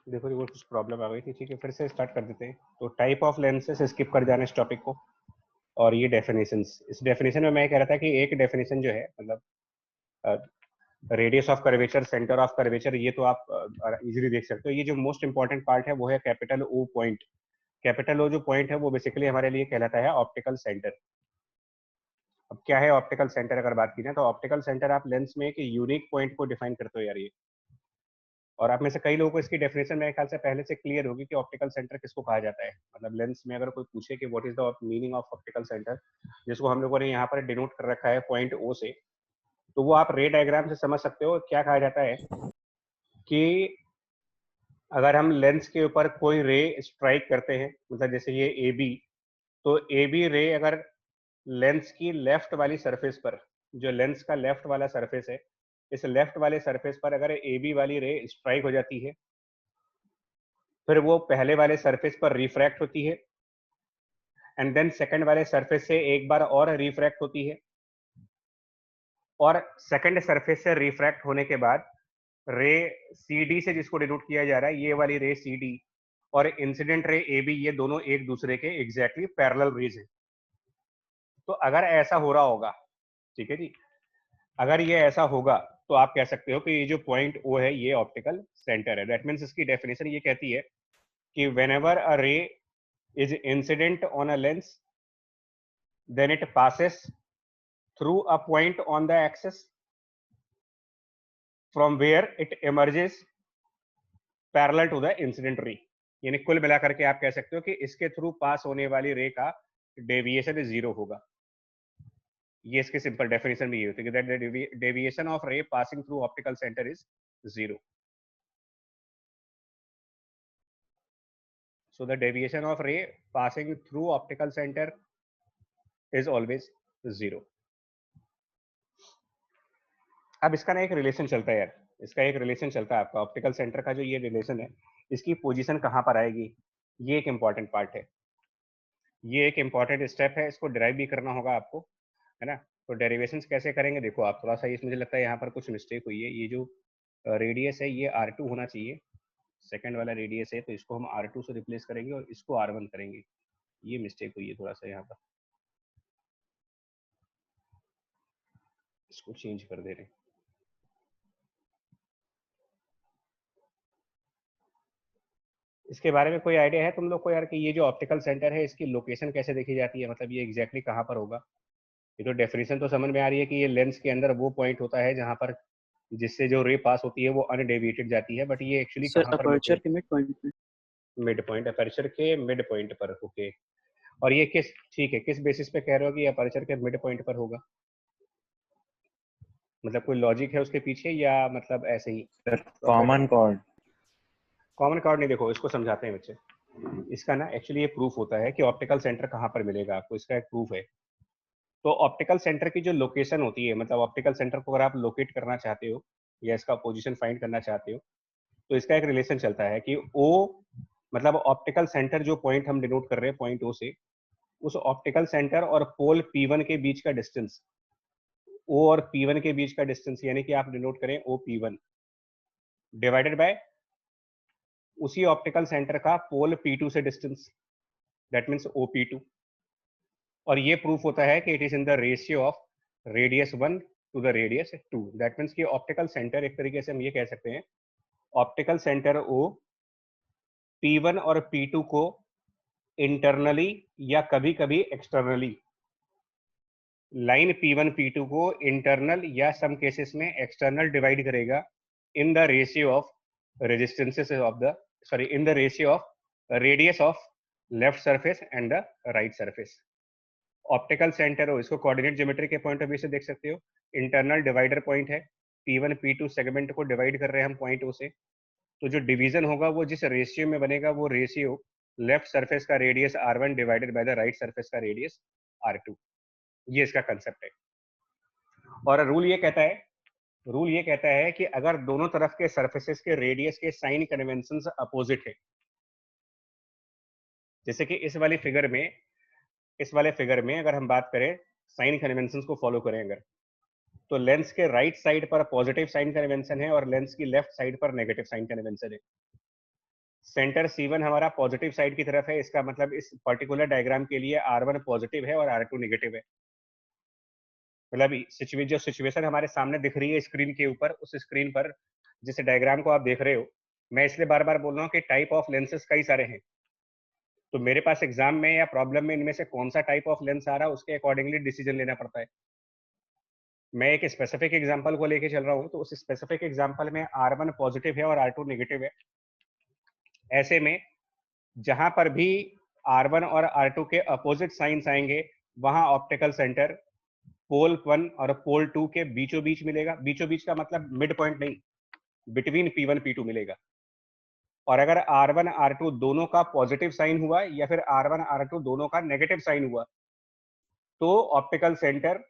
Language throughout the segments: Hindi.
देखो वो कुछ प्रॉब्लम आ गई थी, ठीक है फिर से स्टार्ट कर देते हैं। तो टाइप ऑफ लेंसेज स्किप कर जाना इस टॉपिक को, और ये डेफिनेशंस। इस डेफिनेशन में मैं कह रहा था कि एक डेफिनेशन जो है मतलब radius of curvature, centre of curvature, ये तो आप इजीली देख सकते हो। ये जो मोस्ट इंपॉर्टेंट पार्ट है वो है कैपिटल ओ पॉइंट। कैपिटल ओ जो पॉइंट है वो बेसिकली हमारे लिए कहलाता है ऑप्टिकल सेंटर। अब क्या है ऑप्टिकल सेंटर अगर बात की जाए, तो ऑप्टिकल सेंटर आप लेंस में एक यूनिक पॉइंट को डिफाइन करते हो यार ये। और आप में से कई लोगों को इसकी डेफिनेशन मेरे ख्याल से पहले से क्लियर होगी कि ऑप्टिकल सेंटर किसको कहा जाता है। मतलब लेंस में अगर कोई पूछे कि what is the meaning of optical centre, जिसको हम लोगों ने यहाँ पर डिनोट कर रखा है पॉइंट ओ से, तो वो आप रे डायग्राम से समझ सकते हो। क्या कहा जाता है कि अगर हम लेंस के ऊपर कोई रे स्ट्राइक करते हैं, मतलब जैसे ये ए बी, तो ए बी रे अगर लेंस की लेफ्ट वाली सरफेस पर, जो लेंस का लेफ्ट वाला सरफेस है, इस लेफ्ट वाले सरफेस पर अगर ए बी वाली रे स्ट्राइक हो जाती है, फिर वो पहले वाले सरफेस पर रिफ्रैक्ट होती है, एंड देन सेकंड वाले सरफेस से एक बार और रिफ्रैक्ट होती है, और सेकंड सरफेस से रिफ्रैक्ट होने के बाद रे सी डी से, जिसको डिनोट किया जा रहा है ये वाली रे सी डी, और इंसिडेंट रे ए बी, ये दोनों एक दूसरे के एग्जैक्टली पैरेलल रेज है। तो अगर ऐसा हो रहा होगा, ठीक है जी, अगर ये ऐसा होगा, तो आप कह सकते हो कि ये जो पॉइंट ओ है ये ऑप्टिकल सेंटर है। दैट मीन्स इसकी डेफिनेशन ये कहती है कि whenever a ray is incident on a lens, then it passes through a point on the axis from where it emerges parallel to the incident ray। यानी कुल मिलाकर के आप कह सकते हो कि इसके थ्रू पास होने वाली रे का डेविएशन जीरो होगा। ये इसके सिंपल डेफिनेशन में ये होती है कि दैट डेविएशन ऑफ रे passing through optical centre is zero. So the deviation of ray passing through optical center is always zero। अब इसका ना एक रिलेशन चलता है यार, इसका एक रिलेशन चलता है आपका ऑप्टिकल सेंटर का जो ये रिलेशन है, इसकी पोजीशन कहाँ पर आएगी, ये एक इंपॉर्टेंट पार्ट है। ये एक इंपॉर्टेंट स्टेप है, इसको डिराइव भी करना होगा आपको, है ना। तो डेरिवेशन कैसे करेंगे, देखो आप थोड़ा सा, मुझे लगता है यहाँ पर कुछ मिस्टेक हुई है। ये जो रेडियस है ये R2 होना चाहिए, सेकंड वाला रेडियस है, तो इसको हम R2 से रिप्लेस करेंगे और इसको R1 करेंगे। ये मिस्टेक हुई है थोड़ा सा यहाँ पर, इसको चेंज कर दे रहे हैं। इसके बारे में कोई आइडिया है तुम लोग को यार कि ये जो ऑप्टिकल सेंटर है इसकी लोकेशन कैसे देखी जाती है, मतलब ये एग्जैक्टली कहाँ पर होगा। ये तो डेफिनेशन तो समझ में आ रही है कि ये लेंस के अंदर वो पॉइंट होता है जहाँ पर, जिससे जो रे पास होती है वो अनडेविएटेड जाती है, बट ये एक्चुअली सर कहाँ पर अपर्चर लोकेट। के मिड पॉइंट में। मिड पॉइंट, अपर्चर के मिड पॉइंट पर, ओके। और ये किस, ठीक है, किस बेसिस पे कह रहे हो कि अपर्चर के मिड पॉइंट पर होगा, मतलब कोई लॉजिक है उसके पीछे या मतलब ऐसे ही sir property. Common chord. Common chord नहीं, देखो इसको समझाते हैं बच्चे। इसका ना एक्चुअली ये प्रूफ होता है कि ऑप्टिकल सेंटर कहाँ पर मिलेगा आपको, इसका एक प्रूफ है। तो ऑप्टिकल सेंटर की जो लोकेशन होती है, मतलब ऑप्टिकल सेंटर को अगर आप लोकेट करना चाहते हो या इसका पोजीशन फाइंड करना चाहते हो, तो इसका एक रिलेशन चलता है कि ओ, मतलब ऑप्टिकल सेंटर जो पॉइंट हम डिनोट कर रहे हैं पॉइंट ओ से, उस ऑप्टिकल सेंटर और पोल P1 के बीच का डिस्टेंस, ओ और P1 के बीच का डिस्टेंस, यानी कि आप डिनोट करें ओ P1 डिवाइडेड बाय उसी ऑप्टिकल सेंटर का पोल P2 से distance, that means O P2। और ये प्रूफ होता है कि it is in the ratio of radius 1 two the radius 2। That means कि ऑप्टिकल सेंटर, एक तरीके से हम ये कह सकते हैं, ऑप्टिकल सेंटर ओ P1 और P2 को इंटरनली या कभी कभी एक्सटर्नली, लाइन P1 P2 को इंटरनल या सम केसेस में एक्सटर्नल डिवाइड करेगा इन the ratio of resistances of the, sorry, in the ratio of radius of left surface and the right surface. Optical centre हो, इसको कोऑर्डिनेट ज्योमेट्री के पॉइंट ऑफ व्यू से देख सकते हो। इंटरनल डिवाइडर पॉइंट है, P1 P2 सेगमेंट को डिवाइड कर रहे हैं हम पॉइंट ओ से, तो जो डिवीजन होगा वो जिस रेशियो में बनेगा वो रेशियो लेफ्ट सरफेस का radius R1 divided by the right surface का रेडियस R2। ये इसका कंसेप्ट है। और रूल ये कहता है कि अगर दोनों तरफ के सरफेसेस के रेडियस के साइन कन्वेंशन अपोजिट है, जैसे कि इस वाले फिगर में अगर हम बात करें, साइन कन्वेंशन को फॉलो करें अगर, तो लेंस के राइट साइड पर पॉजिटिव साइन कन्वेंशन है और लेंस की लेफ्ट साइड पर नेगेटिव साइन कन्वेंशन है। सेंटर C1 हमारा पॉजिटिव साइड की तरफ है, इसका मतलब इस पर्टिकुलर डायग्राम के लिए R1 पॉजिटिव है और R2 नेगेटिव है। मतलब जो सिचुएशन हमारे सामने दिख रही है स्क्रीन के ऊपर, उस स्क्रीन पर जिस डायग्राम को आप देख रहे हो, मैं इसलिए बार बार बोल रहा हूँ कि टाइप ऑफ लेंसेज कई सारे हैं। तो मेरे पास एग्जाम में या प्रॉब्लम में इनमें से कौन सा टाइप ऑफ लेंस आ रहा है, उसके अकॉर्डिंगली डिसीजन लेना पड़ता है। मैं एक स्पेसिफिक एग्जांपल को लेके चल रहा हूँ, तो उस स्पेसिफिक एग्जांपल में R1 पॉजिटिव है और R2 नेगेटिव है। ऐसे में जहां पर भी R1 और R2 के अपोजिट साइंस आएंगे, वहां ऑप्टिकल सेंटर पोल 1 और पोल 2 के बीचों बीच मिलेगा। बीचों बीच का मतलब मिड पॉइंट नहीं, बिटवीन P1 P2 मिलेगा। और अगर R1 R2 दोनों का पॉजिटिव साइन हुआ या फिर R1 R2 दोनों का नेगेटिव साइन हुआ, तो optical centre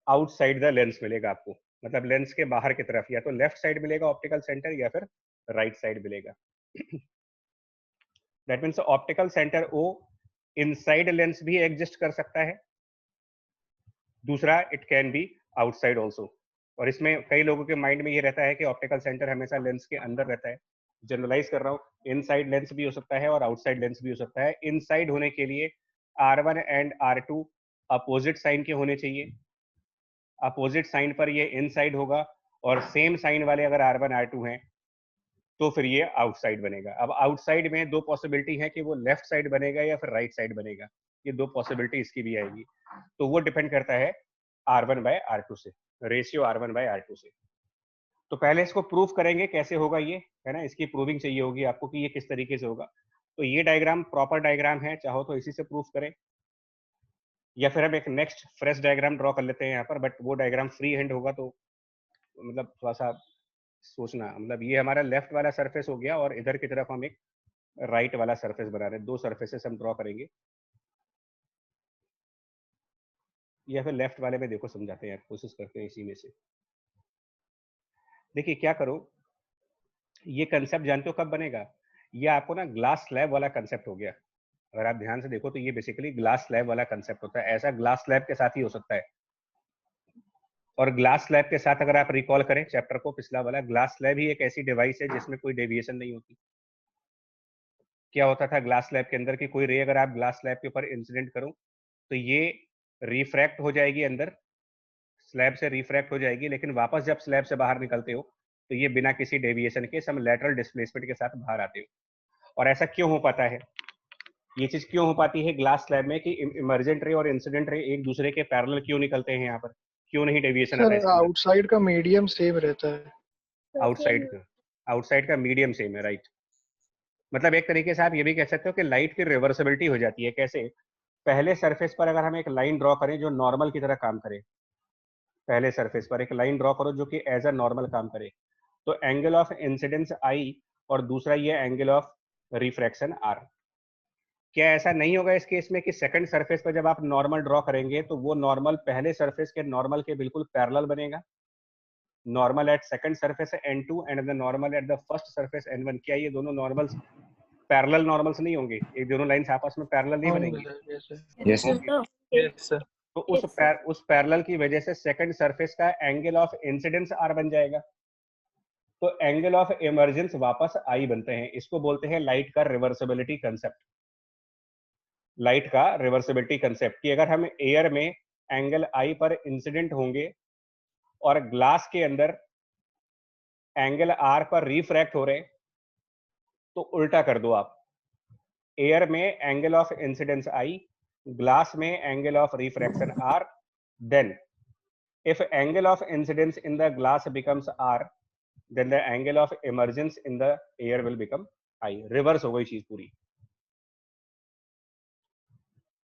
outside the lens मिलेगा आपको। मतलब लेंस के बाहर की तरफ, या तो लेफ्ट साइड मिलेगा ऑप्टिकल सेंटर या फिर राइट साइड मिलेगा। That means optical centre O inside lens भी एग्जिस्ट कर सकता है, दूसरा it can be outside also. और इसमें कई लोगों के माइंड में ये रहता है कि ऑप्टिकल सेंटर हमेशा लेंस के अंदर रहता है। जनरलाइज कर रहा हूँ, इनसाइड लेंस भी हो सकता है और आउटसाइड लेंस भी हो सकता है। इनसाइड होने के लिए R1 and R2 opposite sign के होने चाहिए, अपोजिट साइन पर ये इनसाइड होगा, और सेम साइन वाले अगर R1 R2 हैं तो फिर ये आउटसाइड बनेगा। अब आउटसाइड में दो पॉसिबिलिटी है कि वो लेफ्ट साइड बनेगा या फिर राइट साइड बनेगा, ये दो पॉसिबिलिटी इसकी भी आएगी। तो वो डिपेंड करता है R1 बाय R2 से, रेशियो R1 बाय R2 से। तो पहले इसको प्रूफ करेंगे कैसे होगा ये, है ना, इसकी प्रूविंग चाहिए होगी आपको कि ये किस तरीके से होगा। तो ये डायग्राम प्रॉपर डायग्राम है, चाहो तो इसी से प्रूफ करें, या फिर हम एक नेक्स्ट फ्रेश डायग्राम ड्रॉ कर लेते हैं यहाँ पर, बट वो डायग्राम फ्री हैंड होगा तो मतलब थोड़ा सा सोचना। मतलब ये हमारा लेफ्ट वाला सरफेस हो गया और इधर की तरफ हम एक राइट वाला सरफेस बना रहे हैं, दो सरफेसेस हम ड्रॉ करेंगे। या फिर लेफ्ट वाले में देखो समझाते हैं, कोशिश करते हैं इसी में से। देखिए क्या करो, ये कंसेप्ट जानते हो कब बनेगा, ये आपको ना ग्लास स्लैब वाला कंसेप्ट हो गया। अगर आप ध्यान से देखो तो ये बेसिकली ग्लास स्लैब वाला कंसेप्ट होता है। ऐसा ग्लास स्लैब के साथ ही हो सकता है। और ग्लास स्लैब के साथ अगर आप रिकॉल करें चैप्टर को पिछला वाला, ग्लास स्लैब ही एक ऐसी डिवाइस है जिसमें कोई डेविएशन नहीं होती। क्या होता था ग्लास स्लैब के अंदर की कोई रे अगर आप ग्लास स्लैब के ऊपर इंसिडेंट करो तो ये रिफ्रैक्ट हो जाएगी, अंदर स्लैब से रिफ्रैक्ट हो जाएगी, लेकिन वापस जब स्लैब से बाहर निकलते हो तो ये बिना किसी डेविएशन के सम लैटरल डिस्प्लेसमेंट के साथ बाहर आते हो। और ऐसा क्यों हो पाता है, ये चीज क्यों हो पाती है ग्लास स्लैब में कि इमर्जेंट रे और इंसिडेंट रे एक दूसरे के पैरेलल क्यों निकलते हैं, यहाँ पर क्यों नहीं डेविएशन आता है सर इसके अंदर? आउटसाइड का मीडियम सेम रहता है। आउटसाइड का मीडियम सेम है, राइट। मतलब एक तरीके से आप ये भी कह सकते हो कि लाइट की रिवर्सिबिलिटी हो जाती है। कैसे? पहले सरफेस पर अगर हम एक लाइन ड्रॉ करें जो नॉर्मल की तरह काम करे, पहले सरफेस पर एक लाइन ड्रॉ करो जो कि एज अ नॉर्मल काम करे, तो एंगल ऑफ इंसिडेंस आई और दूसरा ये एंगल ऑफ रिफ्रैक्शन आर। क्या ऐसा नहीं होगा इस केस में कि सेकंड सरफेस पर जब आप नॉर्मल ड्रॉ करेंगे तो वो नॉर्मल पहले सरफेस के नॉर्मल के बिल्कुल पैरेलल बनेगा? Normal at second surface N2 and the normal at the first surface N1, क्या ये दोनों नॉर्मल्स पैरेलल नॉर्मल्स नहीं होंगे? ये दोनों लाइंस आपस में पैरेलल नहीं होंगे बनेंगी? Sir, Yes, sir. होंगे। Yes sir. तो उस पैरेलल की वजह से सेकंड सरफेस का एंगल ऑफ इंसिडेंस आर बन जाएगा, तो एंगल ऑफ इमर्जेंस वापस आई बनते हैं। इसको बोलते हैं लाइट का रिवर्सिबिलिटी कंसेप्ट। लाइट का रिवर्सिबिलिटी कंसेप्ट कि अगर हम एयर में एंगल आई पर इंसिडेंट होंगे और ग्लास के अंदर एंगल आर पर रिफ्रैक्ट हो रहे, तो उल्टा कर दो आप, एयर में angle of incidence i, glass में angle of refraction r, then if angle of incidence in the glass becomes r, then the angle of emergence in the air will become I। Reverse हो गई चीज पूरी।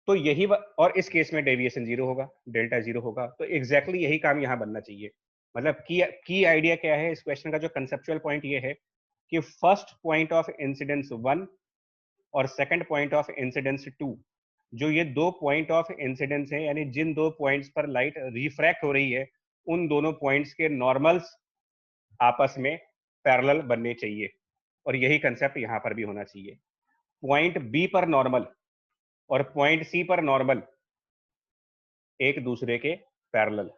तो यही और इस केस में डेविएशन जीरो होगा, डेल्टा जीरो होगा। तो एग्जैक्टली यही काम यहाँ बनना चाहिए। मतलब की आइडिया क्या है इस क्वेश्चन का, जो कंसेप्चुअल पॉइंट ये है कि फर्स्ट पॉइंट ऑफ इंसिडेंस 1 और सेकंड पॉइंट ऑफ इंसिडेंस 2, जो ये दो पॉइंट ऑफ इंसिडेंस है, यानी जिन दो पॉइंट्स पर लाइट रिफ्रैक्ट हो रही है, उन दोनों पॉइंट्स के नॉर्मल्स आपस में पैरेलल बनने चाहिए। और यही कंसेप्ट यहां पर भी होना चाहिए। पॉइंट बी पर नॉर्मल और पॉइंट सी पर नॉर्मल एक दूसरे के पैरेलल।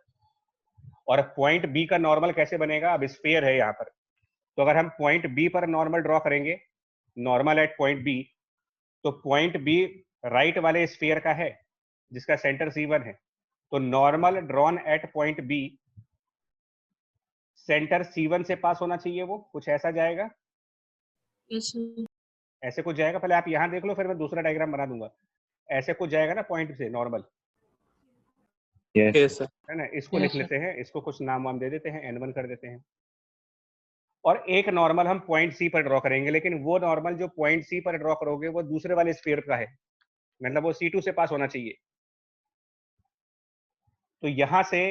और पॉइंट बी का नॉर्मल कैसे बनेगा? अब स्फीयर है यहां पर, तो अगर हम पॉइंट बी पर नॉर्मल ड्रॉ करेंगे नॉर्मल एट पॉइंट बी, तो पॉइंट बी राइट वाले स्फीयर का है जिसका सेंटर C1 है, तो normal drawn at point B centre C1 से पास होना चाहिए, वो कुछ ऐसा जाएगा। Yes sir. ऐसे कुछ जाएगा, पहले आप यहाँ देख लो फिर मैं दूसरा डायग्राम बना दूंगा। ऐसे कुछ जाएगा ना पॉइंट से नॉर्मल, यस सर। है ना। इसको Yes, लिख sir. लेते हैं, इसको कुछ नाम वाम दे देते हैं, N1 कर देते हैं। और एक नॉर्मल हम पॉइंट सी पर ड्रॉ करेंगे, लेकिन वो नॉर्मल जो पॉइंट सी पर ड्रॉ करोगे वो दूसरे वाले स्फीयर का है, मतलब वो C2 से पास होना चाहिए। तो यहां से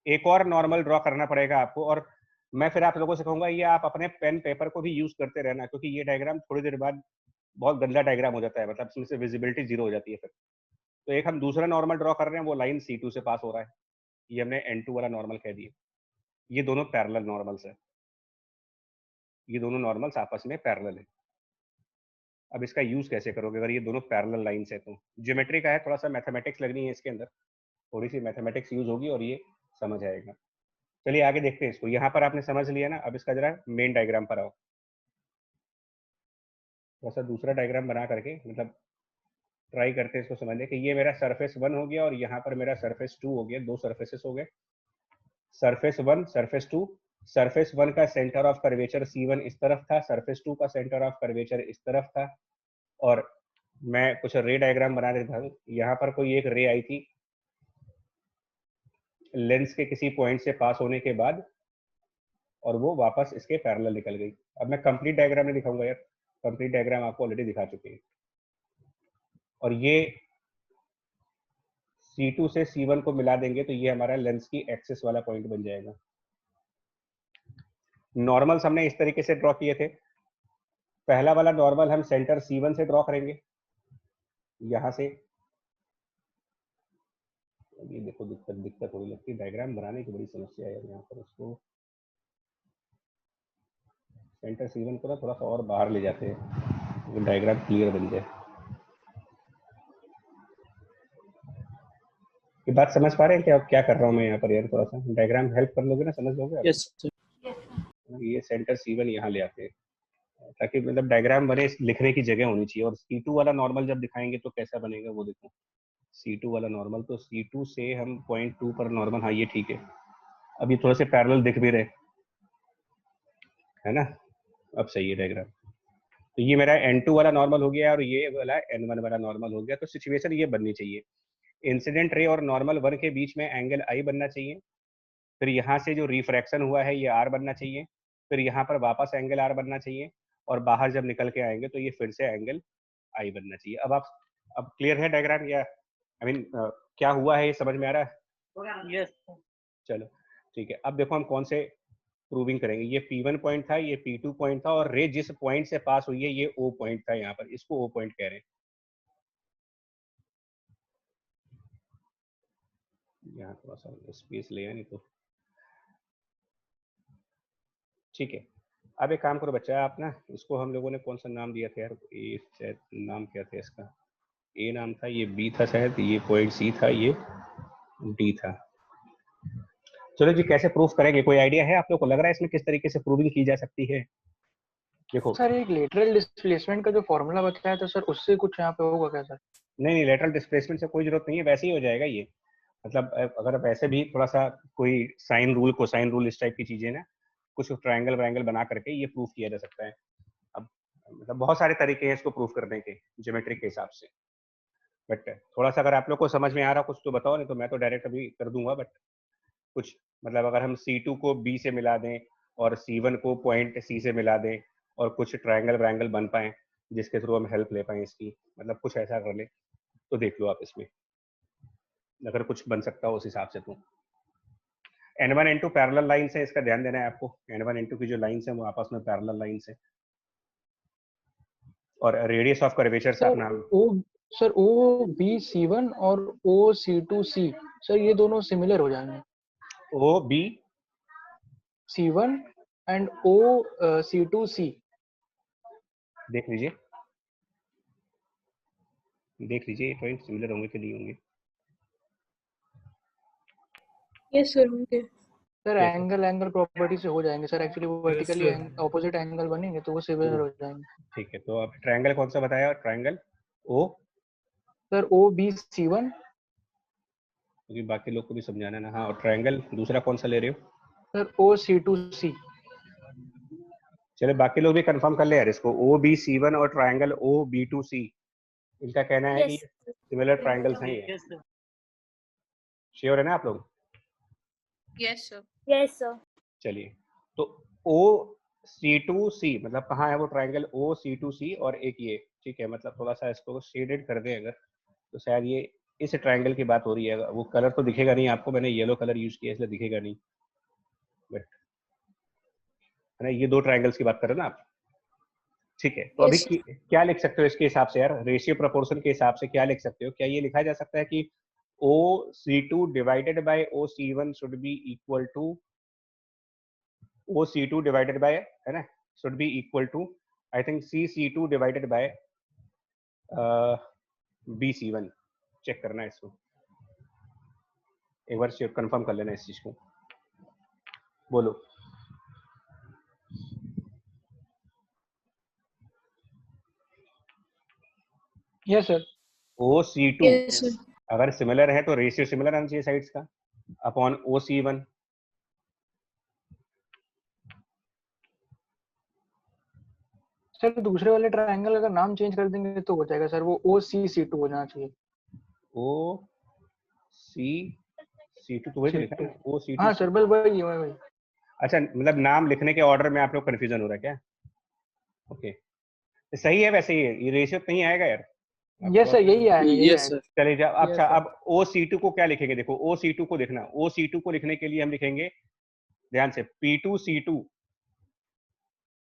एक और नॉर्मल ड्रॉ करना पड़ेगा आपको, और मैं फिर आप लोगों से कहूंगा ये आप अपने पेन पेपर को भी यूज करते रहना, क्योंकि ये डायग्राम थोड़ी देर बाद बहुत गंदा डायग्राम हो जाता है, मतलब इसमें से विजिबिलिटी जीरो हो जाती है फिर। तो एक हम दूसरा नॉर्मल ड्रॉ कर रहे हैं, वो लाइन C2 से पास हो रहा है, ये हमने N2 वाला नॉर्मल कह दिया। ये दोनों पैरेलल नॉर्मल्स है, ये दोनों नॉर्मल्स आपस में पैरेलल है। अब इसका यूज कैसे करोगे अगर ये दोनों पैरेलल लाइंस है? तो ज्योमेट्री का है, थोड़ा सा मैथमेटिक्स लगनी है इसके अंदर, थोड़ी सी मैथमेटिक्स यूज होगी और ये समझ आएगा। चलिए आगे देखते हैं इसको। यहाँ पर आपने समझ लिया ना, अब इसका जरा मेन डायग्राम पर आओ। थोड़ा सा दूसरा डायग्राम बना करके मतलब ट्राई करते हैं इसको समझने कि ये मेरा सरफेस 1 हो गया और यहाँ पर मेरा सरफेस 2 हो गया, दो सरफेसेस हो गए, सरफेस 1 सरफेस 2। सरफेस 1 का सेंटर ऑफ कर्वेचर C1 इस तरफ था, सरफेस 2 का सेंटर ऑफ कर्वेचर इस तरफ था। और मैं कुछ रे डायग्राम बना देता हूँ। यहाँ पर कोई एक रे आई थी लेंस के किसी पॉइंट से पास होने के बाद, और वो वापस इसके पैरेलल निकल गई। अब मैं कंप्लीट डायग्राम नहीं दिखाऊंगा यार, कंप्लीट डायग्राम आपको ऑलरेडी दिखा चुके हैं। और ये C2 से C1 को मिला देंगे तो ये हमारा लेंस की एक्सिस वाला पॉइंट बन जाएगा। नॉर्मल्स हमने इस तरीके से ड्रॉ किए थे। पहला वाला नॉर्मल हम सेंटर C1 से ड्रॉ करेंगे, यहां से। ये देखो दिक्कत थोड़ी लगती है, डायग्राम बनाने की बड़ी समस्या है यहाँ पर। उसको सेंटर C1 को ना थोड़ा सा और बाहर ले जाते हैं, डायग्राम क्लियर बन जाए। ये बात समझ पा रहे हैं कि आप क्या कर रहा हूँ मैं यहाँ पर? यार थोड़ा सा डायग्राम हेल्प कर लोगे ना, समझ लोगे आप? Yes sir. ये सेंटर C1 यहाँ ले आते हैं, ताकि मतलब डायग्राम बने, लिखने की जगह होनी चाहिए। और C2 वाला नॉर्मल जब दिखाएंगे तो कैसा बनेगा वो देखो। C2 वाला नॉर्मल, तो C2 से हम पॉइंट 2 पर नॉर्मल, हाँ ये ठीक है। अब ये थोड़े से पैरेलल दिख भी रहे, है ना? अब सही है डायग्राम। तो ये मेरा N2 वाला नॉर्मल हो गया और ये वाला N1 वाला नॉर्मल हो गया। तो सिचुएशन ये बननी चाहिए, इंसिडेंट रे और नॉर्मल 1 के बीच में एंगल I बनना चाहिए, फिर यहाँ से जो रिफ्रैक्शन हुआ है ये R बनना चाहिए, फिर यहाँ पर वापस एंगल R बनना चाहिए, और बाहर जब निकल के आएंगे तो ये फिर से एंगल I बनना चाहिए। अब क्लियर है डायग्राम, या आई मीन क्या हुआ है ये समझ में आ रहा है? यस। चलो ठीक है। अब देखो हम कौन से प्रूविंग करेंगे। ये P1 पॉइंट था, ये P2 पॉइंट था, और रे जिस पॉइंट से पास हुई है ये O पॉइंट था, यहाँ पर इसको O पॉइंट कह रहे हैं। यहाँ थोड़ा सा स्पेस ले आए नहीं तो ठीक है। अब एक काम करो बच्चा, आप ना इसको, हम लोगों ने कौन सा नाम दिया था यार? ए शायद नाम क्या था इसका? ए नाम था, ये बी था शायद, ये पॉइंट सी था, ये डी था। चलो जी, कैसे प्रूफ करेंगे? कोई आइडिया है आप लोग को? लग रहा है इसमें किस तरीके से प्रूविंग की जा सकती है? देखो सर एक लेटरल डिस्प्लेसमेंट का जो फॉर्मूला बताया था सर, उससे कुछ यहाँ पे होगा क्या सर? नहीं, लेटरल डिस्प्लेसमेंट से कोई जरूरत नहीं है, वैसे ही हो जाएगा ये। मतलब अगर वैसे भी थोड़ा सा कोई साइन रूल, कोसाइन रूल, इस टाइप की चीजें ना, कुछ ट्रायंगल वायंगल बना करके ये प्रूफ किया जा सकता है। अब मतलब बहुत सारे तरीके हैं इसको प्रूफ करने के ज्योमेट्रिक के हिसाब से, बट थोड़ा सा अगर आप लोग को समझ में आ रहा कुछ तो बताओ, नहीं तो मैं तो डायरेक्ट अभी कर दूंगा। बट कुछ मतलब अगर हम C2 को B से मिला दें और C1 को पॉइंट C से मिला दें, और कुछ ट्रायंगल वायंगल बन पाए जिसके थ्रू हम हेल्प ले पाए इसकी, मतलब कुछ ऐसा कर ले तो देख लो आप इसमें, अगर कुछ बन सकता हो उस हिसाब से। तो N1 N2 पैरेलल लाइंस है, इसका ध्यान देना है आपको। N1 N2 की जो लाइंस है वो आपस में पैरेलल लाइंस है। और रेडियस ऑफ कर्वेचर का नाम, ओ बी C1 और ओ C2C सर, ये दोनों सिमिलर हो जाएंगे। O B C1 and O C2C। देख लीजिए, ये पॉइंट सिमिलर होंगे कि नहीं होंगे? यस सर होंगे। सर कैसे? एंगल एंगल प्रॉपर्टी से हो जाएंगे सर, एक्चुअली वो वर्टिकली sir. ऑपोजिट एंगल बनेंगे तो वो सिमिलर हो जाएंगे। ठीक है, तो अब ट्रायंगल कौन सा बताया? Triangle O, sir O B C1, क्योंकि बाकी लोग को भी समझाना ना। हाँ, और ट्रायंगल दूसरा कौन सा ले रहे हो? सर ओ C2C। चलो बाकी लोग भी कंफर्म कर ले यार इसको। ओ बी C1 और ट्रायंगल ओ B2C, इनका कहना है कि सिमिलर ट्रायंगल्स हैं ये। Yes, sir. श्योर है ना आप लोग? Yes sir. Yes sir. चलिए, तो ओ C2C मतलब कहाँ है वो ट्रायंगल ओ C2C, और एक ये, ठीक है, मतलब थोड़ा सा इसको शेडेड कर दें अगर, तो शायद ये इस ट्रायंगल की बात हो रही है। वो कलर तो दिखेगा नहीं आपको, मैंने येलो कलर यूज किया इसलिए दिखेगा नहीं, बट है ना, ये दो ट्रायंगल्स की बात कर रहे हैं ना आप? ठीक है, तो अभी Yes, क्या लिख सकते हो इसके हिसाब से यार, रेशियो प्रोपोर्शन के हिसाब से क्या लिख सकते हो? क्या ये लिखा जा सकता है कि OC2 divided by OC1 should be equal to OC2 divided by, है ना, should be equal to I think CC2 divided by BC1। Check करना है इसको एक बार, कंफर्म कर लेना इस चीज को। बोलो। Yes sir. OC2 yes sir. अगर सिमिलर है तो रेशियो सिमिलर आना चाहिए साइड्स का, अपॉन OC1। सर दूसरे वाले ट्रायंगल अगर नाम चेंज कर देंगे तो हो जाएगा सर, वो OCC2 हो जाना चाहिए। OCC2 तो वही तो लिखा है ना, OC2। हाँ सर बस वही वही। अच्छा, मतलब नाम लिखने के ऑर्डर में आप लोग कंफ्यूजन हो रहा है क्या? ओके, सही है वैसे। ये रेशियो नहीं आएगा यार। यस सर यही आएगा, यही Yes, आएगा। sir. चलिए जाओ। Yes, अच्छा, sir. अब OC2 को क्या लिखेंगे? देखो OC2 को लिखना, OC2 को लिखने के लिए हम लिखेंगे ध्यान से P2C2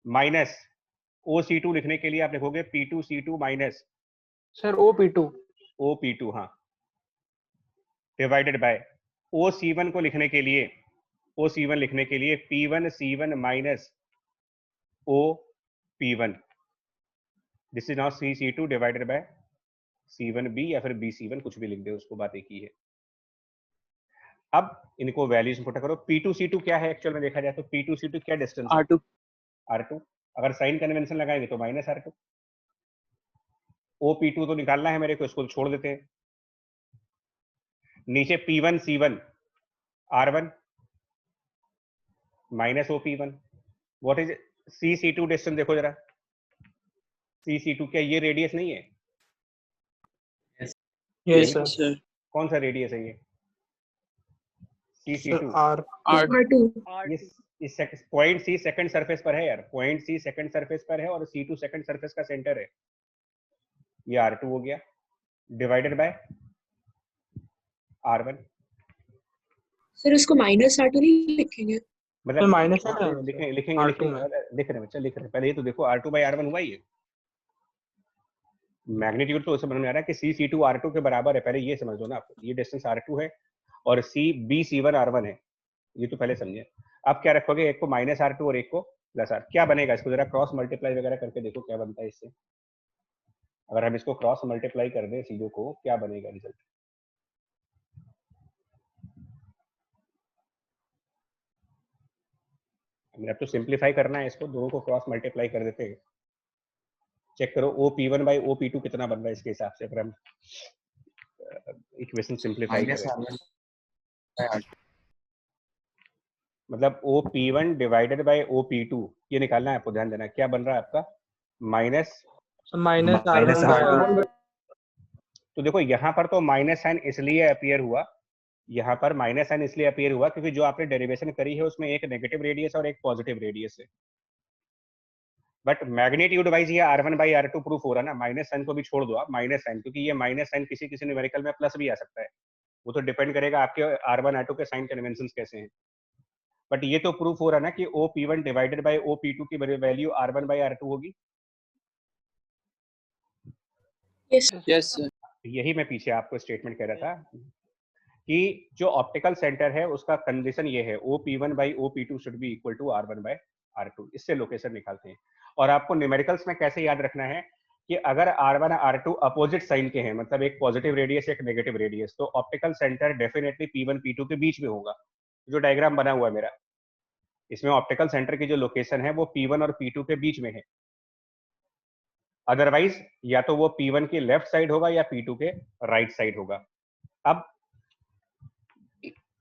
माइनस OC2 लिखने के लिए आप लिखोगे P2C2 minus sir OP2। OP2, हाँ, डिवाइडेड बाय OC1 को लिखने के लिए, OC1 लिखने के लिए P1C1 minus OP1। This is now CC2 divided bye C1B, या फिर BC1, कुछ भी लिख दे, उसको बात एक ही है। अब इनको वैल्यूज पुट करो। P2C2 क्या है एक्चुअल में देखा जाए तो? P2C2 क्या डिस्टेंस है? R2. R2। अगर साइन कन्वेंशन लगाएंगे तो माइनस R2। OP2 तो निकालना है मेरे को, इसको छोड़ देते हैं। नीचे P1C1 R1 minus OP1। What is CC2 distance? देखो जरा, CC2 क्या ये रेडियस नहीं है? Yes, sir. कौन सा रेडियस है ये? CC2। R. R2. ये इस पॉइंट C सेकंड सरफेस पर है यार, पॉइंट C सेकंड सरफेस पर है, और C2 सेकंड सरफेस का सेंटर है। ये R2 हो गया, डिवाइडेड बाय R1। सर उसको माइनस R2 नहीं लिखेंगे? मतलब माइनस है ना? लिखेंगे लिखेंगे R2 लिखेंगे, में। लिख रहे हैं बच्चा, लिख रहे हैं। पहले ये तो देखो R2 बाई R1 हुआ ही है। मैग्नीट्यूड तो उसे समझ में आ रहा है कि CC2 R2 के बराबर है, पहले ये समझ लो ना आप। ये डिस्टेंस R2 है और BC1 R1 है, ये तो पहले समझे। अब क्या रखोगे? एक को माइनस R2 और एक को प्लस R। क्या बनेगा? इसको जरा क्रॉस मल्टीप्लाई वगैरह करके देखो क्या बनता है इससे। अगर हम इसको क्रॉस मल्टीप्लाई कर दें चीजों को, क्या बनेगा रिजल्ट? अब तो सिंप्लीफाई करना है इसको, दोनों को क्रॉस मल्टीप्लाई कर देते हैं। चेक करो OP1 बाई OP2 कितना बन रहा है इसके हिसाब से, अगर हम इक्वेशन सिंप्लीफाई करें। मतलब OP1 डिवाइडेड बाय OP2 ये निकालना है आपको, ध्यान देना। क्या बन रहा है आपका? माइनस माइनस R1 तो देखो यहाँ पर तो माइनस साइन इसलिए अपीयर हुआ, यहाँ पर माइनस साइन इसलिए अपीयर हुआ क्योंकि जो आपने डेरिवेशन करी है उसमें एक नेगेटिव रेडियस और एक पॉजिटिव रेडियस है। बट मैग्नीट्यूड वाइज ये R1 बाई R2 प्रूफ हो रहा है ना। माइनस साइन को भी छोड़ दो आप, माइनस साइन, क्योंकि ये माइनस साइन किसी किसी न्यूमेरिकल में प्लस भी आ सकता है, वो तो डिपेंड करेगा आपके R1 R2 के साइन कन्वेंशन कैसे हैं। बट ये तो प्रूफ हो रहा है ना कि OP1 डिवाइडेड बाय OP2 की वैल्यू R1 बाई R2 होगी। Yes, sir. यही मैं पीछे आपको स्टेटमेंट कह रहा था कि जो ऑप्टिकल सेंटर है उसका कंडीशन ये है, OP1 by OP2 should be equal to R1 by R2। इससे लोकेशन निकालते हैं। और आपको न्यूमेरिकल्स में कैसे याद रखना है कि अगर R1 R2 अपोजिट साइन के हैं, मतलब एक पॉजिटिव रेडियस एक नेगेटिव रेडियस, तो optical centre definitely P1 P2 के बीच में होगा। जो डायग्राम बना हुआ है मेरा, इसमें ऑप्टिकल सेंटर की जो लोकेशन है वो P1 और P2 के बीच में है। अदरवाइज या तो वो P1 के लेफ्ट साइड होगा या P2 के राइट साइड होगा। अब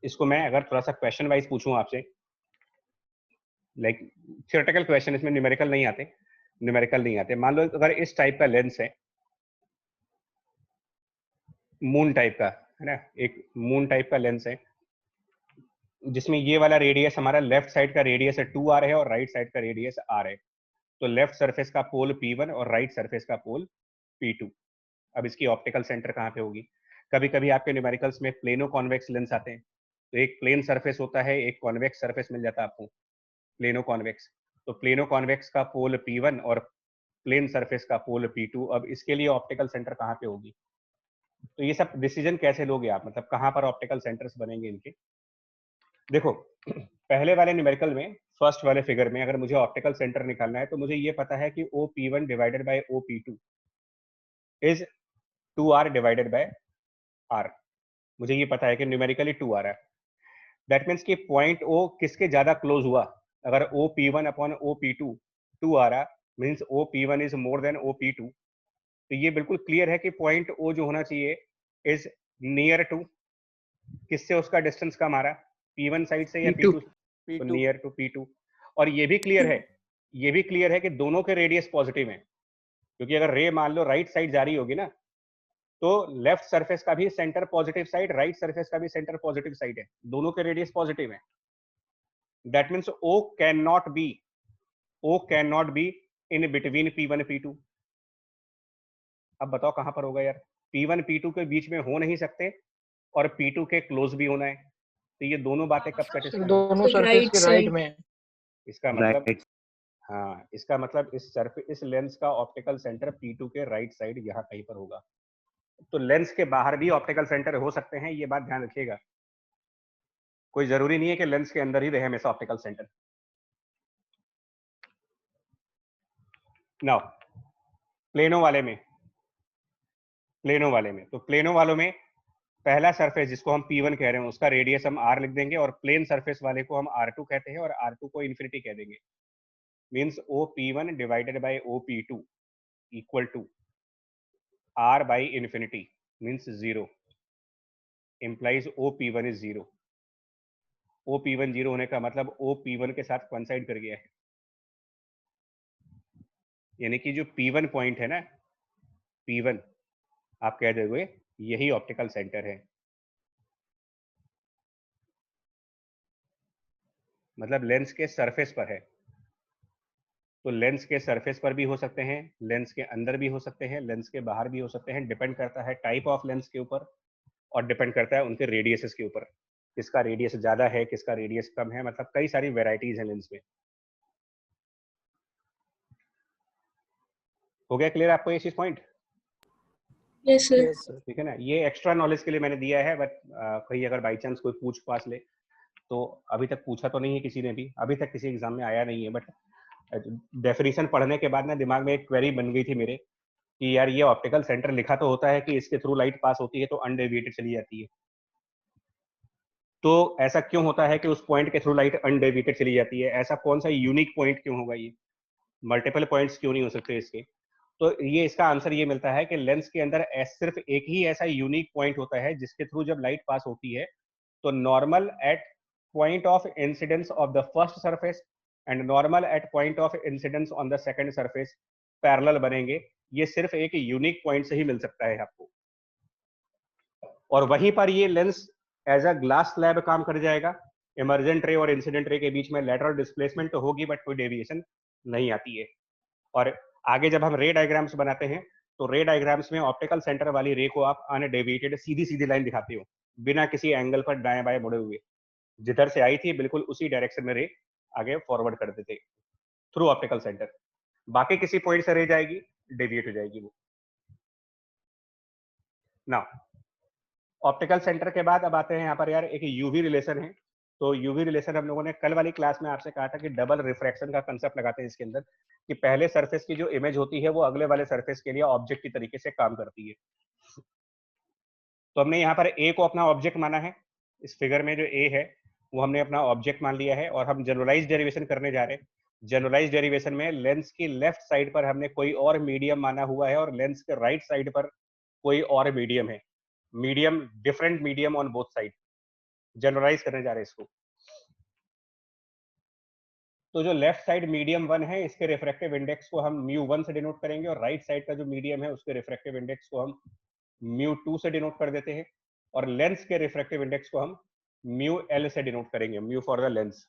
इसको मैं अगर थोड़ा सा क्वेश्चन वाइज पूछूं आपसे, लाइक थियोरेटिकल क्वेश्चन, इसमें न्यूमेरिकल नहीं आते। मान लो अगर इस टाइप का लेंस है, मून टाइप का है ना, एक मून टाइप का लेंस है जिसमें ये वाला रेडियस हमारा लेफ्ट साइड का रेडियस है 2r है और राइट साइड का रेडियस r है। तो लेफ्ट सरफेस का पोल P1 और राइट सरफेस का पोल P2। अब इसकी ऑप्टिकल सेंटर कहाँ पे होगी? कभी कभी आपके न्यूमेरिकल्स में प्लेनो कॉन्वेक्स लेंस आते हैं, तो एक प्लेन सरफेस होता है, एक कॉन्वेक्स सरफेस मिल जाता है आपको, प्लेनो कॉन्वेक्स। तो प्लेनो कॉन्वेक्स का पोल P1 और प्लेन सरफेस का पोल P2। अब इसके लिए ऑप्टिकल सेंटर कहाँ पे होगी? तो ये सब डिसीजन कैसे लोगे आप, मतलब कहाँ पर ऑप्टिकल सेंटर्स बनेंगे इनके? देखो, पहले वाले न्यूमेरिकल में, फर्स्ट वाले फिगर में, अगर मुझे ऑप्टिकल सेंटर निकालना है तो मुझे ये पता है कि OP1 divided by OP2 is 2r divided by r। मुझे ये पता है कि न्यूमेरिकली 2r है। दैट मीन्स कि पॉइंट O किसके ज्यादा क्लोज हुआ? अगर OP1 upon OP2 2r means OP1 is more than OP2, तो ये बिल्कुल क्लियर है कि पॉइंट O जो होना चाहिए इज नियर टू, किससे उसका डिस्टेंस कम आ रहा, P1 साइड से या P2 P2? Near to P2। और ये भी क्लियर है कि दोनों के रेडियस पॉजिटिव हैं, क्योंकि अगर रे मान लो राइट साइड जा रही होगी ना, तो लेफ्ट सरफेस का भी centre positive side, right surface का भी सेंटर पॉजिटिव साइड है, दोनों के रेडियस पॉजिटिव है। That means O can not be in between P1 P2। अब बताओ कहां पर होगा यार? P1 P2 के बीच में हो नहीं सकते और P2 के क्लोज भी होना है, तो ये दोनों बातें कब सर सेटिस्फाई? दोनों सरफेस राइट के राइट साइड। में। इसका मतलब राइट। हाँ, इसका मतलब इस लेंस का ऑप्टिकल सेंटर P2 के राइट साइड यहाँ कहीं पर होगा। तो लेंस के बाहर भी ऑप्टिकल सेंटर हो सकते हैं, ये बात ध्यान रखिएगा। कोई जरूरी नहीं है कि लेंस के अंदर ही रहे हमेशा ऑप्टिकल सेंटर। नाउ प्लेनो वाले में तो प्लेनो वालों में पहला सरफेस जिसको हम P1 कह रहे हैं उसका रेडियस हम r लिख देंगे, और प्लेन सरफेस वाले को हम R2 कहते हैं और R2 को इन्फिनिटी कह देंगे। Means OP1 divided by OP2 equal to r by infinity means 0 implies OP1 is 0। OP1 0 होने का मतलब OP1 के साथ कोइंसाइड कर गया है, यानी कि जो P1 पॉइंट है ना, P1 आप कह दोगे यही ऑप्टिकल सेंटर है। मतलब लेंस के सरफेस पर है, तो लेंस के सरफेस पर भी हो सकते हैं, लेंस के अंदर भी हो सकते हैं, लेंस के बाहर भी हो सकते हैं। डिपेंड करता है टाइप ऑफ लेंस के ऊपर और डिपेंड करता है उनके रेडियसेस के ऊपर, किसका रेडियस ज्यादा है, किसका रेडियस कम है। मतलब कई सारी वेराइटीज हैं लेंस में। हो गया क्लियर आपको ये चीज point? Yes sir. Yes sir. ठीक है ना, ये एक्स्ट्रा नॉलेज के लिए मैंने दिया है, बट कहीं अगर बाई चांस कोई पूछ पास ले, तो अभी तक पूछा तो नहीं है किसी ने भी, अभी तक किसी एग्जाम में आया नहीं है, बट डेफिनेशन पढ़ने के बाद ना दिमाग में एक क्वेरी बन गई थी मेरे कि यार ये ऑप्टिकल सेंटर लिखा तो होता है कि इसके थ्रू लाइट पास होती है तो अनडेविएटेड चली जाती है, तो ऐसा क्यों होता है कि उस पॉइंट के थ्रू लाइट अनडेविएटेड चली जाती है? ऐसा कौन सा यूनिक पॉइंट क्यों होगा? ये मल्टीपल पॉइंट्स क्यों नहीं हो सकते इसके? तो ये इसका आंसर ये मिलता है कि लेंस के अंदर सिर्फ एक ही ऐसा यूनिक पॉइंट होता है जिसके थ्रू जब लाइट पास होती है तो normal at point of incidence of the first surface and normal at point of incidence on the second surface parallel बनेंगे। ये सिर्फ एक यूनिक पॉइंट से ही मिल सकता है आपको, और वहीं पर ये lens as a glass slab काम कर जाएगा। इमर्जेंट रे और इंसिडेंट रे के बीच में लेटरल डिस्प्लेसमेंट तो होगी बट कोई डेविएशन नहीं आती है। और आगे जब हम रे डायग्राम्स बनाते हैं तो रे डायग्राम्स में ऑप्टिकल सेंटर वाली रे को आप अनडेविएटेड सीधी सीधी लाइन दिखाते हो, बिना किसी एंगल पर दाएं बाएं मुड़े हुए। जिधर से आई थी बिल्कुल उसी डायरेक्शन में रे आगे फॉरवर्ड कर देते थ्रू ऑप्टिकल सेंटर। बाकी किसी पॉइंट से रे जाएगी, डेविएट हो जाएगी वो। ना ऑप्टिकल सेंटर के बाद अब आते हैं यहाँ पर यार एक यूवी रिलेशन है। तो यूवी रिलेशन हम लोगों ने कल वाली क्लास में आपसे कहा था कि डबल रिफ्रैक्शन का कंसेप्ट लगाते हैं इसके अंदर, कि पहले सरफेस की जो इमेज होती है वो अगले वाले सरफेस के लिए ऑब्जेक्ट की तरीके से काम करती है। तो हमने यहाँ पर ए को अपना ऑब्जेक्ट माना है, इस फिगर में जो ए है वो हमने अपना ऑब्जेक्ट मान लिया है और हम जनरलाइज डेरिवेशन करने जा रहे हैं। जनरलाइज डेरिवेशन में लेंस की लेफ्ट साइड पर हमने कोई और मीडियम माना हुआ है और लेंस के राइट साइड पर कोई और मीडियम है, medium, different medium on both side. Generalise करने जा रहे हैं इसको। तो जो लेफ्ट साइड मीडियम 1 है, इसके रिफ्रैक्टिव इंडेक्स को हम μ1 से डिनोट करेंगे और राइट साइड का जो मीडियम है उसके रिफ्रैक्टिव इंडेक्स को हम μ2 से डिनोट कर देते हैं और लेंस के रिफ्रैक्टिव इंडेक्स को हम μl से डिनोट करेंगे, mu for the lens.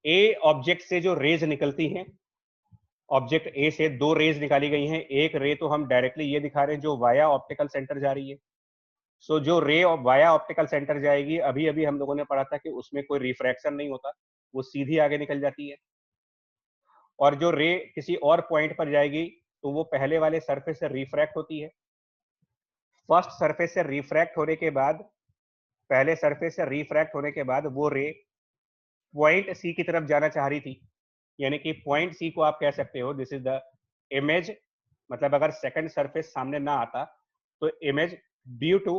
A object से जो रेज निकलती हैं, ऑब्जेक्ट ए से दो रेज निकाली गई हैं। एक रे तो हम डायरेक्टली ये दिखा रहे हैं जो वाया ऑप्टिकल सेंटर जा रही है। सो जो रे वाया ऑप्टिकल सेंटर जाएगी, अभी अभी हम लोगों ने पढ़ा था कि उसमें कोई रिफ्रैक्शन नहीं होता, वो सीधी आगे निकल जाती है। और जो रे किसी और पॉइंट पर जाएगी तो वो पहले वाले सरफेस से रिफ्रैक्ट होती है। फर्स्ट सरफेस से रिफ्रैक्ट होने के बाद, पहले सरफेस से रिफ्रैक्ट होने के बाद वो रे पॉइंट सी की तरफ जाना चाह रही थी, यानी कि पॉइंट सी को आप कह सकते हो दिस इज द इमेज। मतलब अगर सेकंड सरफेस सामने ना आता तो image due to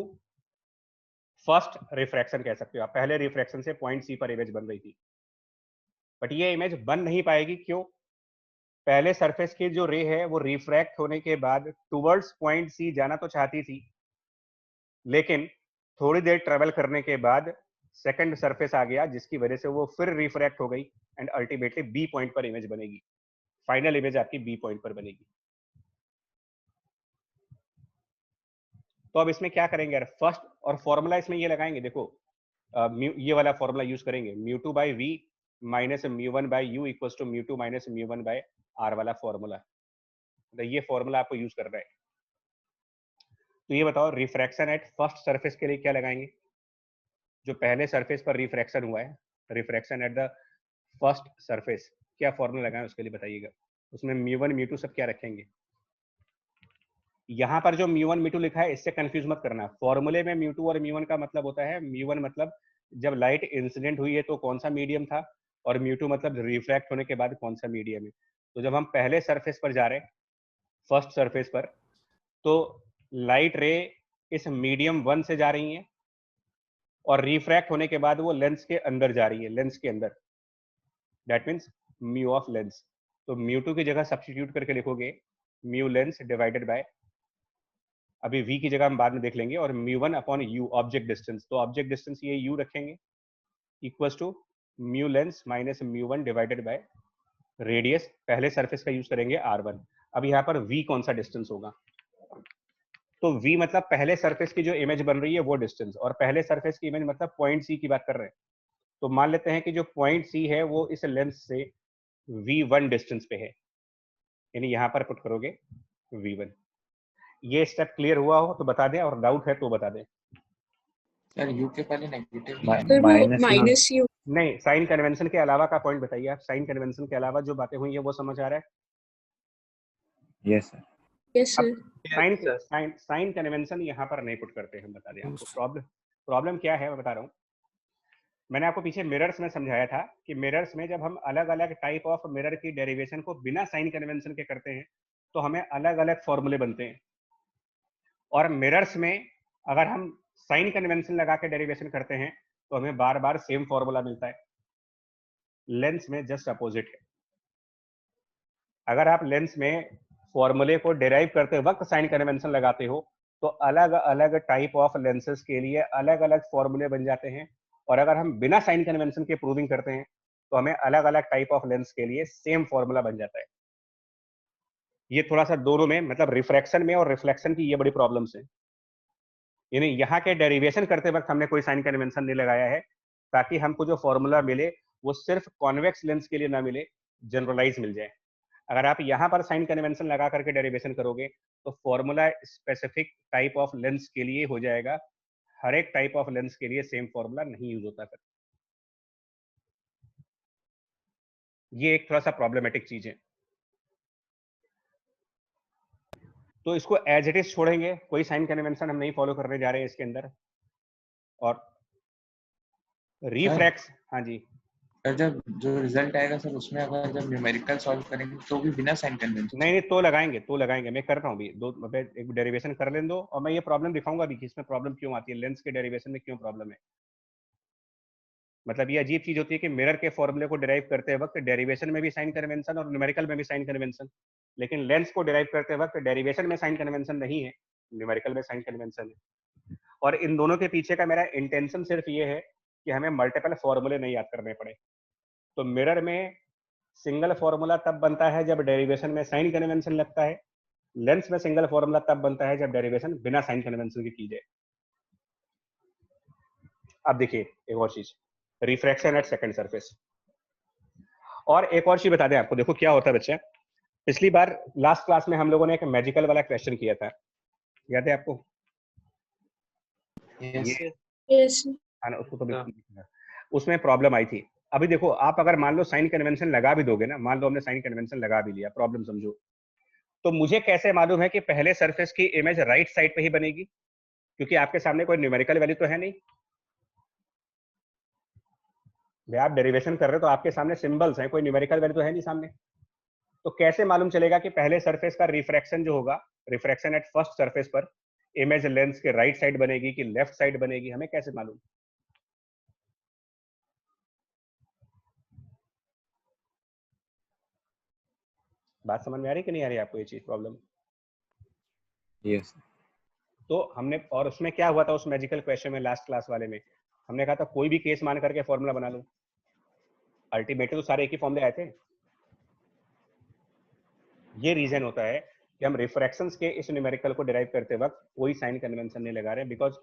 first refraction कह सकते हो आप। पहले रिफ्रैक्शन से पॉइंट सी पर इमेज बन रही थी, बट ये इमेज बन नहीं पाएगी। क्यों? पहले सरफेस की जो रे है वो रिफ्रैक्ट होने के बाद टुवर्ड्स पॉइंट सी जाना तो चाहती थी, लेकिन थोड़ी देर ट्रेवल करने के बाद सेकंड सरफेस आ गया जिसकी वजह से वो फिर रिफ्रैक्ट हो गई एंड अल्टीमेटली बी पॉइंट पर इमेज बनेगी। फाइनल इमेज आपकी बी पॉइंट पर बनेगी। तो अब इसमें क्या करेंगे यार, फर्स्ट और फॉर्मूला इसमें ये लगाएंगे, देखो ये वाला फॉर्मूला यूज करेंगे, μ2 by v minus μ1 by u equals to μ2 minus μ1 by r वाला फॉर्मूला। तो ये फॉर्मूला आपको यूज करना है। तो ये बताओ रिफ्रैक्शन एट फर्स्ट सरफेस के लिए क्या लगाएंगे? जो पहले सरफेस पर रिफ्रैक्शन हुआ है, refraction at the first surface, क्या फॉर्मूला लगाएं उसके लिए बताइएगा। उसमें μ1 μ2 सब क्या रखेंगे? यहाँ पर जो μ1 μ2 लिखा है इससे कंफ्यूज मत करना। फॉर्मूले में μ2 और μ1 का मतलब होता है, μ1 मतलब जब लाइट इंसिडेंट हुई है तो कौन सा मीडियम था, और μ2 मतलब रिफ्रैक्ट होने के बाद कौन सा मीडियम है। तो जब हम पहले सरफेस पर जा रहे हैं, फर्स्ट सरफेस पर, तो लाइट रे इस मीडियम 1 से जा रही है और रिफ्रैक्ट होने के बाद वो लेंस के अंदर जा रही है, लेंस के अंदर। That means mu of lens. तो μ2 की जगह सब्स्टिट्यूट करके लिखोगे म्यू लेंस डिवाइडेड बाय, अभी v की जगह हम बाद में देख लेंगे, और μ1 अपॉन u ऑब्जेक्ट डिस्टेंस। तो ऑब्जेक्ट डिस्टेंस ये u रखेंगे equals to mu lens minus μ1 divided by radius, पहले सरफेस का यूज करेंगे r1। अब यहाँ पर v कौन सा डिस्टेंस होगा? तो v मतलब पहले सरफेस की जो इमेज बन रही है वो डिस्टेंस, और पहले सरफेस की इमेज मतलब पॉइंट सी की बात कर रहे हैं। तो मान लेते हैं कि जो पॉइंट सी है वो इस लेंस से v1 डिस्टेंस पे है, यानी यहाँ पर पुट करोगे v1। ये स्टेप क्लियर हुआ हो तो बता दें, और डाउट है तो बता दें। सर यू के पहले नेगेटिव सर वो माइनस यू। नहीं, साइन कन्वेंशन के अलावा का पॉइंट बताइए आप। साइन कन्वेंशन के अलावा जो बातें हुई है वो समझ आ रहा है? Yes sir. Yes sir. Sign convention यहाँ पर नहीं पुट करते हैं, बता दें आपको। प्रॉब्लम क्या है मैं बता रहा हूँ। मैंने आपको पीछे मिरर्स में समझाया था कि मिरर्स में जब हम अलग अलग टाइप ऑफ मिरर की डेरिवेशन को बिना साइन कन्वेंशन के करते हैं तो हमें अलग अलग फॉर्मूले बनते हैं, और मिरर्स में अगर हम साइन कन्वेंशन लगा के डेरिवेशन करते हैं तो हमें बार बार सेम फॉर्मूला मिलता है। लेंस में जस्ट अपोजिट है। अगर आप लेंस में फॉर्मूले को डिराइव करते वक्त साइन कन्वेंशन लगाते हो तो अलग अलग टाइप ऑफ लेंसेज के लिए अलग अलग फॉर्मूले बन जाते हैं, और अगर हम बिना साइन कन्वेंशन के प्रूविंग करते हैं तो हमें अलग अलग टाइप ऑफ लेंस के लिए सेम फॉर्मूला बन जाता है। ये थोड़ा सा दोनों में, मतलब रिफ्रैक्शन में और रिफ्लेक्शन की ये बड़ी प्रॉब्लम्स है। यानी यहाँ के डेरिवेशन करते वक्त हमने कोई साइन कन्वेंशन नहीं लगाया है ताकि हमको जो फॉर्मूला मिले वो सिर्फ कॉन्वेक्स लेंस के लिए ना मिले, जनरलाइज मिल जाए। अगर आप यहाँ पर साइन कन्वेंशन लगा करके डेरिवेशन करोगे तो formula specific type of lens के लिए हो जाएगा, हर एक टाइप ऑफ लेंस के लिए सेम फॉर्मूला नहीं यूज होता। फिर ये एक थोड़ा सा प्रॉब्लमेटिक चीज है। तो इसको एज इट इज छोड़ेंगे, कोई साइन कन्वेंशन हम नहीं फॉलो करने जा रहे हैं इसके अंदर। और रिफ्रैक्स, हाँ जी सर, जब जो रिजल्ट आएगा सर उसमें अगर जब न्यूमेरिकल सॉल्व करेंगे तो भी बिना साइन कन्वेंशन? नहीं, तो लगाएंगे। मैं कर रहा हूँ अभी एक डेरिवेशन कर लेने दो और मैं ये प्रॉब्लम दिखाऊंगा अभी कि इसमें प्रॉब्लम क्यों आती है, लेंस के डेरिवेशन में क्यों प्रॉब्लम है। मतलब ये अजीब चीज होती है कि मिरर के फॉर्मूले को डिराइव करते वक्त डेरिवेशन में भी साइन कन्वेंशन और न्यूमेरिकल में भी साइन कन्वेंशन, लेकिन लेंस को डिराइव करते वक्त डेरिवेशन में साइन कन्वेंशन नहीं है, न्यूमेरिकल में साइन कन्वेंशन है। और इन दोनों के पीछे का मेरा इंटेंशन सिर्फ ये है कि हमें मल्टीपल फॉर्मूले नहीं याद करने पड़े। तो मिरर में सिंगल फॉर्मूला तब बनता है जब डेरिवेशन में साइन कन्वेंशन लगता है, लेंस में सिंगल फॉर्मूला तब बनता है जब डेरिवेशन बिना साइन कन्वेंशन के की जाए। अब देखिए एक और चीज, रिफ्रैक्शन एट सेकंड सरफेस। और एक और चीज बता दें आपको, देखो क्या होता है बच्चे, पिछली बार लास्ट क्लास में हम लोगों ने एक मैजिकल वाला क्वेश्चन किया था, याद है आपको? Yes. हाँ ना, उसको तो बिल्कुल नहीं किया। उसमें प्रॉब्लम आई थी। अभी देखो आप अगर मान लो साइन कन्वेंशन लगा भी दोगे ना, मान लो हमने साइन कन्वेंशन लगा भी लिया, प्रॉब्लम समझो, तो मुझे कैसे मालूम है कि पहले सरफेस की इमेज राइट साइड पे ही बनेगी? क्योंकि आपके सामने कोई न्यूमेरिकल वैल्यू तो है नहीं, भाई आप डेरिवेशन कर रहे हो तो आपके सामने सिंबल्स हैं, कोई न्यूमेरिकल वैल्यू तो है नहीं सामने। तो कैसे मालूम चलेगा कि पहले सरफेस का रिफ्रैक्शन जो होगा, रिफ्रैक्शन एट फर्स्ट सरफेस पर इमेज लेंस के राइट साइड बनेगी कि लेफ्ट साइड बनेगी, हमें कैसे मालूम? बात समझ में आ रही कि नहीं आ रही आपको ये चीज, प्रॉब्लम? यस तो हमने, और उसमें क्या हुआ था उस मैजिकल क्वेश्चन में लास्ट क्लास वाले में, हमने कहा था कोई भी केस मान करके फॉर्मूला बना लो, अल्टीमेटली तो सारे एक ही फॉर्मूले आए थे। ये रीजन होता है कि हम रिफ्रैक्शंस के इस न्यूमेरिकल को डिराइव करते वक्त कोई साइन कन्वेंशन नहीं लगा रहे, बिकॉज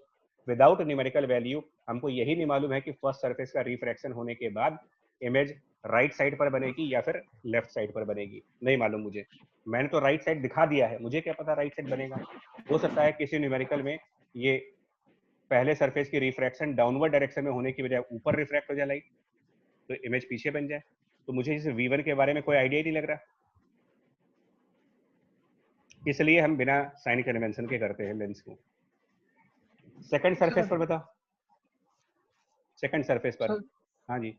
विदाउट न्यूमेरिकल वैल्यू हमको यही नहीं मालूम है कि फर्स्ट सरफेस का रिफ्रैक्शन होने के बाद इमेज राइट साइड पर बनेगी या फिर लेफ्ट साइड पर बनेगी, नहीं मालूम मुझे। मैंने तो राइट साइड दिखा दिया है, मुझे क्या पता राइट साइड बनेगा? हो सकता है किसी न्यूमेरिकल में ये पहले सरफेस की रिफ्रैक्शन डाउनवर्ड डायरेक्शन में होने की बजाय ऊपर रिफ्रैक्ट हो जाए लाइट, तो इमेज पीछे बन जाए। तो मुझे इस V1 के बारे में कोई आइडिया ही नहीं लग रहा, इसलिए हम बिना साइन कन्वेंशन के करते हैं लेंस को। सेकंड सरफेस पर बताओ, सेकंड सरफेस पर। सर हाँ जी,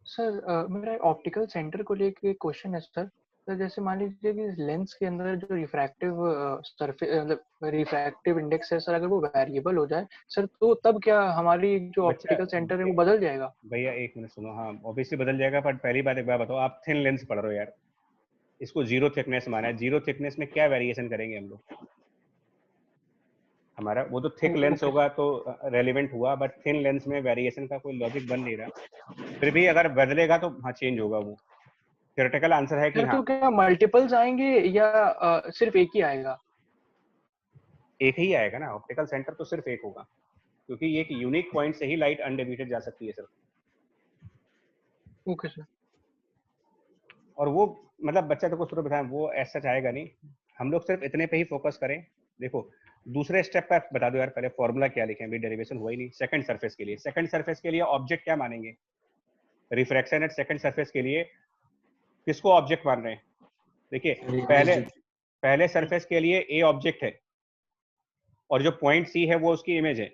सर मेरा ऑप्टिकल सेंटर को लेके क्वेश्चन है सर। तो जैसे मान लीजिए कि लेंस के अंदर जो रिफ्रैक्टिव सरफेस मतलब रिफ्रैक्टिव इंडेक्स है सर, अगर वो वेरिएबल हो जाए सर, तो तब क्या हमारी जो बच्चा ऑप्टिकल सेंटर है वो बदल जाएगा? भैया एक मिनट सुनो, हाँ ऑब्वियसली बदल जाएगा, पर पहली बात एक बात बताओ, आप थिन लेंस पढ़ रहे हो यार, इसको जीरो थिकनेस माना है, जीरो थिकनेस में क्या वेरिएशन करेंगे हम लोग? हमारा वो तो थिक लेंस ओके होगा तो रेलिवेंट हुआ, बट थिन लेंस में वेरिएशन का कोई लॉजिक बन नहीं रहा। फिर भी अगर बदलेगा तो हाँ चेंज होगा, वो थियोरेटिकल आंसर है कि सर। हाँ तो क्या मल्टीपल्स आएंगे या सिर्फ एक ही आएगा? एक ही आएगा ना, ऑप्टिकल सेंटर तो सिर्फ एक होगा, क्योंकि ये एक यूनिक पॉइंट से ही लाइट अनडिविटेड जा सकती है सिर्फ। Okay sir. और वो मतलब बच्चा तो कुछ बताएं, वो ऐसा चाहेगा नहीं, हम लोग सिर्फ इतने पे ही फोकस करें। देखो दूसरे स्टेप पर बता दो यार, पहले फॉर्मूला क्या लिखें, अभी डेरिवेशन हुआ ही नहीं। सेकंड सरफेस के लिए, सेकंड सरफेस के लिए ऑब्जेक्ट क्या मानेंगे? रिफ्रैक्शन एट सेकंड सरफेस के लिए किसको ऑब्जेक्ट मान रहे हैं? देखिए पहले सरफेस के लिए ए ऑब्जेक्ट है और जो पॉइंट सी है वो उसकी इमेज है।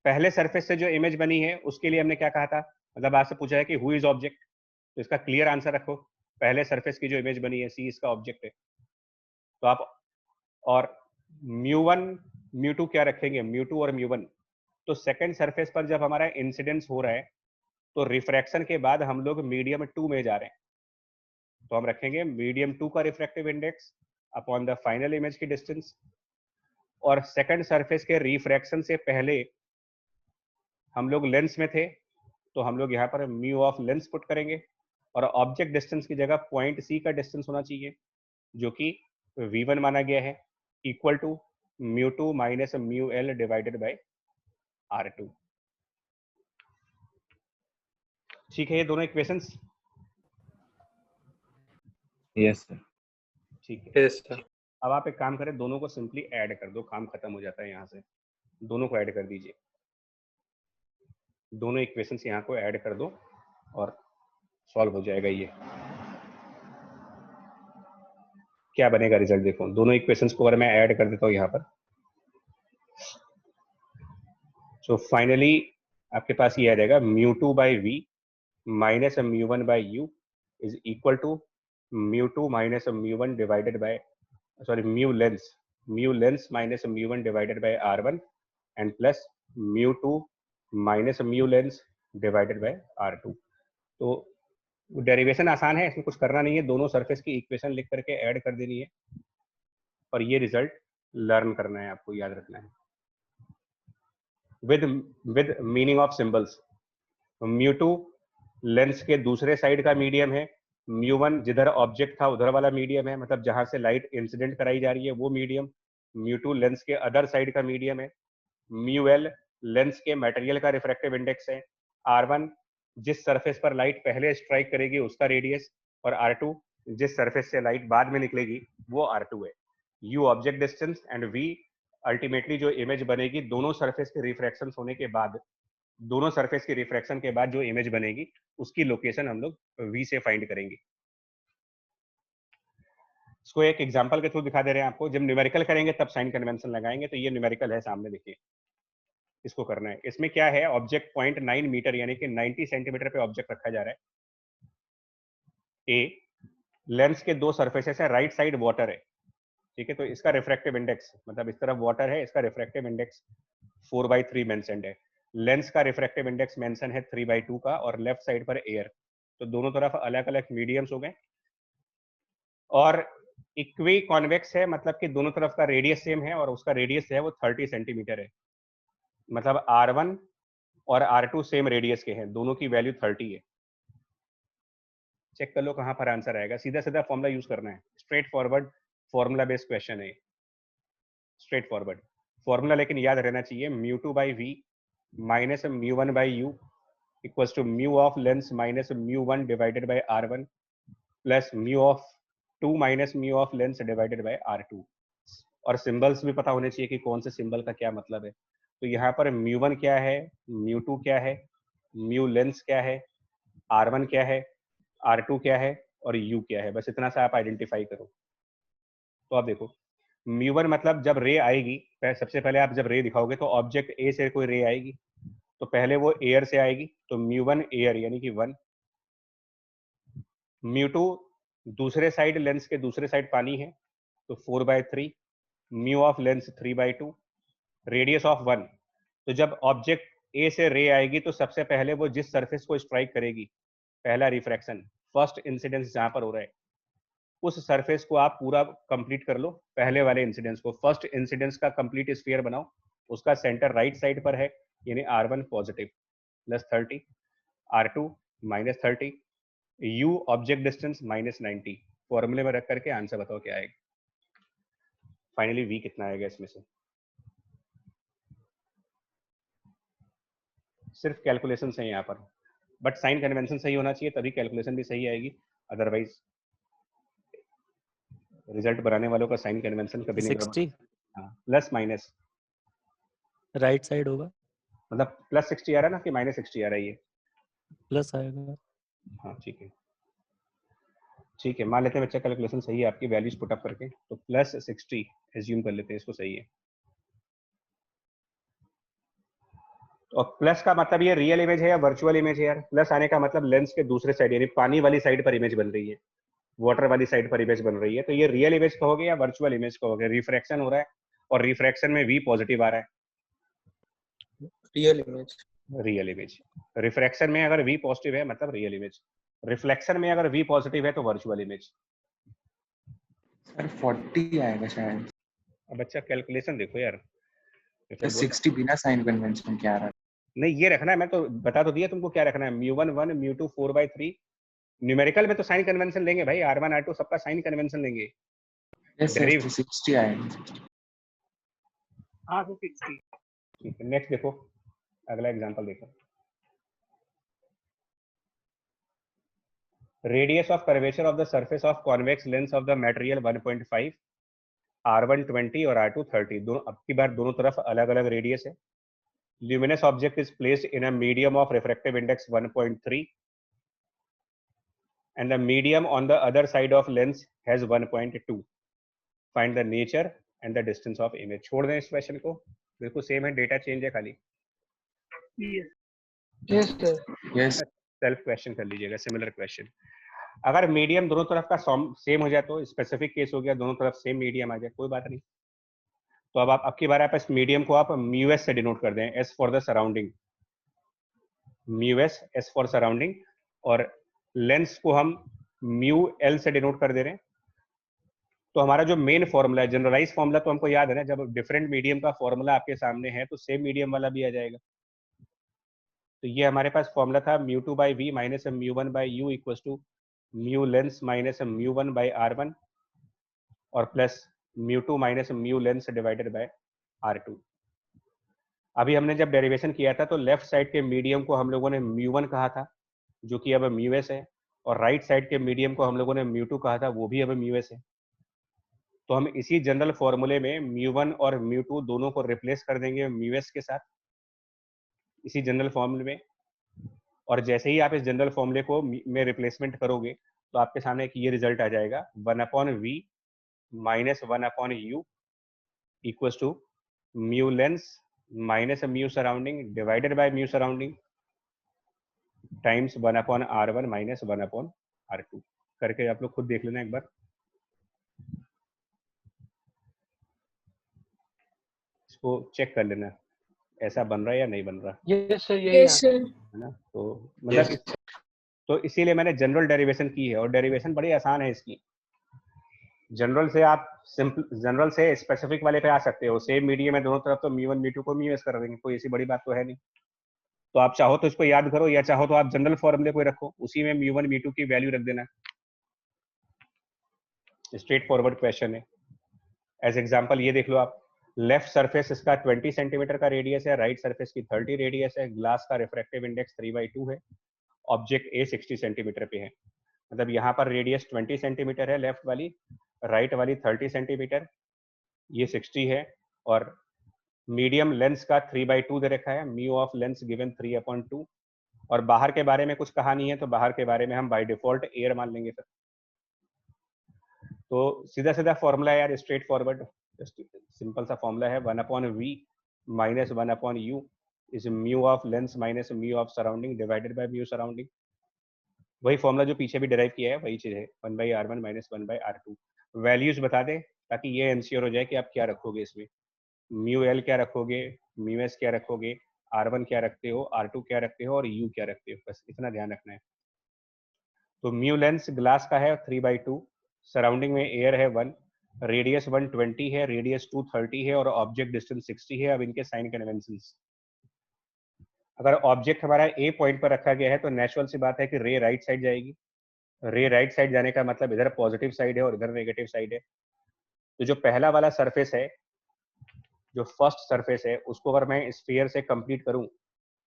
पहले सरफेस से जो इमेज बनी है उसके लिए हमने क्या कहा था, मतलब आपसे पूछा है कि हु इज ऑब्जेक्ट, तो इसका क्लियर आंसर रखो, पहले सरफेस की जो इमेज बनी है सी इसका ऑब्जेक्ट है। तो आप और μ1 μ2 क्या रखेंगे, μ2 और μ1। तो सेकंड सरफेस पर जब हमारा इंसिडेंस हो रहा है तो रिफ्रैक्शन के बाद हम लोग मीडियम 2 में जा रहे हैं, तो हम रखेंगे मीडियम 2 का refractive index upon the final image की डिस्टेंस। और सेकंड सरफेस के रिफ्रैक्शन से पहले हम लोग लेंस में थे, तो हम लोग यहाँ पर म्यू ऑफ लेंस पुट करेंगे, और ऑब्जेक्ट डिस्टेंस की जगह पॉइंट सी का डिस्टेंस होना चाहिए जो कि v1 माना गया है, equal to μ2 minus μl divided by r2। ठीक है, ये दोनों इक्वेशंस यस सर ठीक है। Yes sir. अब आप एक काम करें, दोनों को सिंपली ऐड कर दो, काम खत्म हो जाता है यहाँ से। दोनों को ऐड कर दीजिए, दोनों इक्वेशंस यहाँ को ऐड कर दो और सॉल्व हो जाएगा। ये क्या बनेगा रिजल्ट देखो, दोनों इक्वेशंस को अगर मैं ऐड कर देता हूँ यहाँ पर, सो फाइनली आपके पास ये आ जाएगा μ2 by v minus μ1 by u is equal to μ2 minus μ1 divided by sorry mu lens minus μ1 divided by r1 and plus μ2 minus mu lens divided by R2। तो डेरिवेशन आसान है, इसमें कुछ करना नहीं है, दोनों सरफेस की इक्वेशन लिख करके ऐड कर देनी है और ये रिजल्ट लर्न करना है, आपको याद रखना है with meaning of symbols. μ2 lens के दूसरे साइड का मीडियम है, μ1 जिधर ऑब्जेक्ट था उधर वाला मीडियम है, मतलब जहां से लाइट इंसिडेंट कराई जा रही है वो मीडियम। μ2 लेंस के अदर साइड का मीडियम है। μl लेंस के मटेरियल का रिफ्रैक्टिव इंडेक्स है। R1 जिस सरफेस पर लाइट पहले स्ट्राइक करेगी उसका रेडियस, और R2 जिस सरफेस से लाइट बाद में निकलेगी वो R2 है। U object distance and V ultimately जो इमेज बनेगी दोनों सरफेस के रिफ्रैक्शन होने के बाद, दोनों सरफेस के रिफ्रैक्शन के बाद जो इमेज बनेगी उसकी लोकेशन हम लोग V से फाइंड करेंगे। इसको एक एग्जांपल के थ्रू दिखा दे रहे हैं आपको। जब न्यूमेरिकल करेंगे तब साइन कन्वेंशन लगाएंगे। तो ये न्यूमेरिकल है सामने, देखिए इसको करना है। इसमें क्या है, ऑब्जेक्ट 0.9 मीटर यानी कि 90 सेंटीमीटर पे ऑब्जेक्ट रखा जा रहा है। ए लेंस के दो सरफेसेस है, राइट साइड वाटर है, ठीक है। तो इसका रिफ्रैक्टिव इंडेक्स, मतलब इस तरफ वाटर है, इसका रिफ्रैक्टिव इंडेक्स 4/3 मेंशन्ड है। लेंस का रिफ्रैक्टिव इंडेक्स मेंशन है 3/2 का, और लेफ्ट साइड पर एयर। तो दोनों तरफ अलग अलग मीडियम्स हो गए, और इक्वी कॉन्वेक्स है, मतलब कि दोनों तरफ का रेडियस सेम है, और उसका रेडियस है वो 30 सेंटीमीटर है। मतलब R1 और R2 सेम रेडियस के हैं, दोनों की वैल्यू 30 है। चेक कर लो कहां पर आंसर आएगा। सीधा सीधा फॉर्मूला यूज करना है, straightforward formula based question है, स्ट्रेट फॉरवर्ड फॉर्मूला। लेकिन याद रहना चाहिए μ2/v minus μ1/u equals to mu of lens minus μ1 divided by R1 plus mu of 2 minus mu of lens divided by R2। और सिंबल्स भी पता होने चाहिए कि कौन से सिंबल का क्या मतलब है। तो यहाँ पर μ1 क्या है, μ2 क्या है, म्यू लेंस क्या है, R1 क्या है, R2 क्या है और U क्या है। बस इतना सा आप आइडेंटिफाई करो। तो आप देखो μ1 मतलब जब रे आएगी, सबसे पहले आप जब रे दिखाओगे तो ऑब्जेक्ट ए से कोई रे आएगी तो पहले वो एयर से आएगी, तो μ1 एयर यानी कि 1। μ2 दूसरे साइड लेंस के दूसरे साइड पानी है तो 4/3, mu of lens 3/2, radius of 1। तो जब ऑब्जेक्ट ए से रे आएगी तो सबसे पहले वो जिस सरफेस को स्ट्राइक करेगी, पहला रिफ्रैक्शन, फर्स्ट इंसिडेंस जहां पर हो रहा है, उस सरफेस को आप पूरा कंप्लीट कर लो। पहले वाले इंसिडेंस को, फर्स्ट इंसिडेंस का कंप्लीट स्फीयर बनाओ, उसका सेंटर राइट साइड पर है, यानी R1 positive plus 30, R2 minus 30, U object distance minus 90। फॉर्मूले में रख करके आंसर बताओ क्या आएगा। फाइनली V कितना आएगा इसमें से। सिर्फ कैलकुलेशन सही है यहाँ पर, बट साइन कन्वेंशन सही होना चाहिए तभी कैलकुलेशन भी सही आएगी, अदरवाइज रिजल्ट बनाने वालों का साइन कन्वेंशन कभी नहीं 60 हाँ, प्लस माइनस राइट साइड होगा, मतलब प्लस 60 आ रहा है ना कि माइनस 60 आ रहा है ये। प्लस आएगा। हाँ ठीक है, ठीक है, मान लेते हैं बच्चा कैलकुलेशन सही है आपकी, वैल्यूज पुट अप करके, तो प्लस 60 एज्यूम कर लेते हैं इसको, सही है। और प्लस का मतलब ये रियल इमेज है या वर्चुअल इमेज है यार। प्लस आने का मतलब लेंस के दूसरे साइड यानी पानी वाली साइड पर इमेज बन रही है, वाटर वाली साइड पर इमेज बन रही है। तो ये रियल इमेज कहोगे या वर्चुअल इमेज कहोगे। रिफ्रैक्शन हो रहा है और रिफ्रैक्शन में V पॉजिटिव आ रहा है, real image. Real image. Refraction में अगर V पॉजिटिव है मतलब रियल इमेज, रिफ्लेक्शन में अगर V पॉजिटिव है तो वर्चुअल इमेज। सर 40 आएगा शायद। अब बच्चा कैलकुलेशन देखो यार, तो 60 बिना साइन कन्वेंशन क्या आ रहा है? नहीं ये रखना है, मैं तो बता तो दिया तुमको क्या रखना है। μ1 1, μ2 4/3। न्यूमेरिकल में तो साइन कन्वेंशन लेंगे भाई, R1 R2 सबका साइन कन्वेंशन लेंगे। यस सर, तो 60 आएगा। हाँ तो 60। ठीक है, नेक्स्ट देखो, अगला एग्जांपल देखो। Radius of curvature of the surface of convex lens of the material 1.5, R1 20 और R2 30। दोनों अब की बार दोनों तरफ अलग अलग रेडियस है। Luminous object is placed in a medium of refractive index 1.3 and the medium on the other side of lens has 1.2. Find the nature and the distance of image. छोड़ दें इस क्वेश्चन को, बिल्कुल सेम है, डेटा चेंज है खाली। Yes sir, yes self question कर लीजिएगा, सिमिलर क्वेश्चन। अगर मीडियम दोनों तरफ का सेम हो जाए तो स्पेसिफिक केस हो गया, दोनों तरफ सेम मीडियम आ जाए कोई बात नहीं। तो अब आप आपकी बार आप इस मीडियम को आप μs से डिनोट कर दें, S for the surrounding. Mu S, S for surrounding, और लेंस को हम म्यू एल से डिनोट कर दे रहे हैं। तो हमारा जो मेन फॉर्मूला है, जनरलाइज फॉर्मूला तो हमको याद है ना, जब डिफरेंट मीडियम का फॉर्मूला आपके सामने है तो सेम मीडियम वाला भी आ जाएगा। तो ये हमारे पास फॉर्मूला था mu two by v minus mu one by u equals to mu lens minus mu one by r one और plus mu two minus mu lens divided by r two. अभी हमने जब डेरिवेशन किया था तो लेफ्ट साइड के मीडियम को हम लोगों ने म्यू वन कहा था, जो कि अब म्यू एस है, और राइट साइड के मीडियम को हम लोगों ने म्यू टू कहा था, वो भी अब म्यू एस है। तो हम इसी जनरल फॉर्मूले में म्यू वन और म्यू टू दोनों को रिप्लेस कर देंगे म्यू एस के साथ, इसी जनरल फॉर्मूले में। और जैसे ही आप इस जनरल फॉर्मूले को में रिप्लेसमेंट करोगे तो आपके सामने एक ये रिजल्ट आ जाएगा, 1/v minus 1/u equals to mu lens minus mu surrounding divided by mu surrounding times 1/r1 minus 1/r2। करके आप लोग खुद देख लेना एक बार। इसको चेक कर लेना ऐसा बन रहा है या नहीं बन रहा यस सर, यही यस सर। है ना। तो मतलब तो इसीलिए मैंने जनरल डेरिवेशन की है, और डेरिवेशन बड़ी आसान है इसकी। जनरल से आप सिंपल जनरल से स्पेसिफिक वाले पे आ सकते हो, सेम मीडियम है दोनों तरफ, तो म्यू वन म्यू टू को म्यू एस कर देंगे, कोई ऐसी बड़ी बात तो है नहीं। तो आप चाहो तो इसको याद करो, या चाहो तो आप जनरल फॉर्मूले को रखो, उसी में म्यू वन म्यू टू की वैल्यू रख देना। स्ट्रेट फॉरवर्ड क्वेश्चन है। एज एग्जाम्पल ये देख लो आप, लेफ्ट सरफेस इसका 20 सेंटीमीटर का रेडियस है, राइट सरफेस की 30 रेडियस है, ग्लास का रिफ्रैक्टिव इंडेक्स 3/2 है, ऑब्जेक्ट ए 60 सेंटीमीटर पे है। मतलब यहाँ पर रेडियस 20 सेंटीमीटर है लेफ्ट वाली, राइट वाली 30 सेंटीमीटर, ये 60 है, और मीडियम लेंस का 3/2 दे रखा है, म्यू ऑफ लेंस गिवन 3/2, और बाहर के बारे में कुछ कहा नहीं है, तो बाहर के बारे में हम बाय डिफॉल्ट एयर मान लेंगे सर। तो सीधा सीधा फॉर्मूला है यार, स्ट्रेट फॉरवर्ड सिंपल सा फॉर्मूला है, 1/v minus 1/u is mu of lens minus mu of surrounding divided by mu surrounding. वही फॉर्मूला जो पीछे भी डिराइव किया है वही चीज है, 1/r1 माइनस 1/r2। वैल्यूज बता दे ताकि ये एंश्योर हो जाए कि आप क्या रखोगे इसमें, म्यू एल क्या रखोगे, म्यू एस क्या रखोगे, r1 क्या रखते हो, r2 क्या रखते हो, और u क्या रखते हो, बस इतना ध्यान रखना है। तो म्यू लेंस ग्लास का है 3/2, सराउंडिंग में एयर है 1, रेडियस 120 है, रेडियस 230 है, और ऑब्जेक्ट डिस्टेंस 60 है। अब इनके साइन कन्वेंशंस, अगर ऑब्जेक्ट हमारा ए पॉइंट पर रखा गया है तो नेचुरल सी बात है कि रे राइट साइड जाएगी। रे राइट साइड जाने का मतलब इधर पॉजिटिव साइड है और इधर नेगेटिव साइड है। तो जो पहला वाला सरफेस है, जो फर्स्ट सरफेस है, उसको अगर मैं स्फीयर से कंप्लीट करूं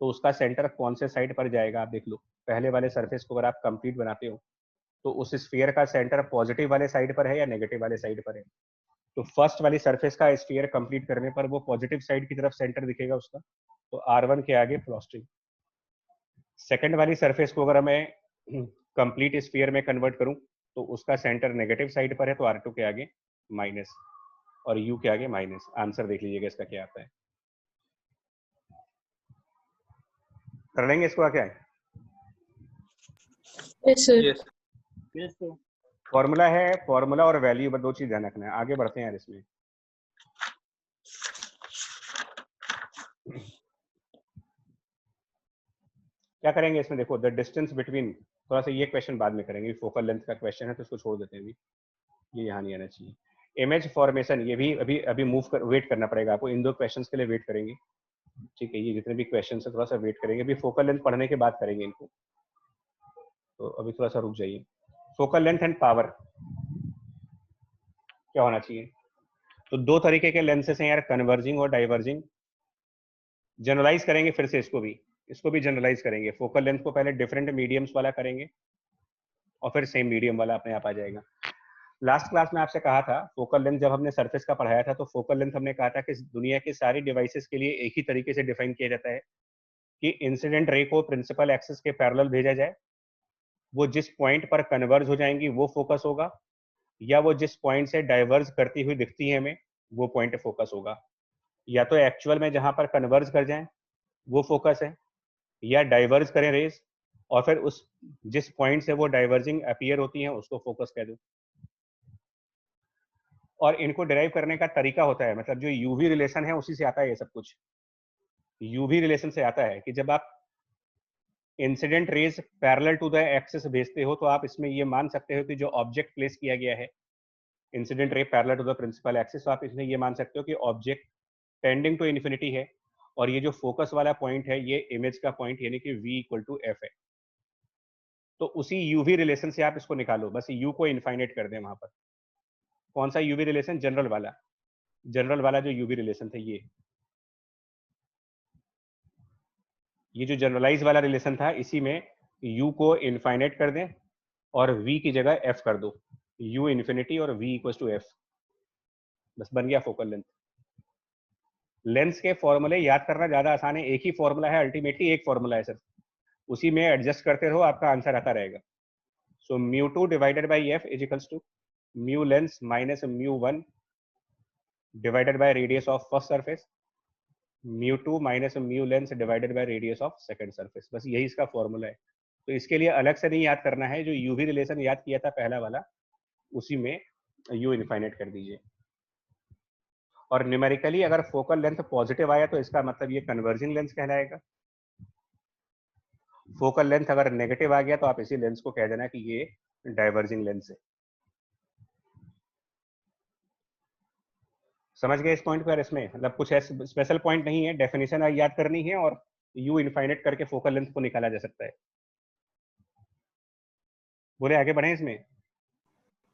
तो उसका सेंटर कौन से साइड पर जाएगा, आप देख लो। पहले वाले सरफेस को अगर आप कंप्लीट बनाते हो तो उस स्फीयर का सेंटर पॉजिटिव वाले साइड पर है या नेगेटिव वाले साइड पर है। तो फर्स्ट वाली सरफेस का स्फीयर कंप्लीट करने पर वो पॉजिटिव साइड की तरफ सेंटर दिखेगा उसका, तो R1 के आगे प्लॉस्टिंग। सेकंड वाली सरफेस को अगर मैं कंप्लीट स्फीयर में कन्वर्ट करूं तो उसका सेंटर नेगेटिव साइड पर है, तो R2 के आगे माइनस और U के आगे माइनस। आंसर देख लीजिएगा इसका क्या आता है, कर लेंगे इसको क्या है। Yes sir. फॉर्मूला है, फॉर्मूला और वैल्यू, बस दो चीज ध्यान रखना है। आगे बढ़ते हैं यार इसमें। क्या करेंगे इसमें, देखो द डिस्टेंस बिटवीन, थोड़ा सा ये क्वेश्चन बाद में करेंगे, फोकल लेंथ का क्वेश्चन है तो इसको छोड़ देते हैं अभी, ये यहाँ नहीं आना चाहिए। इमेज फॉर्मेशन, ये भी अभी अभी मूव कर, वेट करना पड़ेगा आपको, इन दो क्वेश्चंस के लिए वेट करेंगे, ठीक है। ये जितने भी क्वेश्चन है थोड़ा सा वेट करेंगे, अभी फोकल लेंथ पढ़ने के बाद करेंगे इनको, तो अभी थोड़ा सा रुक जाइए। फोकल लेंथ एंड पावर क्या होना चाहिए, तो दो तरीके के लेंसेस हैं यार, कन्वर्जिंग और डाइवर्जिंग। जनरलाइज करेंगे फिर से इसको भी जनरलाइज करेंगे। फोकल लेंथ को पहले डिफरेंट मीडियम्स वाला करेंगे और फिर सेम मीडियम वाला अपने आप आ जाएगा। लास्ट क्लास में आपसे कहा था, फोकल लेंथ जब हमने सरफेस का पढ़ाया था तो फोकल लेंथ हमने कहा था कि दुनिया के सारी डिवाइसेस के लिए एक ही तरीके से डिफाइन किया जाता है कि इंसिडेंट रे को प्रिंसिपल एक्सिस के पैरेलल भेजा जाए, वो जिस पॉइंट पर कन्वर्ज हो जाएंगी वो फोकस होगा, या वो जिस पॉइंट से डाइवर्ज करती हुई दिखती है हमें वो पॉइंट फोकस होगा। या तो एक्चुअल में जहां पर कन्वर्ज कर जाएं वो फोकस है, या डाइवर्ज करें रेज और फिर उस जिस पॉइंट से वो डाइवर्जिंग अपीयर होती हैं उसको फोकस कह दो। और इनको डिराइव करने का तरीका होता है, मतलब जो यूवी रिलेशन है उसी से आता है ये सब कुछ। यूवी रिलेशन से आता है कि जब आप incident rays parallel to the axis भेजते हो तो आप इसमें ये मान सकते हो कि जो ऑब्जेक्ट प्लेस किया गया है incident ray parallel to the principal axis, तो आप इसमें ये मान सकते हो कि ऑब्जेक्ट टेंडिंग टू इन्फिनिटी है और ये जो फोकस वाला पॉइंट है ये इमेज का पॉइंट यानी कि v इक्वल टू एफ है। तो उसी यूवी रिलेशन से आप इसको निकालो, बस u को इनफाइनाइट कर दें वहां पर। कौन सा यूवी रिलेशन? जनरल वाला, जनरल वाला जो यूवी रिलेशन था ये जो जनरलाइज वाला रिलेशन था इसी में u को इनफाइनाइट कर दें और v की जगह f कर दो, u इन्फिनिटी और v इक्वल टू एफ, बस बन गया फोकल लेंथ। लेंस के फॉर्मूले याद करना ज्यादा आसान है, एक ही फॉर्मूला है, अल्टीमेटली एक फॉर्मूला है सर, उसी में एडजस्ट करते रहो, आपका आंसर आता रहेगा। So μ2 divided by f is equals to mu lens minus μ1 divided by radius of first surface, μ2 minus mu lens divided by radius of second surface, बस यही इसका फॉर्मूला है। तो इसके लिए अलग से नहीं याद करना है, जो यूवी रिलेशन याद किया था पहला वाला उसी में u इनफाइनाइट कर दीजिए। और न्यूमेरिकली अगर फोकल लेंथ पॉजिटिव आया तो इसका मतलब ये कन्वर्जिंग लेंस कहलाएगा। फोकल लेंथ अगर नेगेटिव आ गया तो आप इसी लेंस को कह देना कि ये डाइवर्जिंग लेंस है। समझ गए इस पॉइंट पर? इसमें मतलब कुछ स्पेशल पॉइंट नहीं है, डेफिनेशन याद करनी है और u इनफाइनाइट करके फोकल लेंथ को निकाला जा सकता है। बोले आगे बढ़े इसमें?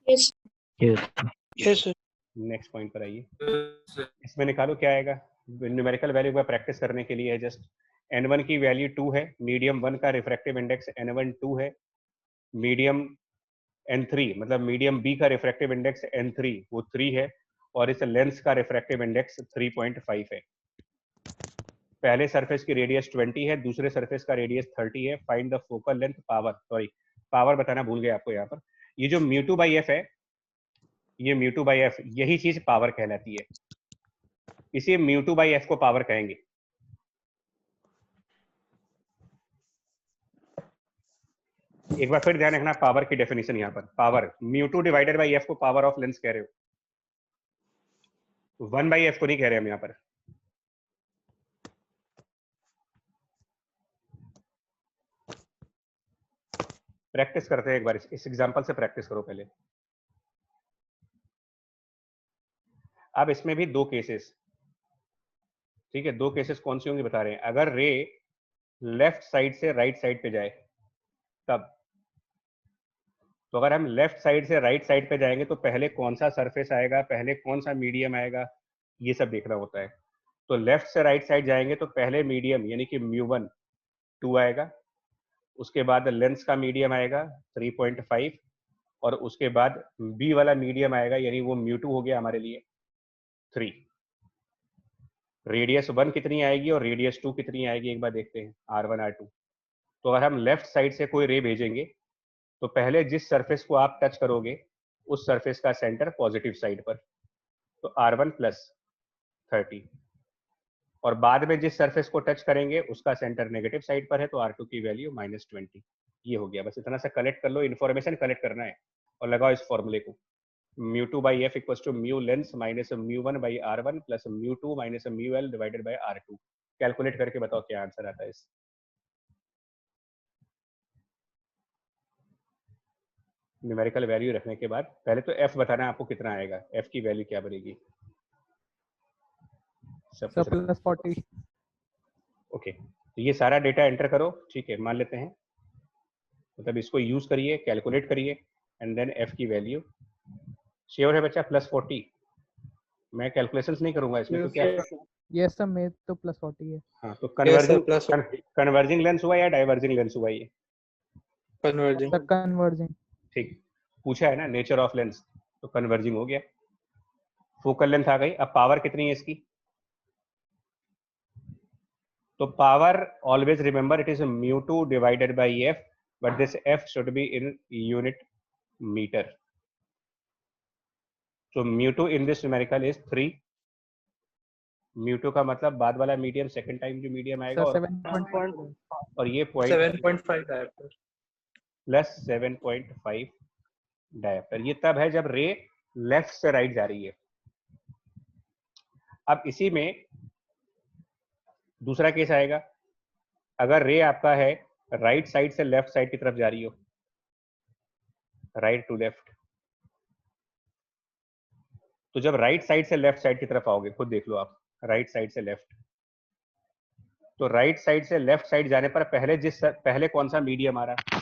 Yes yes sir. Next point पर आइए, इसमें निकालो क्या आएगा। न्यूमेरिकल वैल्यू का प्रैक्टिस करने के लिए है जस्ट। n1 की वैल्यू 2 है, मीडियम 1 का रिफ्रैक्टिव इंडेक्स n1 2 है, मीडियम n3 मतलब मीडियम b का रिफ्रैक्टिव इंडेक्स n3 वो 3 है और इस लेंस का रिफ्रैक्टिव इंडेक्स 3.5 है। पहले सरफेस की रेडियस 20 है, दूसरे सरफेस का रेडियस 30 है। Find the focal length power, sorry power बताना भूल गया आपको यहाँ पर। ये जो μ2 बाई एफ है, ये μ2 बाई एफ, यही चीज पावर कहलाती है, इसी μ2 बाई एफ को पावर कहेंगे। एक बार फिर ध्यान रखना पावर की डेफिनेशन यहाँ पर, पावर μ2 डिवाइडेड बाई एफ को पावर ऑफ लेंस कह रहे हो, 1 बाई एफ को नहीं कह रहे हम यहाँ पर। प्रैक्टिस करते हैं एक बार, इस एग्जांपल से प्रैक्टिस करो पहले। अब इसमें भी दो केसेस, ठीक है, दो केसेस कौन सी होंगी बता रहे हैं। अगर रे लेफ्ट साइड से राइट साइड पे जाए तब, तो अगर हम लेफ्ट साइड से राइट साइड पे जाएंगे तो पहले कौन सा सरफेस आएगा, पहले कौन सा मीडियम आएगा, ये सब देखना होता है। तो लेफ्ट से राइट साइड जाएंगे तो पहले मीडियम यानी कि μ1 2 आएगा, उसके बाद लेंस का मीडियम आएगा 3.5 और उसके बाद बी वाला मीडियम आएगा यानी वो μ2 हो गया हमारे लिए 3। रेडियस 1 कितनी आएगी और रेडियस 2 कितनी आएगी एक बार देखते हैं, R1 R2। तो अगर हम लेफ्ट साइड से कोई रे भेजेंगे तो पहले जिस सरफेस को आप टच करोगे उस सरफेस का सेंटर पॉजिटिव साइड पर, तो R1 प्लस 30, और बाद में जिस सरफेस को टच करेंगे उसका सेंटर नेगेटिव साइड पर है तो R2 की वैल्यू -20। ये हो गया, बस इतना सा कलेक्ट कर लो, इन्फॉर्मेशन कलेक्ट करना है और लगाओ इस फॉर्मूले को, μ2 by f equal to mu lens minus μ1 by R1 plus μ2 minus μl divided by R2। Calculate करके बताओ क्या आंसर आता है इस। न्यूमेरिकल वैल्यू रखने के बाद पहले तो f बताना है आपको कितना आएगा, f की वैल्यू क्या बनेगी। +40। ओके, तो ये सारा डेटा एंटर करो, ठीक है, मान लेते हैं, मतलब इसको यूज करिए, कैलकुलेट करिए एंड देन f की वैल्यू। श्योर है बच्चा +40? मैं कैलकुलेशंस नहीं करूंगा इसमें, तो क्या यस सर, मैं तो +40 है। हाँ, तो कन्वर्जिंग लेंस हुआ या डाइवर्जिंग लेंस हुआ ये? कन्वर्जिंग। Sir converging. ठीक, पूछा है ना नेचर ऑफ लेंस, तो कन्वर्जिंग हो गया। फोकल लेंथ आ गई, अब पावर कितनी है इसकी? तो power always remember it is μ2 divided by f, but this f should be in unit metre. So μ2 in this numerical is 3। μ2 का मतलब बाद वाला मीडियम, सेकंड टाइम जो मीडियम आएगा, सर 7.5 और ये 7.5 डायप्टर प्लस 7.5 डायप्टर। ये तब है जब रे लेफ्ट से राइट जा रही है। अब इसी में दूसरा केस आएगा, अगर रे आपका है राइट साइड से लेफ्ट साइड की तरफ जा रही हो, राइट टू लेफ्ट, तो जब राइट साइड से लेफ्ट साइड की तरफ आओगे, खुद देख लो आप, राइट साइड से लेफ्ट, तो राइट साइड से लेफ्ट साइड जाने पर पहले कौन सा मीडियम आ रहा,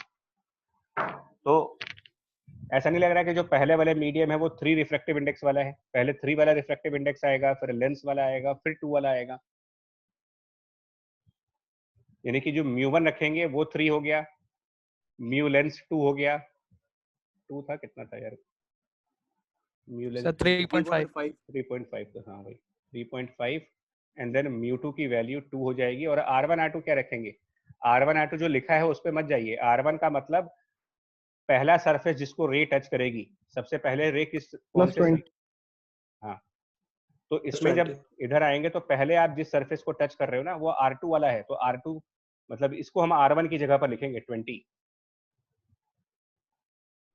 तो ऐसा नहीं लग रहा कि जो पहले वाले मीडियम है वो 3 रिफ्रैक्टिव इंडेक्स वाला है, पहले 3 वाला रिफ्रैक्टिव इंडेक्स आएगा, फिर लेंस वाला आएगा, फिर 2 वाला आएगा, यानी कि जो μ1 रखेंगे वो 3 हो गया, म्यू लेंस 2 हो गया, 2 था, कितना था यार, म्यू लेंस सर 3.5 3.5, तो हाँ भाई 3.5, एंड देन μ2 की वैल्यू 2 हो जाएगी। और R1 R2 क्या रखेंगे, R1 R2 जो लिखा है उस पर मत जाइए, R1 का मतलब पहला सरफेस जिसको रे टच करेगी, सबसे पहले रे किस कौन से, हाँ, तो इसमें जब इधर आएंगे तो पहले आप जिस सरफेस को टच कर रहे हो ना वो R2 वाला है, तो R2 मतलब इसको हम R1 की जगह पर लिखेंगे 20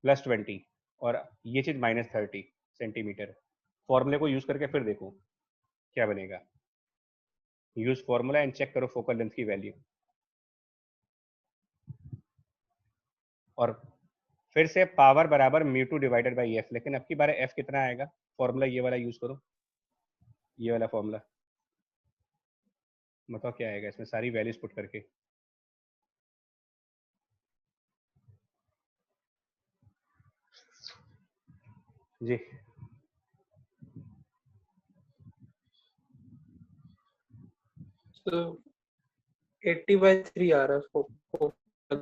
+ 20 और ये चीज -30 सेंटीमीटर। फॉर्मूले को यूज करके फिर देखो क्या बनेगा, यूज फॉर्मूला एंड चेक करो फोकल लेंथ की वैल्यू, और फिर से पावर बराबर μ2 डिवाइडेड बाई f, लेकिन अब की बार f कितना आएगा, फॉर्मूला ये वाला यूज करो, ये वाला फॉर्मूला, बताओ क्या आएगा इसमें सारी वैल्यूज पुट करके, जी तो 80/3 आ रहा है,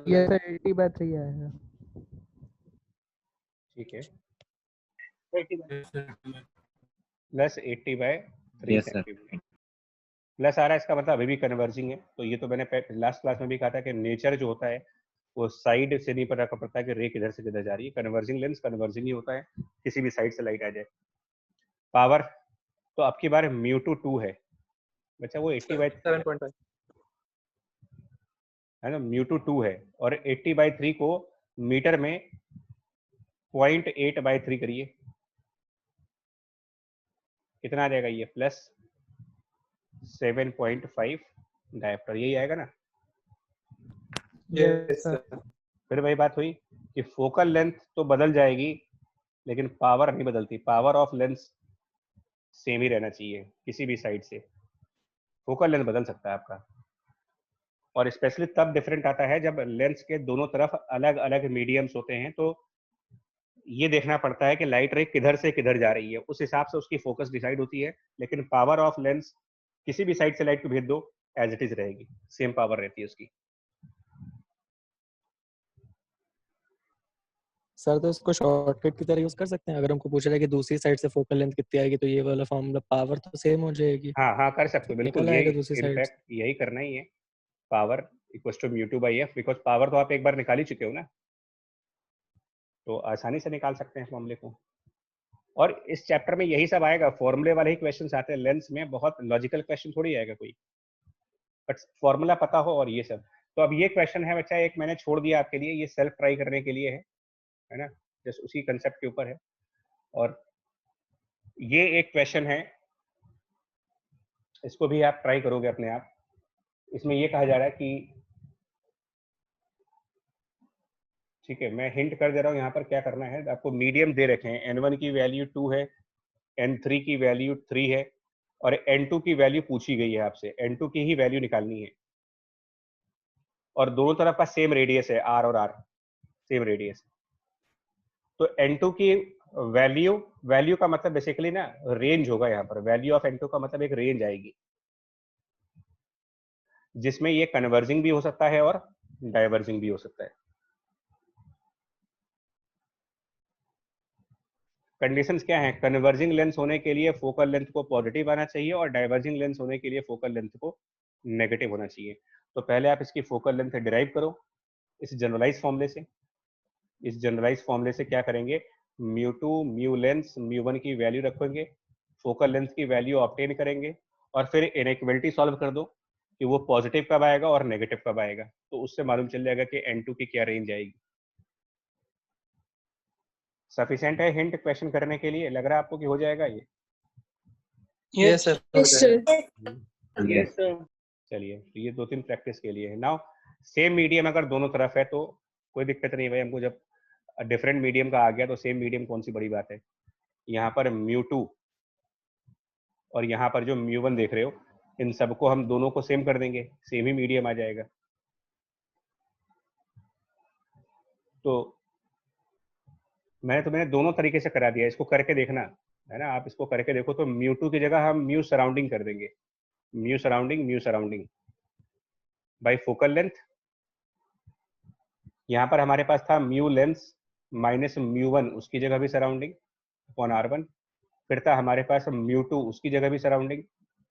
ये सर 80/3 आएगा। ठीक है, plus 80/3 Yes, sir. Centimetre plus आ रहा है, इसका मतलब अभी भी कन्वर्जिंग है। तो ये तो मैंने लास्ट क्लास में भी कहा था कि नेचर जो होता है वो साइड से नहीं पता पड़ता है कि रे किधर से किधर जा रही है, कन्वर्जिंग लेंस कन्वर्जिंग ही होता है, किसी भी साइड से लाइट आ जाए। पावर तो आपकी बार μ2 2 है बच्चा, वो 7.5 है ना, μ2 2 है, और 80/3 को मीटर में 0.8/3 करिए, कितना आ जाएगा ये, प्लस 7.5 डायप्टर, यही आएगा ना। Yes sir. फिर वही बात हुई कि फोकल लेंथ तो बदल जाएगी लेकिन पावर नहीं बदलती, पावर ऑफ लेंस सेम ही रहना चाहिए किसी भी साइड से, फोकल लेंथ बदल सकता है आपका, और स्पेशली तब डिफरेंट आता है जब लेंस के दोनों तरफ अलग अलग मीडियम्स होते हैं, तो ये देखना पड़ता है कि लाइट रे किधर से किधर जा रही है, उस हिसाब से उसकी फोकस डिसाइड होती है। लेकिन पावर ऑफ लेंस किसी भी साइड से लाइट को भेज दो एज इट इज रहेगी, सेम पावर रहती है उसकी। सर तो इसको शॉर्टकट की तरह यूज कर सकते हैं, अगर हमको पूछा जाए कि दूसरी साइड से फोकल लेंथ कितनी आएगी तो ये वाला फॉर्मूला, पावर तो सेम हो जाएगी, हाँ हाँ कर सकते हो बिल्कुल, निकल आएगा दूसरी यही साइड। इनफैक्ट यही करना ही है, power equals to μ2/f, because power तो आप एक बार निकाल ही चुके हो ना, तो आसानी से निकाल सकते हैं फॉर्मूले को। और इस चैप्टर में यही सब आएगा, फॉर्मूले वाले ही क्वेश्चन आते हैं लेंस में, बहुत लॉजिकल क्वेश्चन थोड़ी आएगा कोई, बट फॉर्मूला पता हो और ये सब। तो अब ये क्वेश्चन है बच्चा, एक मैंने छोड़ दिया आपके लिए, ये सेल्फ ट्राई करने के लिए है ना, जस्ट उसी कंसेप्ट के ऊपर है। और ये एक क्वेश्चन है, इसको भी आप ट्राई करोगे अपने आप। इसमें ये कहा जा रहा है कि, ठीक है मैं हिंट कर दे रहा हूँ यहाँ पर क्या करना है, आपको मीडियम दे रखे हैं, n1 की वैल्यू 2 है, n3 की वैल्यू 3 है, और n2 की वैल्यू पूछी गई है आपसे, n2 की ही वैल्यू निकालनी है, और दोनों तरफ का सेम रेडियस है, r और r सेम रेडियस। तो n2 की वैल्यू का मतलब बेसिकली ना रेंज होगा, यहाँ पर वैल्यू ऑफ n2 का मतलब एक रेंज आएगी जिसमें ये कन्वर्जिंग भी हो सकता है और डाइवर्जिंग भी हो सकता है। कंडीशंस क्या हैं, कन्वर्जिंग लेंस होने के लिए फोकल लेंथ को पॉजिटिव आना चाहिए और डाइवर्जिंग लेंस होने के लिए फोकल लेंथ को नेगेटिव होना चाहिए। तो पहले आप इसकी फोकल लेंथ डिराइव करो इस जनरलाइज फॉर्मूले से। इस जनरलाइज फॉर्मूले से क्या करेंगे, μ2 म्यू लेंस μ1 की वैल्यू रखेंगे, फोकल लेंथ की वैल्यू ऑब्टेन करेंगे, और फिर इनइक्वालिटी सॉल्व कर दो कि वो पॉजिटिव कब आएगा और नेगेटिव कब आएगा, तो उससे मालूम चल जाएगा कि n2 की क्या रेंज आएगी। सफिशिएंट है हिंट क्वेश्चन करने के लिए, लग रहा है आपको कि हो जाएगा ये? Yes sir. Yes, sir. Yes. चलिए, तो ये 2-3 प्रैक्टिस के लिए है। नाउ सेम मीडियम अगर दोनों तरफ है तो कोई दिक्कत नहीं भाई, हमको जब डिफरेंट मीडियम का आ गया तो सेम मीडियम कौन सी बड़ी बात है। यहाँ पर μ2 और यहाँ पर जो μ1 देख रहे हो, इन सबको हम दोनों को सेम कर देंगे, सेम ही मीडियम आ जाएगा। तो मैंने दोनों तरीके से करा दिया, इसको करके देखना है ना, आप इसको करके देखो। तो μ2 की जगह हम म्यू सराउंडिंग कर देंगे, mu surrounding by focal length. यहाँ पर हमारे पास था म्यू लेंस माइनस μ1, उसकी जगह भी सराउंडिंग अपॉन R1। फिर था हमारे पास μ2, उसकी जगह भी surrounding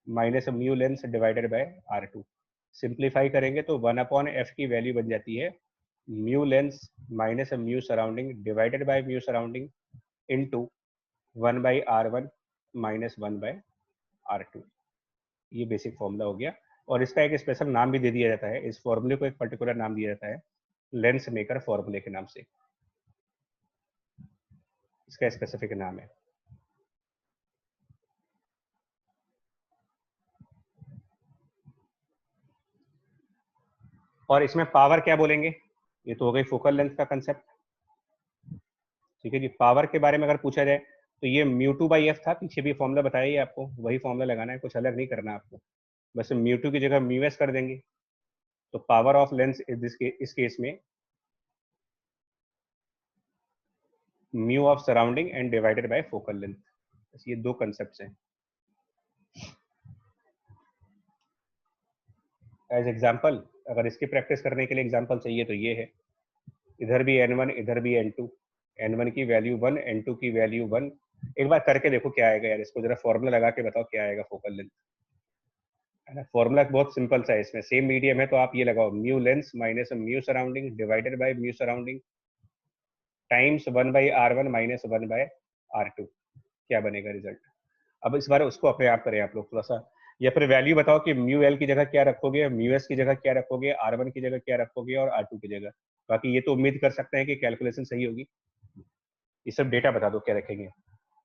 minus mu lens divided by R2। Simplify करेंगे तो 1/f की वैल्यू बन जाती है mu lens minus mu surrounding divided by mu surrounding into 1/R1 minus 1/R2। ये बेसिक फॉर्मूला हो गया, और इसका एक स्पेशल नाम भी दे दिया जाता है, इस फॉर्मूले को एक पर्टिकुलर नाम दिया जाता है लेंस मेकर फॉर्मूले के नाम से, इसका स्पेसिफिक नाम है। और इसमें पावर क्या बोलेंगे, ये तो हो गई फोकल लेंथ का कंसेप्ट। ठीक है जी, पावर के बारे में अगर पूछा जाए तो ये μ2/f था, पीछे भी फॉर्मूला बताया ही आपको, वही फॉर्मूला लगाना है, कुछ अलग नहीं करना आपको, बस μ2 की जगह μs कर देंगे। तो पावर ऑफ लेंस इस केस में mu of surrounding and divided by focal length, बस ये दो कंसेप्ट्स हैं। एज एग्जांपल, अगर इसकी प्रैक्टिस करने के लिए एग्जांपल चाहिए तो ये है, इधर भी n1 इधर भी n2, n1 की वैल्यू 1, n2 की वैल्यू 1। एक बार करके देखो क्या आएगा यार, इसको जरा फॉर्मूला लगा के बताओ क्या आएगा फोकल लेंथ, है ना। फॉर्मूला बहुत सिंपल सा है, इसमें सेम मीडियम है तो आप ये लगाओ mu lens minus mu surrounding divided by mu surrounding times 1/R1 minus 1/R2। क्या बनेगा रिजल्ट। अब इस बार उसको अपने आप करें आप लोग थोड़ा सा, या फिर वैल्यू बताओ कि म्यू एल की जगह क्या रखोगे, म्यू एस की जगह क्या रखोगे, R1 की जगह क्या रखोगे और R2 की जगह। बाकी ये तो उम्मीद कर सकते हैं कि कैलकुलेशन सही होगी। ये सब डेटा बता दो क्या रखेंगे,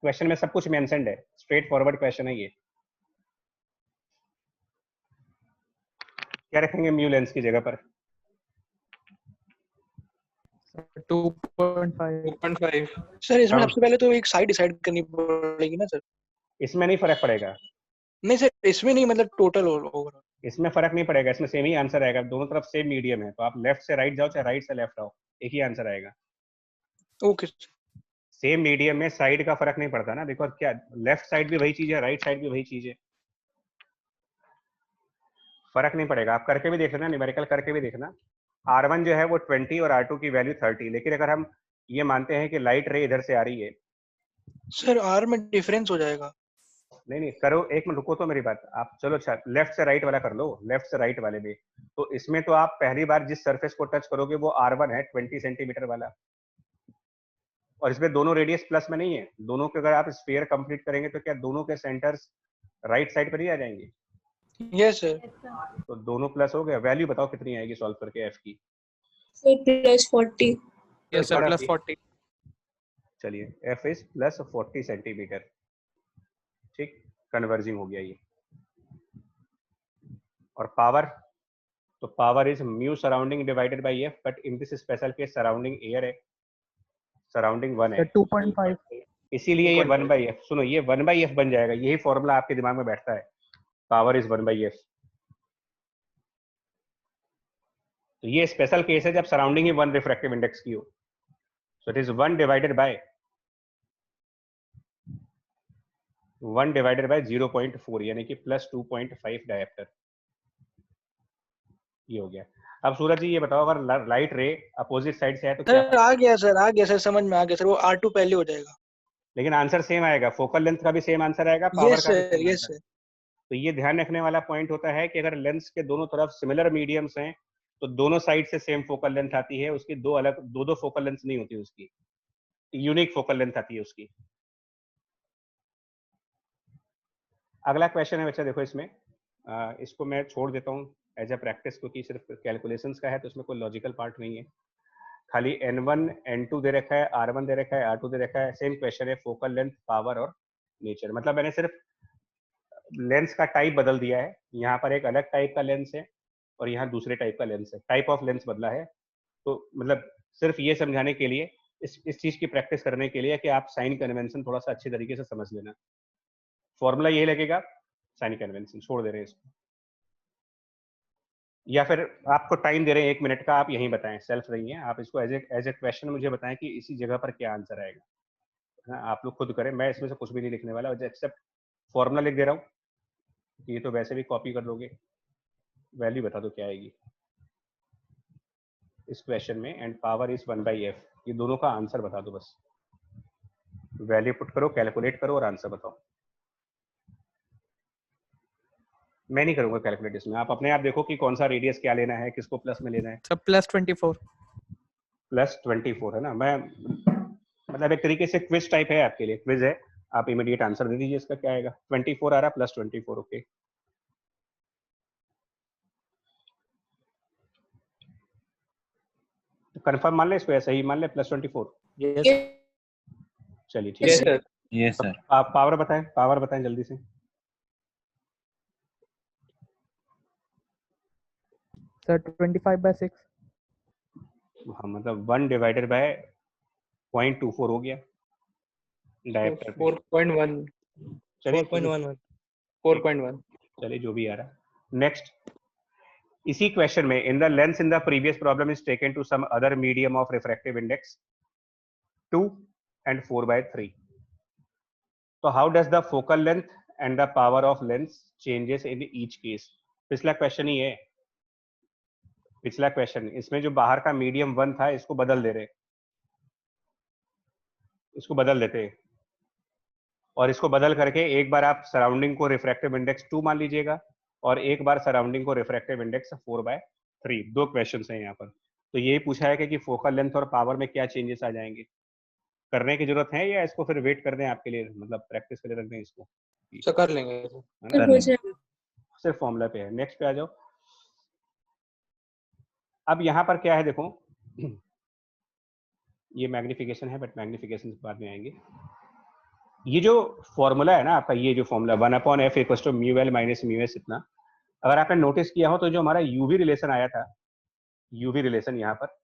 क्वेश्चन में सब कुछ मेंशन्ड है, स्ट्रेट फॉरवर्ड क्वेश्चन है ये। क्या रखेंगे म्यू लेंस की जगह पर, 2.5 सर इसमें सबसे पहले तो एक साइड डिसाइड करनी पड़ेगी ना सर। इसमें नहीं फर्क पड़ेगा, नहीं सर इसमें नहीं, मतलब टोटल ओवरऑल। इसमें फर्क नहीं पड़ेगा, इसमें सेम ही आंसर आएगा, दोनों तरफ सेम मीडियम है, तो आप लेफ्ट से राइट जाओ चाहे राइट से लेफ्ट आओ, एक ही आंसर आएगा। ओके सेम मीडियम में साइड का फर्क नहीं पड़ता ना, बिकॉज क्या लेफ्ट साइड भी वही चीज है, राइट साइड भी वही चीज है, फर्क नहीं पड़ेगा। आप करके भी देख लेना, न्यूमेरिकल करके भी देखना। R1 जो है वो 20 और R2 की वैल्यू 30, लेकिन अगर हम ये मानते हैं कि लाइट रे इधर से आ रही है, सर आर में डिफरेंस हो जाएगा। नहीं करो, एक मिनट रुको तो मेरी बात, आप चलो अच्छा लेफ्ट से राइट वाला कर लो, लेफ्ट से राइट वाले में। तो इसमें तो आप पहली बार जिस सरफेस को टच करोगे वो R1 है 20 सेंटीमीटर वाला, और इसमें दोनों रेडियस प्लस में नहीं है, दोनों के अगर आप स्फीयर कंप्लीट करेंगे तो क्या दोनों के सेंटर्स राइट साइड पर ही आ जाएंगे। Yes sir. तो दोनों प्लस हो गया, वैल्यू बताओ कितनी आएगी सॉल्व करके एफ की। +40। यस सर +40 चलिए एफ इज +40 सेंटीमीटर, ठीक, कन्वर्जिंग हो गया ये। और पावर, तो power is mu surrounding divided bye F, but in this special case surrounding air है, सराउंडिंग 1 है, 2.5 इसीलिए ये 1/f, सुनो ये 1/f बन जाएगा, यही फॉर्मूला आपके दिमाग में बैठता है, पावर इज 1/f। तो ये स्पेशल केस है जब सराउंडिंग ही 1 रिफ्रैक्टिव इंडेक्स की हो, so it is 1 divided by 0.4, यानी कि +2.5 डायप्टर। ये हो गया। अब सूरज जी ये बताओ, अगर लाइट रे अपोजिट साइड से है तो क्या, सर आ गया सर, समझ में आ गया सर, वो R2 पहले हो जाएगा। लेकिन आंसर सेम आएगा, फोकल लेंथ का भी सेम आंसर आएगा, पावर यस का भी sir same yes answer. Sir. तो ये ध्यान रखने वाला पॉइंट होता है कि अगर लेंस के दोनों तरफ सिमिलर मीडियम्स हैं तो दोनों साइड से सेम फोकल लेंथ आती है, उसकी दो फोकल लेंथ नहीं होती, उसकी यूनिक फोकल लेंथ आती है उसकी। अगला क्वेश्चन है बच्चा, देखो इसमें इसको मैं छोड़ देता हूँ एज अ प्रैक्टिस, क्योंकि सिर्फ कैलकुलेशंस का है तो उसमें कोई लॉजिकल पार्ट नहीं है, खाली n1 n2 दे रखा है, R1 दे रखा है, R2 दे रखा है, सेम क्वेश्चन है, फोकल लेंथ, पावर और नेचर। मतलब मैंने सिर्फ लेंस का टाइप बदल दिया है, यहाँ पर एक अलग टाइप का लेंस है और यहाँ दूसरे टाइप का लेंस है, टाइप ऑफ लेंस बदला है। तो मतलब सिर्फ ये समझाने के लिए, इस चीज की प्रैक्टिस करने के लिए कि आप साइन कन्वेंशन थोड़ा सा अच्छे तरीके से समझ लेना। फॉर्मूला यही लगेगा, साइन कन्वेंशन छोड़ दे रहे हैं इसको, या फिर आपको टाइम दे रहे हैं 1 मिनट का, आप यही बताएं, सेल्फ नहीं है, आप इसको एज ए क्वेश्चन मुझे बताएं कि इसी जगह पर क्या आंसर आएगा। हाँ, आप लोग खुद करें, मैं इसमें से कुछ भी नहीं लिखने वाला, एक्सेप्ट फॉर्मूला लिख दे रहा हूँ। ये तो वैसे भी कॉपी कर लोगे, वैल्यू बता दो क्या आएगी इस क्वेश्चन में, एंड पावर इज 1/f, ये दोनों का आंसर बता दो बस। वैल्यू पुट करो, कैलकुलेट करो और आंसर बताओ। मैं नहीं करूंगा कैलकुलेट इसमें, आप अपने आप देखो कि कौन सा रेडियस क्या लेना है, किसको प्लस में लेना है। सब +24 +24 है ना। मैं मतलब एक तरीके से क्विज टाइप है, आपके लिए क्विज है, आप इमीडिएट आंसर दे दीजिए इसका क्या आएगा। 24 आ रहा, +24, ओके। तो कंफर्म मान ले इसको, ऐसा ही मान ले +24। यस चलिए ठीक यस है। सर। Yes, sir. आप पावर बताएं जल्दी से। सर 25/6। हाँ मतलब 1 डिवाइडेड बाय 0.24 हो गया डायरेक्टर पे। 4.1 चलिए 4.11 4.1 चलिए जो भी आ रहा। नेक्स्ट, इसी क्वेश्चन में in the lens in the previous problem is taken to some other medium of refractive index 2 and 4/3. तो how does the focal length and the power of lens changes in each case. पिछला क्वेश्चन ही है, पिछला क्वेश्चन, इसमें जो बाहर का मीडियम 1 था इसको बदल दे रहे, इसको बदल देते हैं, और इसको बदल करके एक बार आप सराउंडिंग को रिफ्रैक्टिव इंडेक्स 2 मान लीजिएगा और एक बार सराउंडिंग को रिफ्रैक्टिव इंडेक्स 4/3। दो क्वेश्चन हैं यहाँ पर। तो यही पूछा है कि फोकल लेंथ और पावर में क्या चेंजेस आ जाएंगे, करने की जरूरत है या इसको फिर वेट कर दें आपके लिए, मतलब प्रैक्टिस के लिए रख दें इसको, तो कर लेंगे। है ना। सर कर हो लेंगे। जाएगा। सिर्फ फॉर्मूला पे है। नेक्स्ट पे आ जाओ। अब यहाँ पर क्या है देखो, ये मैग्निफिकेशन है, बट मैग्निफिकेशन बाद में आएंगे। ये जो फॉर्मूला है ना आपका, ये जो फॉर्मूला 1/f = μl - μs इतना, अगर आपने नोटिस किया हो तो जो हमारा यूवी रिलेशन आया था, यूवी रिलेशन यहाँ पर,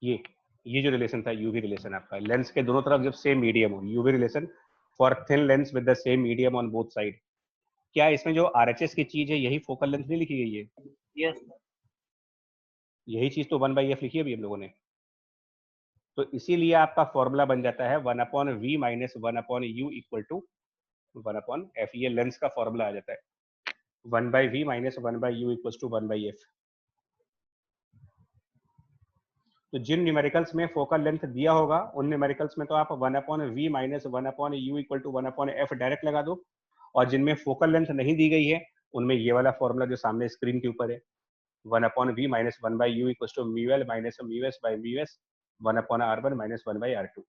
ये जो रिलेशन था, यूवी रिलेशन आपका लेंस के दोनों तरफ जब सेम मीडियम हो, UV relation for thin lens with the same medium on both side. क्या इसमें जो आरएचएस की चीज है यही फोकल लेंथ नहीं लिखी गई है? यस यही चीज तो 1/f लिखी है अभी हम लोगों ने। तो इसीलिए आपका फॉर्मूला बन जाता है 1/v - 1/u = 1/f। ये लेंस का फॉर्मूला आ जाता है, 1/v - 1/u = 1/f। तो जिन न्यूमेरिकल्स में फोकल लेंथ दिया होगा उन न्यूमेरिकल्स में तो आप 1/v - 1/u = 1/f डायरेक्ट लगा दो, और जिनमें फोकल लेंथ नहीं दी गई है उनमें ये वाला फॉर्मूला जो सामने स्क्रीन के ऊपर है, 1/v - 1/u = μl - μs/µs 1/r1 - 1/r2।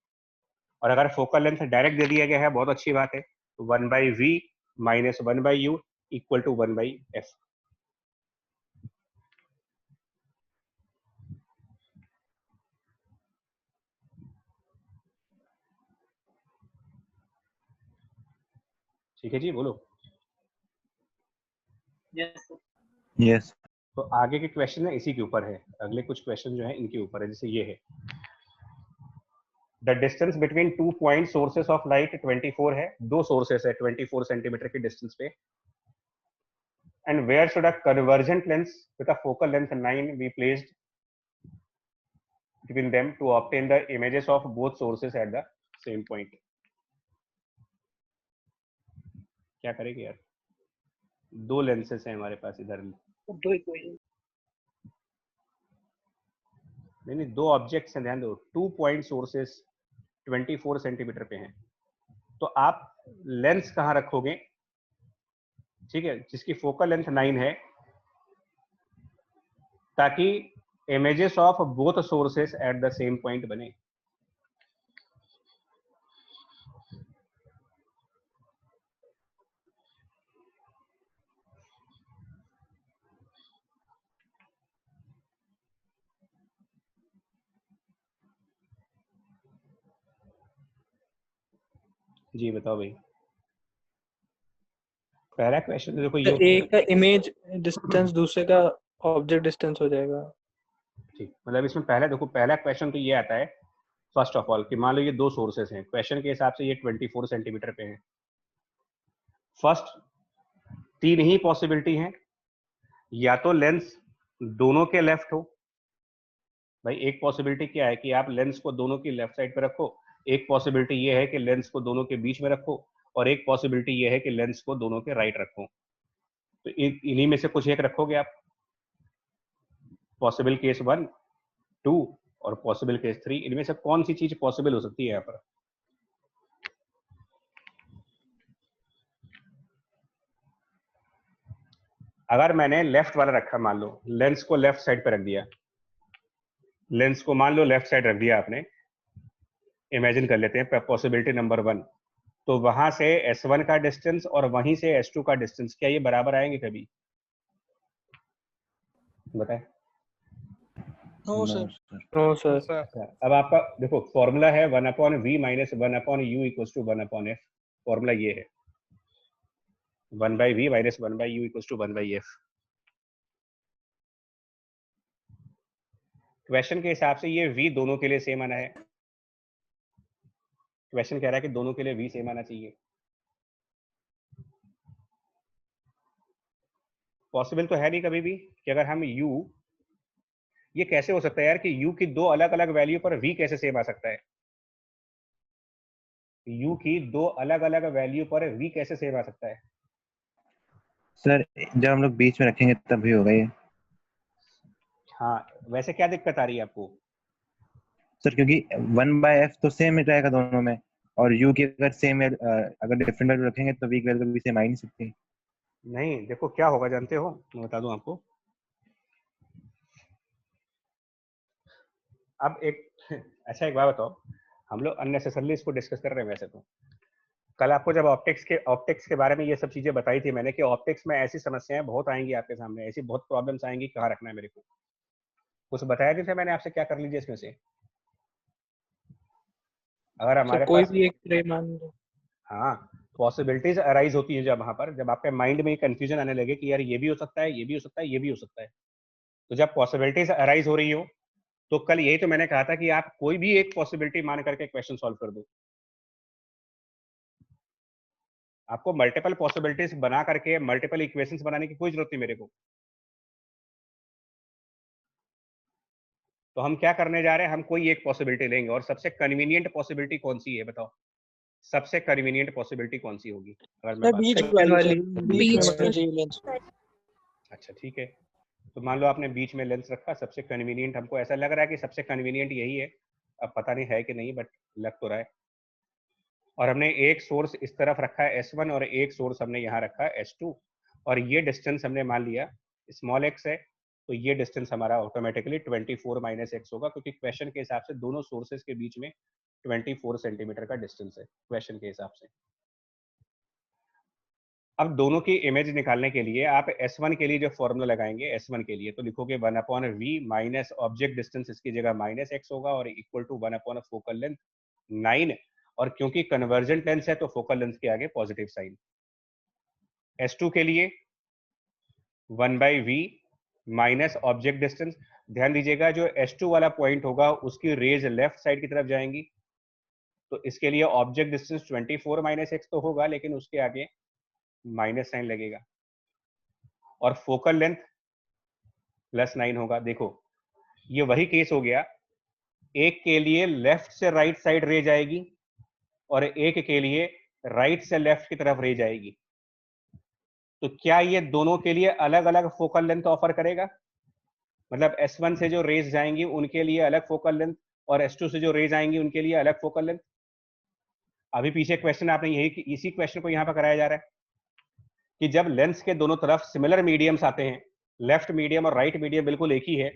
और अगर फोकल लेंथ डायरेक्ट दे दिया गया है, बहुत अच्छी बात है, 1/v - 1/u = 1/f। ठीक है जी, बोलो। Yes. तो आगे के क्वेश्चन है इसी के ऊपर है, अगले कुछ क्वेश्चन जो है इनके ऊपर है, जैसे ये है, the distance between 2 point sources of light 24 है, दो सोर्सेस है 24 सेंटीमीटर के डिस्टेंस पे, and where should a convergent lens with a focal length 9 be placed between them to obtain the images of both sources at the same point। क्या करेंगे यार, दो लेंसेस हैं हमारे पास इधर, दो इक्वेशन नहीं दो ऑब्जेक्ट्स हैं, ध्यान दो, 2 पॉइंट सोर्सेस 24 सेंटीमीटर पे हैं, तो आप लेंस कहाँ रखोगे, ठीक है, जिसकी फोकल लेंथ 9 है, ताकि images of both sources at the same point बने। जी बताओ भाई। पहला क्वेश्चन देखो तो ये एक का इमेज डिस्टेंस दूसरे का ऑब्जेक्ट डिस्टेंस हो जाएगा। ठीक, मतलब इसमें पहला देखो, पहला क्वेश्चन तो ये आता है फर्स्ट ऑफ ऑल कि मान लो ये दो सोर्सेस हैं, क्वेश्चन के हिसाब से ये 24 सेंटीमीटर पे है। फर्स्ट 3 ही पॉसिबिलिटी हैं, या तो लेंस दोनों के लेफ्ट हो। भाई एक पॉसिबिलिटी क्या है कि आप लेंस को दोनों की लेफ्ट साइड पे रखो, एक पॉसिबिलिटी ये है कि लेंस को दोनों के बीच में रखो, और एक पॉसिबिलिटी ये है कि लेंस को दोनों के राइट रखो। तो इन्हीं में से कुछ एक रखोगे आप। पॉसिबल केस 1, 2 और पॉसिबल केस 3, इनमें से कौन सी चीज पॉसिबल हो सकती है यहाँ पर? अगर मैंने लेफ्ट वाला रखा, मान लो लेंस को लेफ्ट साइड पे रख दिया, लेंस को मान लो लेफ्ट साइड रख दिया आपने, इमेजिन कर लेते हैं पॉसिबिलिटी नंबर 1, तो वहां से S1 का डिस्टेंस और वहीं से S2 का डिस्टेंस, क्या ये बराबर आएंगे कभी? बताएं। No No, sir. sir. No sir. अच्छा, अब आपका देखो फॉर्मूला है 1/v minus 1/u equals to 1/f। Formula ये है 1/v minus 1/u equals to 1/f। Question के हिसाब से ये v दोनों के लिए सेम आना है। क्वेश्चन कह रहा है कि दोनों के लिए v सेम आना चाहिए। पॉसिबल तो है नहीं कभी भी कि अगर हम u, ये कैसे हो सकता है यार कि u की दो अलग अलग वैल्यू पर v कैसे सेम आ सकता है? u की दो अलग अलग वैल्यू पर v कैसे सेम आ सकता है? सर जब हम लोग बीच में रखेंगे तभी होगा ये। हाँ, वैसे क्या दिक्कत आ रही है आपको? सर क्योंकि 1/f तो सेम ही रहेगा दोनों में, और u की अगर सेम अगर डिफरेंट वैल्यू रखेंगे तो v की वैल्यू भी सेम आ ही नहीं सकती। नहीं, देखो क्या होगा जानते हो, मैं बता दूं आपको। अब एक अच्छा एक बात बताओ, हम लोग अननेसेसरली इसको डिस्कस कर रहे हैं। वैसे तो कल आपको जब ऑप्टिक्स के बारे में ये सब चीजें बताई थी मैंने कि ऑप्टिक्स में ऐसी समस्याएं बहुत आएंगी आपके सामने, ऐसी बहुत प्रॉब्लम्स आएंगी, कहाँ रखना है मेरे को। कुछ बताया नहीं था मैंने आपसे क्या कर लीजिए इसमें से? अगर सर हमारे कोई पास, भी एक रे मान लो। हाँ, पॉसिबिलिटीज अराइज होती है जब वहां पर, जब आपके माइंड में कंफ्यूजन आने लगे कि यार ये भी हो सकता है, ये भी हो सकता है, ये भी हो सकता है। तो जब पॉसिबिलिटीज अराइज हो रही हो, तो कल यही तो मैंने कहा था कि आप कोई भी एक पॉसिबिलिटी मान करके क्वेश्चन सॉल्व कर दो। आपको मल्टीपल पॉसिबिलिटीज बना करके मल्टीपल इक्वेशंस बनाने की कोई जरूरत नहीं मेरे को। तो हम क्या करने जा रहे हैं, हम कोई एक पॉसिबिलिटी लेंगे, और सबसे कन्वीनियंट पॉसिबिलिटी कौन सी है बताओ? सबसे कन्वीनियंट पॉसिबिलिटी कौन सी होगी अगर मैं सर बात बीच करूं? वाली बीच में होनी चाहिए लेंस। अच्छा ठीक है, तो मान लो आपने बीच में लेंस रखा, सबसे कन्वीनियंट हमको ऐसा लग रहा है कि सबसे कन्वीनियंट यही है। अब पता नहीं है कि नहीं, बट लग तो रहा है। और हमने एक सोर्स इस तरफ रखा है S1 और एक सोर्स हमने यहाँ रखा है S2, और ये डिस्टेंस हमने मान लिया स्मॉल x है, तो ये डिस्टेंस हमारा ऑटोमेटिकली 24 माइनस x होगा, क्योंकि क्वेश्चन के हिसाब से दोनों सोर्सेज के बीच में 24 सेंटीमीटर का डिस्टेंस है क्वेश्चन के हिसाब से। अब दोनों की इमेज निकालने के लिए आप S1 के लिए जो फॉर्मूला लगाएंगे, S1 के लिए तो लिखोगे 1/v माइनस ऑब्जेक्ट डिस्टेंस, इसकी जगह माइनस x होगा, और इक्वल टू 1/, फोकल लेंथ 9, और क्योंकि कन्वर्जेंट लेंस है तो फोकल लेंथ के आगे पॉजिटिव साइन। S2 के लिए 1/v माइनस ऑब्जेक्ट डिस्टेंस, ध्यान दीजिएगा जो S2 वाला पॉइंट होगा उसकी रेज लेफ्ट साइड की तरफ जाएंगी, तो इसके लिए ऑब्जेक्ट डिस्टेंस 24 माइनस x तो होगा, लेकिन उसके आगे माइनस साइन लगेगा, और फोकल लेंथ +9 होगा। देखो ये वही केस हो गया, एक के लिए लेफ्ट से राइट साइड रे जाएगी और एक के लिए राइट से लेफ्ट की तरफ रे जाएगी। तो क्या ये दोनों के लिए अलग अलग फोकल लेंथ ऑफर करेगा? मतलब S1 से जो रेज जाएंगी उनके लिए अलग फोकल लेंथ, और S2 से जो रेज आएंगी उनके लिए अलग फोकल लेंथ। अभी पीछे क्वेश्चन आपने यही, इसी क्वेश्चन को यहाँ पर कराया जा रहा है कि जब लेंस के दोनों तरफ सिमिलर मीडियम्स आते हैं, लेफ्ट मीडियम और राइट मीडियम बिल्कुल एक ही है,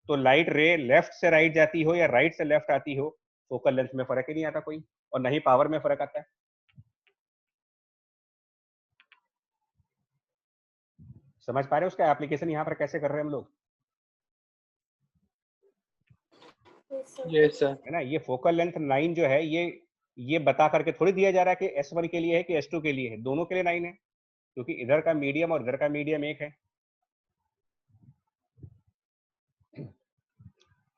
तो लाइट रे लेफ्ट से राइट जाती हो या राइट से लेफ्ट आती हो, फोकल लेंथ में फर्क ही नहीं आता कोई, और न ही पावर में फर्क आता है। समझ पा रहे हो उसका एप्लीकेशन यहाँ पर कैसे कर रहे हैं हम लोग? Yes sir. है ना, ये फोकल लेंथ 9 जो है, ये बता करके थोड़ी दिया जा रहा है कि S1 के लिए है कि S2 के लिए है, दोनों के लिए 9 है। क्योंकि इधर का मीडियम और इधर का मीडियम एक है।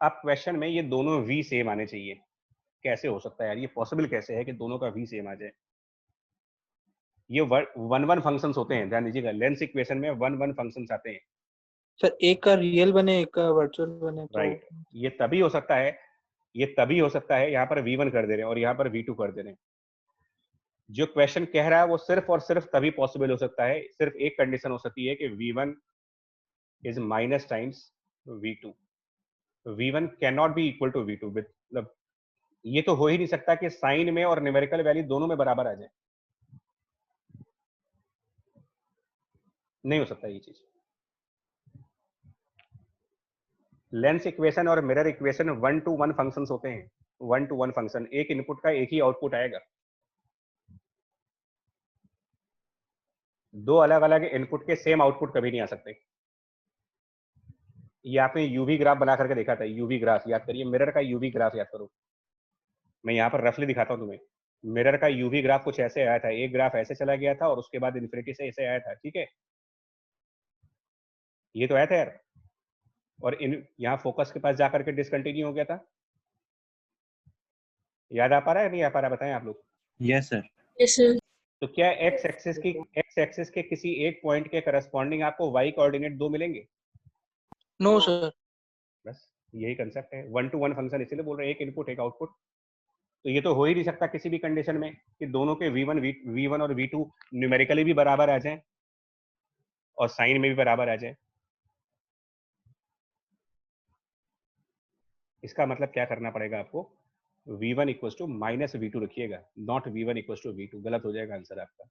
अब क्वेश्चन में ये दोनों v सेम आने चाहिए। कैसे हो सकता है यार, ये पॉसिबल कैसे है कि दोनों का v सेम आ जाए? ये वन वन फंक्शंस होते हैं, ध्यान दीजिएगा, लेंस इक्वेशन में वन वन फंक्शंस आते हैं। सर एक का रियल बने एक का वर्चुअल बने तो राइट, ये तभी हो सकता है, ये तभी हो सकता है, यहाँ पर v1 कर दे रहे हैं और यहाँ पर v2 कर दे रहे हैं। जो क्वेश्चन कह रहा है वो सिर्फ और सिर्फ तभी पॉसिबल हो सकता है, सिर्फ एक कंडीशन हो सकती है कि v1 is minus times v2। v1 can not be equal to v2, मतलब ये तो हो ही नहीं सकता कि साइन में और न्यूमेरिकल वैल्यू दोनों में बराबर आ जाए, नहीं हो सकता ये चीज। लेंस इक्वेशन और मिरर इक्वेशन 1 to 1 फंक्शंस होते हैं, 1 to 1 फंक्शन, एक इनपुट का एक ही आउटपुट आएगा। दो अलग अलग इनपुट के सेम आउटपुट कभी नहीं आ सकते। ये आपने यूवी ग्राफ बना करके देखा था, यूवी ग्राफ याद करिए, मिरर का यूवी ग्राफ याद करो। मैं यहाँ पर रफली दिखाता हूँ तुम्हें। मिरर का यूवी ग्राफ कुछ ऐसे आया था, एक ग्राफ ऐसे चला गया था और उसके बाद इन्फिनिटी से ऐसे आया था, ठीक है, ये तो आया था यार, और इन यहाँ फोकस के पास जाकर के डिसकंटिन्यू हो गया था। याद आ पा रहा है नहीं आ पा रहा, बताएं आप लोग। Yes sir. Yes sir. तो क्या एक्स एक्सिस के किसी एक पॉइंट के करस्पॉन्डिंग आपको वाई कोऑर्डिनेट 2 मिलेंगे? No sir. बस यही कंसेप्ट है, 1 to 1 फंक्शन, इसीलिए बोल रहे हैं एक इनपुट एक आउटपुट। तो ये तो हो ही नहीं सकता किसी भी कंडीशन में कि दोनों के v1 और v2 न्यूमेरिकली भी बराबर आ जाए और साइन में भी बराबर आ जाए। इसका मतलब क्या करना पड़ेगा आपको, v1 equal to minus v2 रखिएगा, not v1 equal to v2, गलत हो जाएगा आंसर आपका।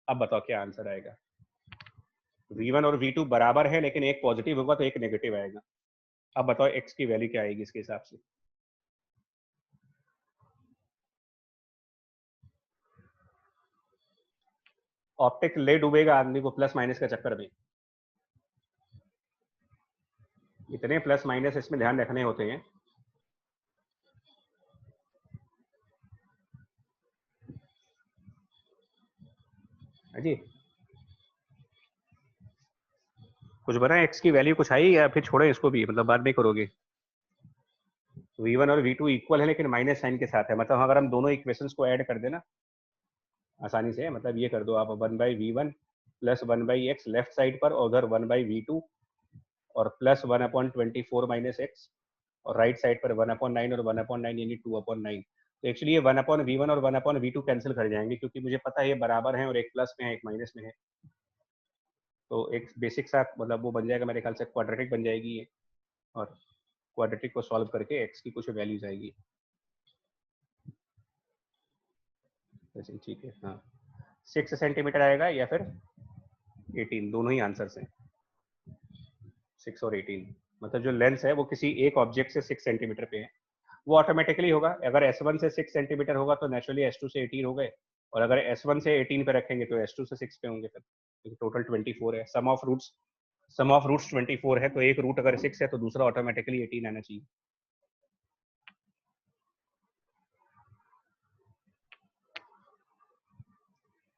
अब बताओ क्या आंसर आएगा। v1 और v2 बराबर है लेकिन एक पॉजिटिव होगा तो एक नेगेटिव आएगा। अब बताओ x की वैल्यू क्या आएगी इसके हिसाब से। ऑप्टिक ले डूबेगा आदमी को प्लस माइनस के चक्कर में। इतने प्लस माइनस इसमें ध्यान रखने होते हैं। जी कुछ बना एक्स की वैल्यू कुछ आई या फिर छोड़े इसको भी, मतलब बाद में करोगे। v1 और v2 इक्वल है लेकिन माइनस साइन के साथ है, मतलब अगर हम दोनों इक्वेशंस को ऐड कर देना आसानी से, मतलब ये कर दो आप 1/v1 plus 1/x left side पर और उधर 1/v2 और प्लस 1/24 माइनस x और राइट साइड पर 1/9 और 1/9 यानी 2/9। तो एक्चुअली ये 1/v1 और 1/v2 कैंसिल कर जाएंगे क्योंकि मुझे पता है ये बराबर है और एक प्लस में है एक माइनस में है। तो एक बेसिक सा मतलब वो बन जाएगा मेरे ख्याल से, क्वाड्रेटिक बन जाएगी ये, और क्वाड्रेटिक को सॉल्व करके x की कुछ वैल्यूज आएगी। वैसे ठीक है, हाँ 6 सेंटीमीटर आएगा या फिर 18, दोनों ही आंसर्स हैं 6 और 18। मतलब जो लेंस है वो किसी एक ऑब्जेक्ट से 6 सेंटीमीटर पे है, वो ऑटोमेटिकली होगा। अगर S1 से 6 सेंटीमीटर होगा तो नेचुरली S2 से 18 हो गए, और अगर S1 से 18 पे रखेंगे तो S2 से 6 पे होंगे, फिर टोटल 24 है। सम ऑफ रूट्स 24 है, तो एक रूट अगर 6 है तो दूसरा ऑटोमेटिकली 18 आना चाहिए।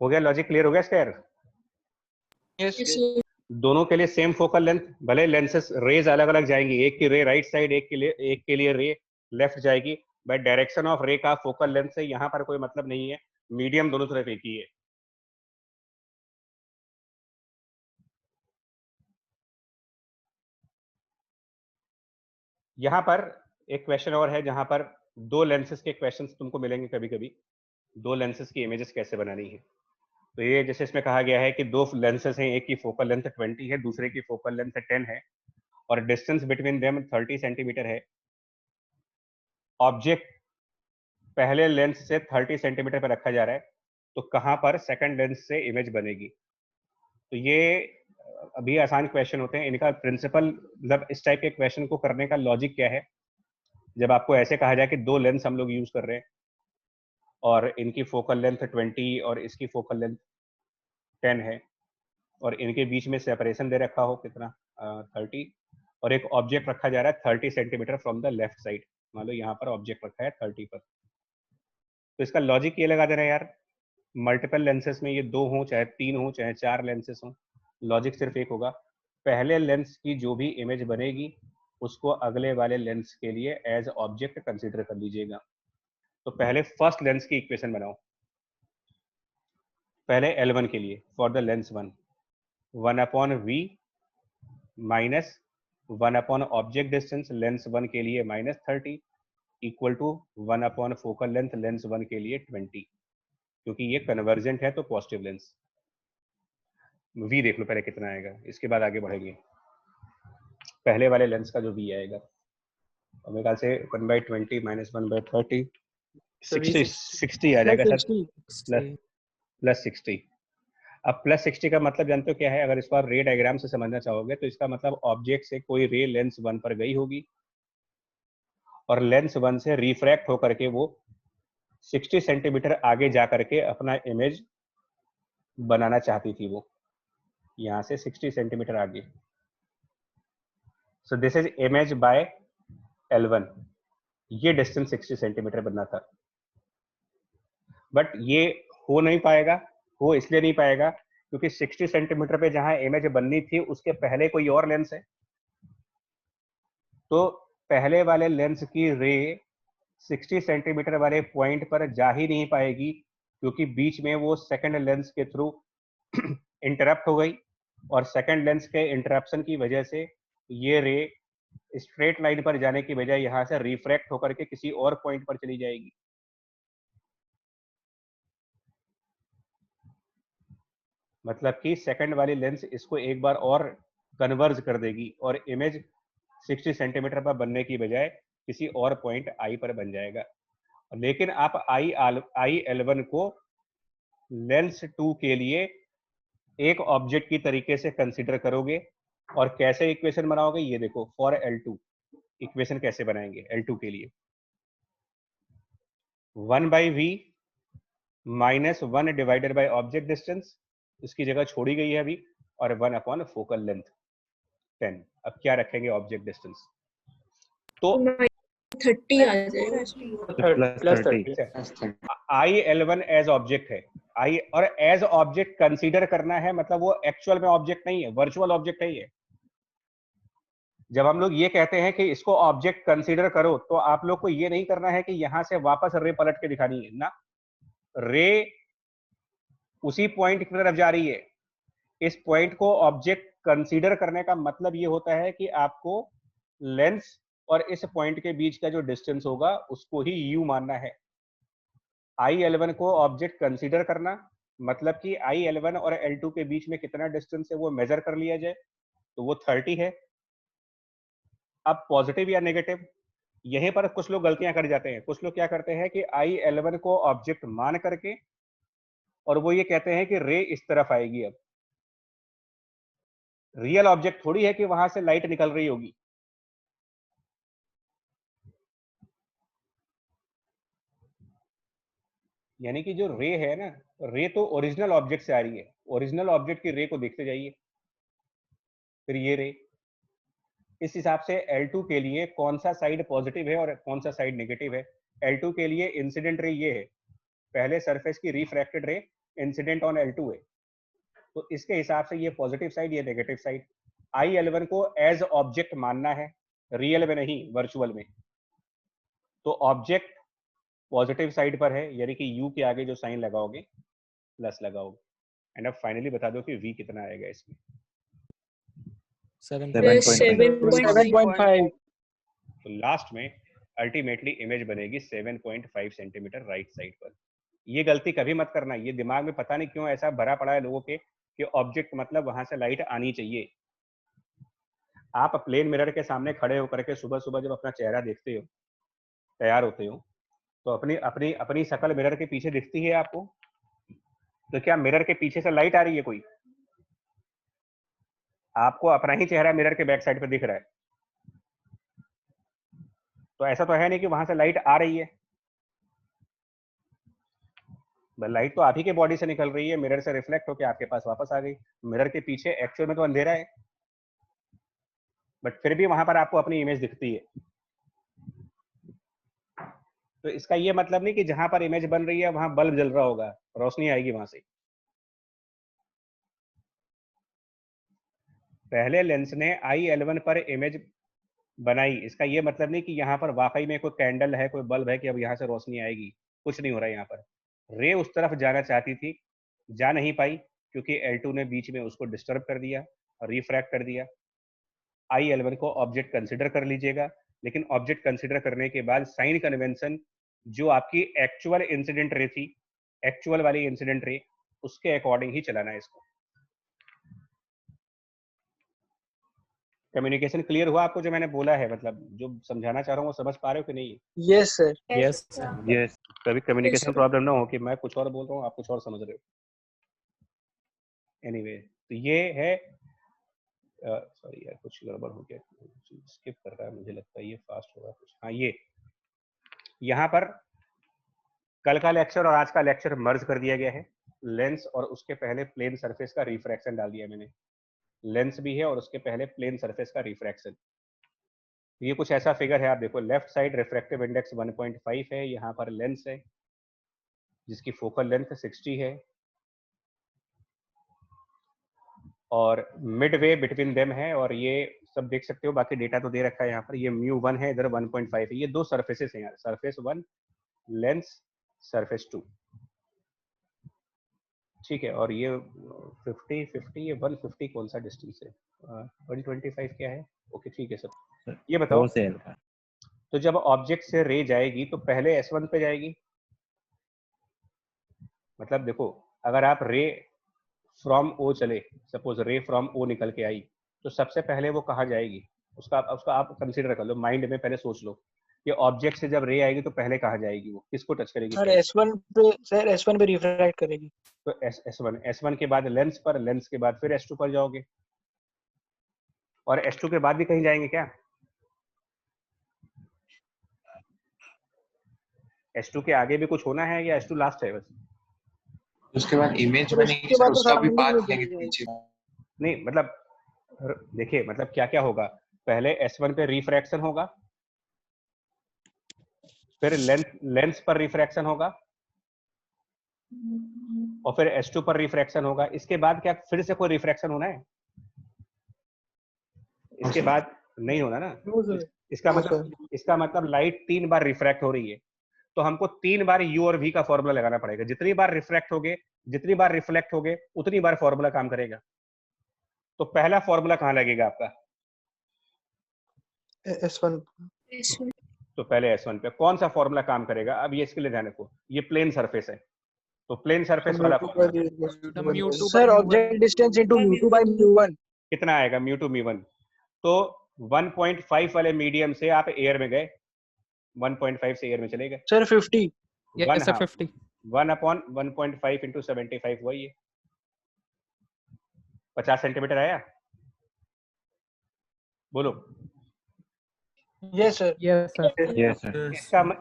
हो गया, लॉजिक क्लियर हो गया इसका यार? Yes sir. दोनों के लिए सेम फोकल लेंथ, भले लेंसेस रेज अलग अलग जाएंगी, एक की रे राइट साइड, एक के लिए रे लेफ्ट जाएगी, बट डायरेक्शन ऑफ रे का फोकल लेंथ से यहाँ पर कोई मतलब नहीं है, मीडियम दोनों तरफ एक ही है। यहाँ पर एक क्वेश्चन और है जहां पर दो लेंसेज के क्वेश्चंस तुमको मिलेंगे कभी कभी, दो लेंसेज की इमेजेस कैसे बनानी है। तो ये जैसे इसमें कहा गया है कि दो लेंसेज हैं, एक की फोकल लेंथ 20 है, दूसरे की फोकल लेंथ 10 है, और डिस्टेंस बिटवीन देम 30 सेंटीमीटर है। ऑब्जेक्ट पहले लेंस से 30 सेंटीमीटर पर रखा जा रहा है, तो कहां पर सेकंड लेंस से इमेज बनेगी। तो ये अभी आसान क्वेश्चन होते हैं, इनका प्रिंसिपल मतलब इस टाइप के क्वेश्चन को करने का लॉजिक क्या है। जब आपको ऐसे कहा जाए कि दो लेंस हम लोग यूज कर रहे हैं और इनकी फोकल लेंथ 20 और इसकी फोकल लेंथ 10 है, और इनके बीच में सेपरेशन दे रखा हो कितना 30, और एक ऑब्जेक्ट रखा जा रहा है 30 centimetre from the left side, मान लो यहाँ पर ऑब्जेक्ट रखा है 30 पर। तो इसका लॉजिक ये लगा देना यार मल्टीपल लेंसेस में ये 2 हो चाहे 3 हो चाहे 4 लेंसेस हो, लॉजिक सिर्फ एक होगा, पहले लेंस की जो भी इमेज बनेगी उसको अगले वाले लेंस के लिए एज ऑब्जेक्ट कंसीडर कर लीजिएगा। तो पहले फर्स्ट लेंस की इक्वेशन बनाओ, पहले L1 के लिए for the lens 1, 1/v minus 1/ object distance lens 1 के लिए -30 equal to 1/ focal length lens 1 के लिए 20, क्योंकि ये कन्वर्जेंट है तो पॉजिटिव लेंस। v देख लो पहले कितना आएगा, इसके बाद आगे बढ़ेंगे। पहले वाले लेंस का जो v आएगा और मेरे ख्याल से 1/20 माइनस 1/30 60 आ जाएगा सर, प्लस 60। अब प्लस 60 का मतलब जानते हो क्या है? अगर इसको आप रे डायग्राम से समझना चाहोगे तो इसका मतलब ऑब्जेक्ट से कोई रे लेंस 1 पर गई होगी और लेंस 1 से रिफ्रैक्ट होकर के वो 60 सेंटीमीटर आगे जा करके अपना इमेज बनाना चाहती थी, वो यहाँ से 60 सेंटीमीटर आगे। So this is image by L1, ये डिस्टेंस 60 सेंटीमीटर बनना था, बट ये हो नहीं पाएगा। हो इसलिए नहीं पाएगा क्योंकि 60 सेंटीमीटर पे जहां इमेज बननी थी उसके पहले कोई और लेंस है, तो पहले वाले लेंस की रे 60 सेंटीमीटर वाले पॉइंट पर जा ही नहीं पाएगी, क्योंकि बीच में वो सेकंड लेंस के थ्रू इंटरप्ट हो गई और सेकंड लेंस के इंटरप्शन की वजह से ये रे स्ट्रेट लाइन पर जाने की बजाय यहाँ से रिफ्रैक्ट होकर के किसी और पॉइंट पर चली जाएगी। मतलब कि सेकंड वाली लेंस इसको एक बार और कन्वर्ज कर देगी और इमेज 60 सेंटीमीटर पर बनने की बजाय किसी और पॉइंट आई पर बन जाएगा। लेकिन आप IL1 को लेंस 2 के लिए एक ऑब्जेक्ट की तरीके से कंसीडर करोगे और कैसे इक्वेशन बनाओगे ये देखो। फॉर L2 इक्वेशन कैसे बनाएंगे L2 के लिए? 1/v minus 1 divided by object distance, इसकी जगह छोड़ी गई है अभी, और 1/ फोकल लेंथ 10। अब क्या रखेंगे ऑब्जेक्ट डिस्टेंस? तो 30 आ जाएगा। प्लस 30 IL1 एज ऑब्जेक्ट है, आई और एज ऑब्जेक्ट कंसीडर करना है, मतलब वो एक्चुअल में ऑब्जेक्ट नहीं है, वर्चुअल ऑब्जेक्ट है ये। जब हम लोग ये कहते हैं कि इसको ऑब्जेक्ट कंसीडर करो तो आप लोग को ये नहीं करना है कि यहां से वापस रे पलट के दिखानी है ना, रे उसी पॉइंट की तरफ जा रही है। इस पॉइंट को ऑब्जेक्ट कंसीडर करने का मतलब ये होता है कि आपको लेंस और इस पॉइंट के बीच का जो डिस्टेंस होगा उसको ही u मानना है। IL1 को ऑब्जेक्ट कंसीडर करना मतलब कि IL1 और L2 के बीच में कितना डिस्टेंस है वो मेजर कर लिया जाए, तो वो 30 है। अब पॉजिटिव या नेगेटिव, यहीं पर कुछ लोग गलतियां कर जाते हैं। कुछ लोग क्या करते हैं कि IL1 को ऑब्जेक्ट मान करके और वो ये कहते हैं कि रे इस तरफ आएगी। अब रियल ऑब्जेक्ट थोड़ी है कि वहां से लाइट निकल रही होगी। यानी कि जो रे है ना, रे तो ओरिजिनल ऑब्जेक्ट से आ रही है। ओरिजिनल ऑब्जेक्ट की रे को देखते जाइए, फिर ये रे। इस हिसाब से L2 के लिए कौन सा साइड पॉजिटिव है और कौन सा साइड नेगेटिव है? L2 के लिए इंसिडेंट रे ये है, पहले सरफेस की refracted ray incident on L2 है, तो इसके हिसाब से ये पॉजिटिव साइड, ये नेगेटिव साइड। IL1 को एज ऑब्जेक्ट मानना है, रियल में नहीं, वर्चुअल में। तो ऑब्जेक्ट पॉजिटिव साइड पर है, यानी कि U के आगे जो साइन लगाओगे प्लस लगाओगे। एंड अब फाइनली बता दो कि V कितना आएगा इसमें। 7.5। तो लास्ट में अल्टीमेटली इमेज बनेगी 7.5 सेंटीमीटर राइट साइड पर। ये गलती कभी मत करना, ये दिमाग में पता नहीं क्यों ऐसा भरा पड़ा है लोगों के कि ऑब्जेक्ट मतलब वहां से लाइट आनी चाहिए। आप प्लेन मिरर के सामने खड़े होकर के सुबह सुबह जब अपना चेहरा देखते हो, तैयार होते हो, तो अपनी अपनी अपनी शक्ल मिरर के पीछे दिखती है आपको? तो क्या मिरर के पीछे से लाइट आ रही है कोई? आपको अपना ही चेहरा मिरर के बैक साइड पर दिख रहा है, तो ऐसा तो है नहीं कि वहां से लाइट आ रही है। लाइट तो आप ही के बॉडी से निकल रही है, मिरर से रिफ्लेक्ट होकर आपके पास वापस आ गई। मिरर के पीछे एक्चुअल में तो अंधेरा है, बट फिर भी वहां पर आपको अपनी इमेज दिखती है। तो इसका ये मतलब नहीं कि जहां पर इमेज बन रही है वहां बल्ब जल रहा होगा, रोशनी आएगी वहां से। पहले लेंस ने IL1 पर इमेज बनाई, इसका ये मतलब नहीं कि यहाँ पर वाकई में कोई कैंडल है, कोई बल्ब है कि अब यहाँ से रोशनी आएगी। कुछ नहीं हो रहा है यहाँ पर। रे उस तरफ जाना चाहती थी, जा नहीं पाई, क्योंकि L2 ने बीच में उसको डिस्टर्ब कर दिया और रिफ्रैक्ट कर दिया। IL1 को ऑब्जेक्ट कंसिडर कर लीजिएगा, लेकिन ऑब्जेक्ट कंसिडर करने के बाद साइन कन्वेंशन जो आपकी एक्चुअल इंसिडेंट रे थी, एक्चुअल वाली इंसिडेंट रे, उसके अकॉर्डिंग ही चलाना है इसको। कम्युनिकेशन क्लियर हुआ आपको जो मैंने बोला है? मतलब जो समझाना चाह रहा हूँ वो समझ पा रहे हो कि नहीं? Yes sir. यस यस कभी कम्युनिकेशन sir. प्रॉब्लम ना हो कि मैं कुछ और बोल रहा हूँ, आप कुछ और समझ रहे हो। एनीवे, तो ये है, सॉरी यार कुछ गड़बड़ हो गया, स्किप कर रहा है, मुझे लगता है ये फास्ट होगा कुछ। हाँ, ये यहाँ पर कल का लेक्चर और आज का लेक्चर मर्ज कर दिया गया है। लेंस और उसके पहले प्लेन सरफेस का रिफ्रैक्शन डाल दिया मैंने। लेंस भी है और उसके पहले प्लेन सरफेस का रिफ्रैक्शन। ये कुछ ऐसा फिगर है, आप देखो लेफ्ट साइड रिफ्रैक्टिव इंडेक्स 1.5 है, यहाँ पर लेंस है जिसकी फोकल लेंथ 60 है, और मिडवे बिटवीन देम है, और ये सब देख सकते हो, बाकी डेटा तो दे रखा है यहाँ पर। ये μ1 है, इधर 1.5 है। ये दो सरफेसेस हैं यार, सरफेस 1 लेंस, सरफेस 2, ठीक है। और ये 50 ये 150 कौन सा डिस्टेंस है? 125 क्या है? ओके ठीक है सर। ये बताओ, O से L का। तो जब ऑब्जेक्ट से रे जाएगी तो पहले S1 पे जाएगी, मतलब देखो अगर आप रे फ्रॉम O चले, सपोज रे फ्रॉम O निकल के आई, तो सबसे पहले वो कहाँ जाएगी? उसका आप कंसीडर कर लो, माइंड में पहले सोच लो कि ऑब्जेक्ट से जब रे आएगी तो पहले कहाँ जाएगी, वो किसको टच करेगी? सर S1 पे रिफ्रैक्ट करेगी। तो S1 के बाद लेंस पर, लेंस के बाद फिर S2 पर जाओगे, और S2 के बाद भी कहीं जाएंगे क्या? S2 के आगे भी कुछ होना है या S2 लास्ट है बस? उसके बाद इमेज सर बनेगी उसके सर, बाद तो उसका भी सराउंडिंग पाथ में लेंगे चली पीछे। नहीं मतलब देखिए, मतलब क्या क्या होगा, पहले S1 पे रिफ्रैक्शन होगा, फिर लेंस पर रिफ्रैक्शन होगा, और फिर S2 पर रिफ्रैक्शन होगा। इसके बाद क्या फिर से कोई रिफ्रैक्शन होना है? इसके बाद नहीं होना ना। इसका मतलब लाइट 3 बार रिफ्रैक्ट हो रही है, तो हमको 3 बार U और V का फॉर्मूला लगाना पड़ेगा। जितनी बार रिफ्रैक्ट होगे, जितनी बार रिफ्लेक्ट होगे, उतनी बार फॉर्मूला काम करेगा। तो पहला फॉर्मूला कहाँ लगेगा आपका? S1। तो पहले S1 पे कौन सा फॉर्मूला काम करेगा? अब ये इसके लिए ध्यान रखो, ये प्लेन सरफेस है, तो प्लेन सरफेस वाला formula sir object distance into μ2 by μ1 कितना आएगा? μ2 μ1। तो 1.5 वाले मीडियम से आप एयर में गए, 1.5 से एयर में चले गए सर 50। yes, sir, 50 1/1.5 into 75 हुआ ये 50 सेंटीमीटर आया। बोलो यस सर। Yes, sir.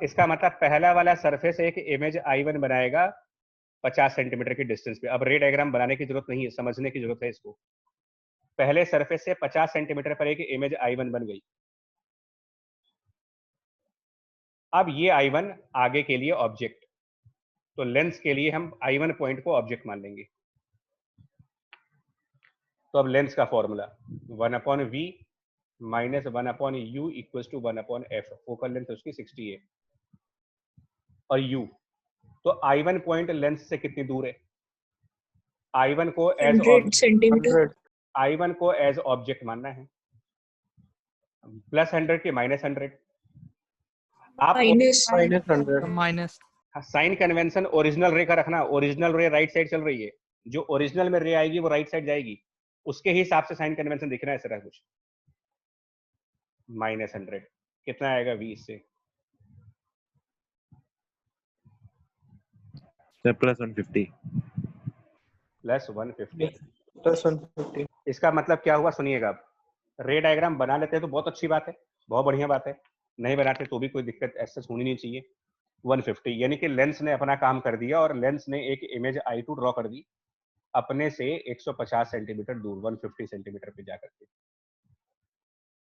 इसका मतलब पहला वाला सरफेस एक इमेज I1 बनाएगा 50 सेंटीमीटर की डिस्टेंस पे। अब रे डायग्राम बनाने की जरूरत नहीं है, समझने की जरूरत है इसको। पहले सरफेस से 50 सेंटीमीटर पर एक इमेज I1 बन गई। अब ये I1 आगे के लिए ऑब्जेक्ट, तो लेंस के लिए हम I1 पॉइंट को ऑब्जेक्ट मान लेंगे। तो अब लेंस का formula 1/v minus 1/u equal to 1/f। Focal length उसकी 60 है, और u, तो I1 पॉइंट लेंस से कितनी दूर है? I1 को एज 100 सेंटीमीटर। I1 को एज ऑब्जेक्ट मानना है, +100 की -100। आप माइनस साइन कन्वेंशन ओरिजिनल रे का रखना। ओरिजिनल रे राइट साइड चल रही है, जो ओरिजिनल में रे आएगी वो राइट साइड जाएगी, उसके ही हिसाब से साइन कन्वेंशन दिखना है। इस तरह कुछ -100 कितना आएगा v इससे? सर +150 +150। इसका मतलब क्या हुआ सुनिएगा। आप रे डायग्राम बना लेते हैं तो बहुत अच्छी बात है, बहुत बढ़िया बात है। नहीं बनाते तो भी कोई दिक्कत ऐसा होनी नहीं चाहिए। 150 यानी कि लेंस ने अपना काम कर दिया, और लेंस ने एक इमेज I2 ड्रॉ कर दी अपने से 150 सेंटीमीटर दूर, 150 सेंटीमीटर पे जाकर के।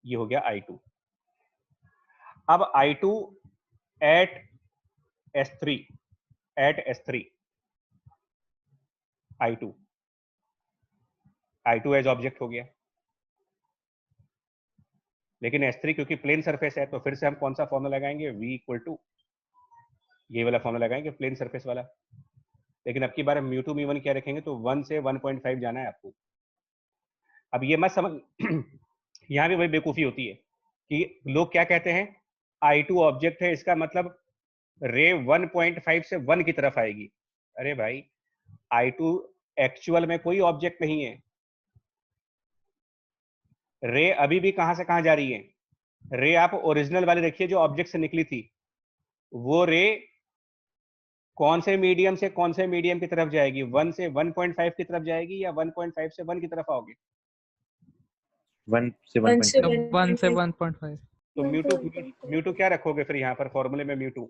ये हो गया I2। अब I2 eight S3 at S3 I2 as object हो गया, लेकिन S3 क्योंकि प्लेन सरफेस है तो फिर से हम कौन सा फॉर्मूला लगाएंगे, V इक्वल टू ये वाला फॉर्मूला लगाएंगे प्लेन सरफेस वाला। लेकिन अब की बार म्यू टू म्यू वन क्या रखेंगे, तो 1 से 1.5 जाना है आपको। अब ये मत समझ यहाँ भी वही बेवकूफ़ी होती है कि लोग क्या कहते हैं, I2 ऑब्जेक्ट है, इसका मतलब रे 1.5 से 1 की तरफ आएगी। अरे भाई I2 एक्चुअल में कोई ऑब्जेक्ट नहीं है, रे अभी भी कहां से कहां जा रही है, रे आप ओरिजिनल वाली देखिए जो ऑब्जेक्ट से निकली थी, वो रे कौन से मीडियम से कौन से मीडियम की तरफ जाएगी, 1 से 1.5 की तरफ जाएगी या 1.5 से 1 की तरफ आओगे? 1 से 1 से 1.5। 1 से 1.5 1.5 तो म्यू टू क्या रखोगे फिर यहाँ पर फॉर्मूले में, म्यू टू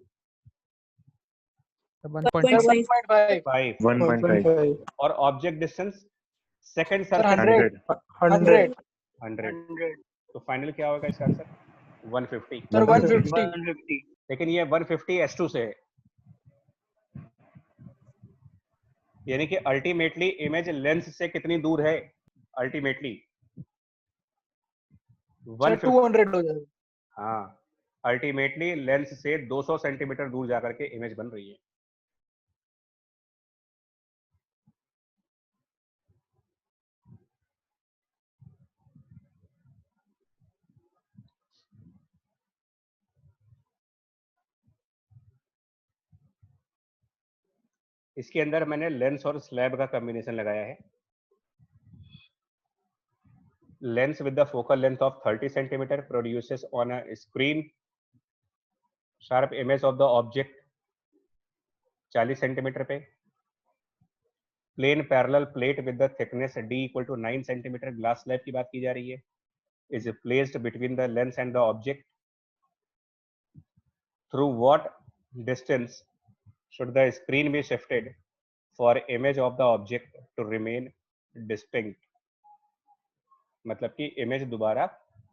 1.5 1.5 1.5 और object distance second sir surface 100 100। तो फाइनल क्या होगा इसका आंसर, 150। सर 150। 150 लेकिन ये 150 S2 से है, यानी कि अल्टीमेटली इमेज लेंस से कितनी दूर है, अल्टीमेटली सर 200 हो जाएगा। हाँ, अल्टीमेटली लेंस से 200 सेंटीमीटर दूर जाकर के इमेज बन रही है। इसके अंदर मैंने लेंस और स्लैब का कॉम्बिनेशन लगाया है। Lens with the focal length of 30 centimetre produces on a screen sharp image of the object 40 centimetre पे। Plane parallel plate with the thickness D equal to 9 centimetre, glass slab की बात की जा रही है, is placed between the lens and the object. Through what distance should the screen be shifted for image of the object to remain distinct? मतलब कि इमेज दोबारा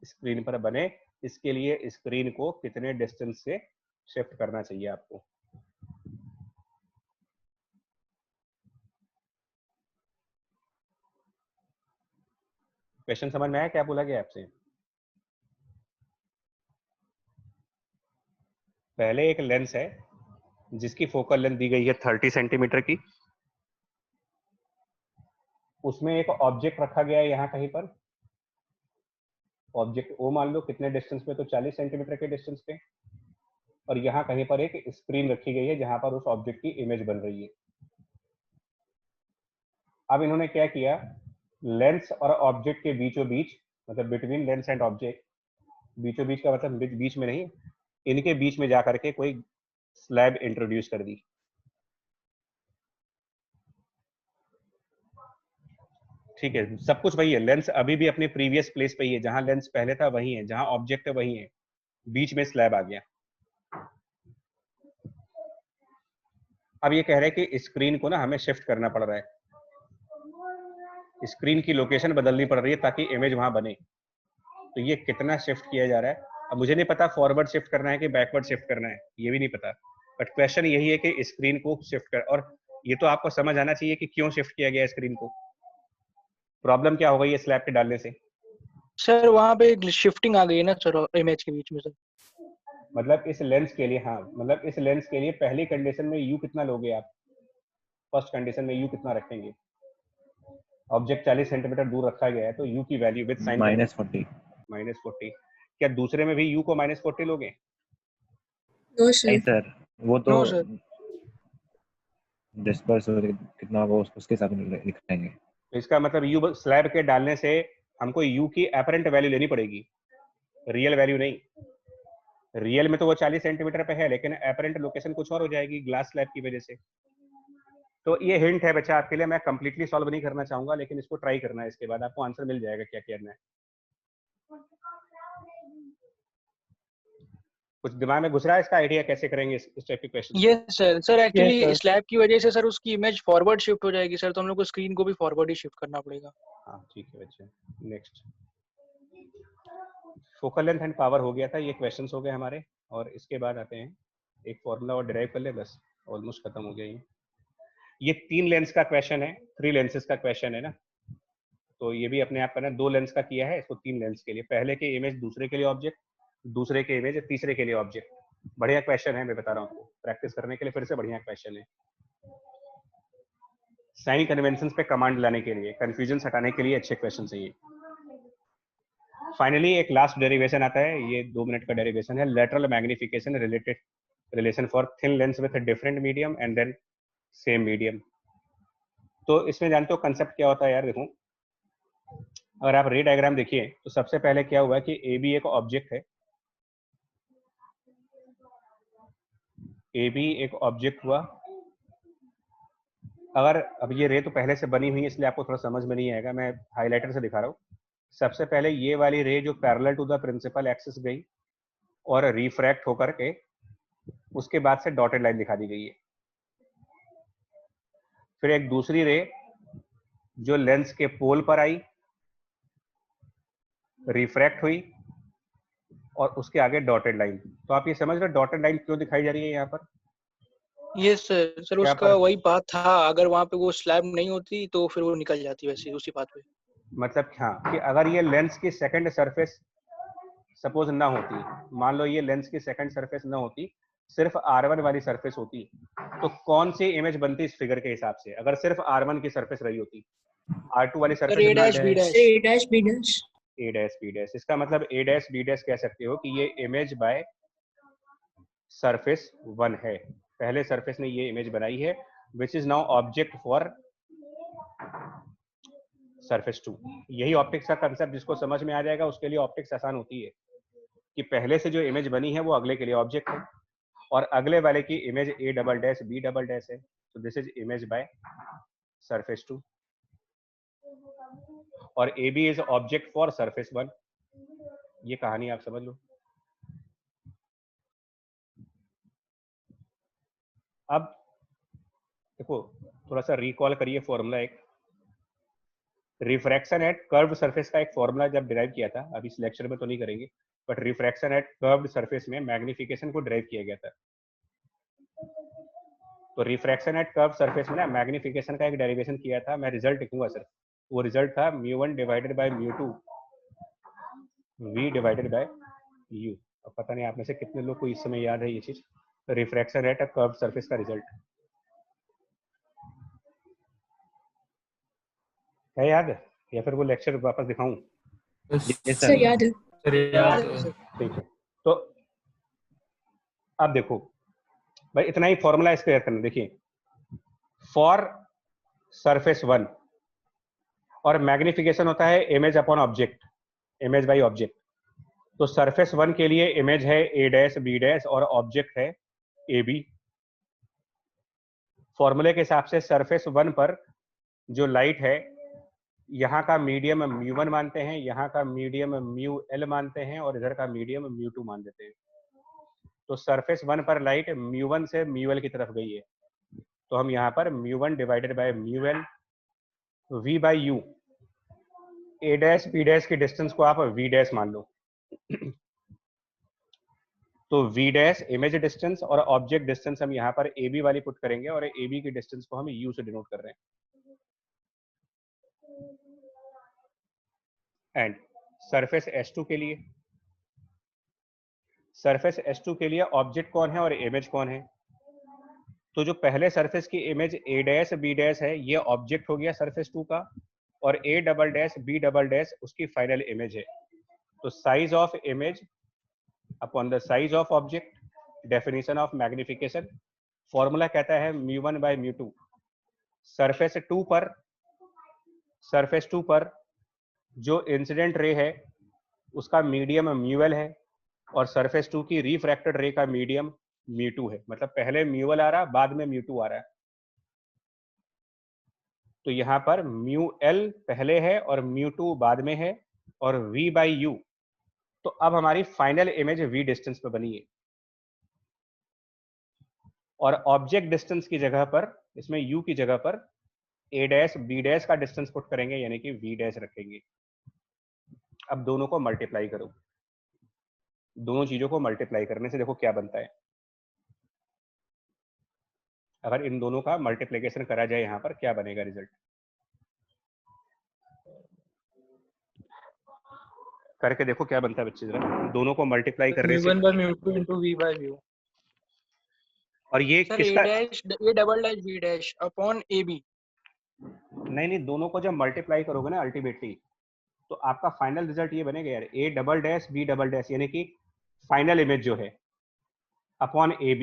स्क्रीन पर बने, इसके लिए स्क्रीन को कितने डिस्टेंस से शिफ्ट करना चाहिए आपको। क्वेश्चन समझ में आया क्या बोला गया आपसे? पहले एक लेंस है जिसकी फोकल लेंथ दी गई है 30 सेंटीमीटर की, उसमें एक ऑब्जेक्ट रखा गया है यहाँ कहीं पर, ऑब्जेक्ट ओ मान लो कितने डिस्टेंस पे, तो 40 सेंटीमीटर के डिस्टेंस पे, और यहाँ कहीं पर एक स्क्रीन रखी गई है जहां पर उस ऑब्जेक्ट की इमेज बन रही है। अब इन्होंने क्या किया, लेंस और ऑब्जेक्ट के बीचों बीच, मतलब बिटवीन लेंस एंड ऑब्जेक्ट, बीचों बीच का मतलब बीच में नहीं, इनके बीच में जाकर के कोई स्लैब इंट्रोड्यूस कर दी। ठीक है, सब कुछ वही है, लेंस अभी भी अपने प्रीवियस प्लेस पे ही है, जहां लेंस पहले था वही है, जहां ऑब्जेक्ट है वही है, बीच में स्लैब आ गया। अब ये कह रहे हैं कि स्क्रीन को ना हमें शिफ्ट करना पड़ रहा है, स्क्रीन की लोकेशन बदलनी पड़ रही है ताकि इमेज वहां बने। तो ये कितना शिफ्ट किया जा रहा है, अब मुझे नहीं पता फॉरवर्ड शिफ्ट करना है कि बैकवर्ड शिफ्ट करना है, ये भी नहीं पता, बट क्वेश्चन यही है कि स्क्रीन को शिफ्ट कर, और ये तो आपको समझ आना चाहिए कि क्यों शिफ्ट किया गया स्क्रीन को, प्रॉब्लम क्या हो गई है स्लैब के डालने से। सर वहाँ पे शिफ्टिंग आ गई है ना सर इमेज के बीच में सर। मतलब इस लेंस के लिए, हाँ मतलब इस लेंस के लिए पहली कंडीशन में यू कितना लोगे आप, फर्स्ट कंडीशन में यू कितना रखेंगे, ऑब्जेक्ट 40 सेंटीमीटर दूर रखा गया है तो यू की वैल्यू विद साइन -40 -40। क्या दूसरे में भी यू को -40 लोगे? नो नहीं सर, सर, वो तो नो सर। डिस्पर्स कितना होगा उसके हिसाब से लिखेंगे। तो इसका मतलब यू स्लैब के डालने से हमको यू की एपरेंट वैल्यू लेनी पड़ेगी, रियल वैल्यू नहीं। रियल में तो वो 40 सेंटीमीटर पे है, लेकिन एपरेंट लोकेशन कुछ और हो जाएगी ग्लास स्लैब की वजह से। तो ये हिंट है बच्चा आपके लिए, मैं कंप्लीटली सॉल्व नहीं करना चाहूंगा, लेकिन इसको ट्राई करना है, इसके बाद आपको आंसर मिल जाएगा क्या करना है। कुछ दिमाग में घुस रहा है इसका आइडिया कैसे करेंगे इस टाइप के क्वेश्चन? ये सर एक्चुअली sir. स्लैब की वजह से सर उसकी इमेज फॉरवर्ड शिफ्ट हो जाएगी सर, तो हम लोग को स्क्रीन को भी फॉरवर्ड ही शिफ्ट करना पड़ेगा। हाँ ठीक है बच्चे, next. Focal length and power हो गया था, ये क्वेश्चंस हो गए हमारे, और इसके बाद आते हैं एक फॉर्मूला और डिराइव कर ले बस, ऑलमोस्ट खत्म हो गया ये 3 लेंस का क्वेश्चन है, 3 लेंसेज का क्वेश्चन है ना, तो ये भी अपने आप का ना 2 लेंस का किया है, इसको 3 लेंस के लिए, पहले के इमेज दूसरे के लिए ऑब्जेक्ट, दूसरे के इमेज तीसरे के लिए ऑब्जेक्ट। बढ़िया क्वेश्चन है, मैं बता रहा हूँ, प्रैक्टिस करने के लिए फिर से बढ़िया क्वेश्चन है। साइन कन्वेंशन पे कमांड लाने के लिए, कंफ्यूजन हटाने के लिए अच्छे क्वेश्चन चाहिए। फाइनली एक लास्ट डेरिवेशन आता है, ये 2 मिनट का डेरिवेशन है, lateral magnification related relation for thin lens with different medium and then same medium. तो इसमें जानते हो कंसेप्ट क्या होता है यार? देखो, अगर आप रे डायग्राम देखिए तो सबसे पहले क्या हुआ कि ए बी एक ऑब्जेक्ट है, ए बी एक ऑब्जेक्ट हुआ। अगर अब ये रे तो पहले से बनी हुई है इसलिए आपको थोड़ा समझ में नहीं आएगा, मैं हाइलाइटर से दिखा रहा हूँ। सबसे पहले ये वाली रे जो parallel to the principal axis गई और रिफ्रैक्ट होकर के उसके बाद से डॉटेड लाइन दिखा दी गई है। फिर एक दूसरी रे जो लेंस के पोल पर आई, रिफ्रैक्ट हुई और उसके आगे डॉटेड लाइन। तो आप ये समझ रहे हो डॉटेड लाइन क्यों दिखाई जा रही है यहाँ पर? ये सर क्या उसका पर? वही बात था, अगर वहाँ पे वो स्लैब नहीं होती तो फिर वो निकल जाती वैसे उसी बात पे। मतलब हाँ, कि अगर ये लेंस की सेकंड सरफेस सपोज ना होती, मान लो ये लेंस की सेकंड सरफेस ना होती, सिर्फ R1 वाली सरफेस होती, तो कौन सी इमेज बनती इस फिगर के हिसाब से? अगर सिर्फ R1 की सरफेस रही होती, R2 वाली sir surface A dash B dash, A dash B dash। A dash B dash, इसका मतलब A डैश B डैश कह सकते हो कि ये इमेज बाय सरफेस 1 है, पहले सरफेस ने ये इमेज बनाई है, which is now object for surface 2। यही ऑप्टिक्स का कंसेप्ट, जिसको समझ में आ जाएगा उसके लिए ऑप्टिक्स आसान होती है कि पहले से जो इमेज बनी है वो अगले के लिए ऑब्जेक्ट है और अगले वाले की image A double dash B double dash है, तो this is image by surface 2 और AB is object for surface 1। ये कहानी आप समझ लो। अब देखो, थोड़ा सा रिकॉल करिए फॉर्मूला, एक रिफ्रैक्शन एट कर्व्ड सरफेस का एक फॉर्मूला जब डिराइव किया था, अभी इस लेक्चर में तो नहीं करेंगे, but refraction at curved surface में मैग्निफिकेशन को डिराइव किया गया था। तो रिफ्रैक्शन एट कर्व्ड सरफेस में ना मैग्निफिकेशन का एक डेरिवेशन किया था, मैं रिजल्ट लिखूंगा सर। वो रिजल्ट था μ1 divided by μ2 v divided by u। अब पता नहीं आप में से कितने लोग को इस समय याद है ये चीज, refraction at a curved surface का रिजल्ट है याद, या फिर वो लेक्चर वापस दिखाऊं? यस सर याद है। ठीक है, तो अब देखो भाई, इतना ही फॉर्मूला इस क्लियर करना। देखिए, फॉर सरफेस 1 और मैग्निफिकेशन होता है image upon object, image by object. तो सरफेस 1 के लिए इमेज है A डैश B डैश और ऑब्जेक्ट है AB। फॉर्मूले के हिसाब से सरफेस 1 पर जो लाइट है, यहाँ का मीडियम μ1 मानते हैं, यहाँ का मीडियम μL मानते हैं और इधर का मीडियम μ2 मान देते हैं। तो सरफेस 1 पर लाइट μ1 से μL की तरफ गई है, तो हम यहाँ पर μ1 divided by μL v by u, A dash B dash की डिस्टेंस को आप v डैश मान लो। तो v डैश इमेज डिस्टेंस और ऑब्जेक्ट डिस्टेंस हम यहाँ पर AB वाली पुट करेंगे और AB की डिस्टेंस को हम u से डिनोट कर रहे हैं। एंड सरफेस S2 के लिए, सरफेस S2 के लिए ऑब्जेक्ट कौन है और इमेज कौन है? तो जो पहले सरफेस की image A dash B dash है, ये ऑब्जेक्ट हो गया सरफेस 2 का, और A double dash B double dash उसकी फाइनल इमेज है। तो size of image upon the size of object, definition of magnification, formula कहता है μ1 बाय μ2। सरफेस 2 पर जो इंसिडेंट रे है उसका मीडियम μL है और सरफेस 2 की रिफ्रैक्टेड रे का मीडियम μ2 है, मतलब पहले μL आ रहा बाद में μ2 आ रहा है। तो यहाँ पर μL पहले है और μ2 बाद में है और v बाई यू। तो अब हमारी फाइनल इमेज v डिस्टेंस पे बनी है और ऑब्जेक्ट डिस्टेंस की जगह पर, इसमें u की जगह पर A डैश B डैश का डिस्टेंस पुट करेंगे, यानी कि v डैश रखेंगे। अब दोनों को मल्टीप्लाई करो, दोनों चीजों को मल्टीप्लाई करने से देखो क्या बनता है। अगर इन दोनों का मल्टीप्लिकेशन करा जाए यहाँ पर क्या बनेगा रिजल्ट? करके देखो क्या बनता है बच्चे, जरा दोनों को मल्टीप्लाई कर रहे mu1 by mu2 into v by mu। और ये सर किसका? a double dash b dash upon ab। नहीं, दोनों को जब मल्टीप्लाई करोगे ना अल्टीमेटली, तो आपका फाइनल रिजल्ट ये बनेगा यार, a double dash b double dash, यानी कि फाइनल इमेज जो है अपॉन ab,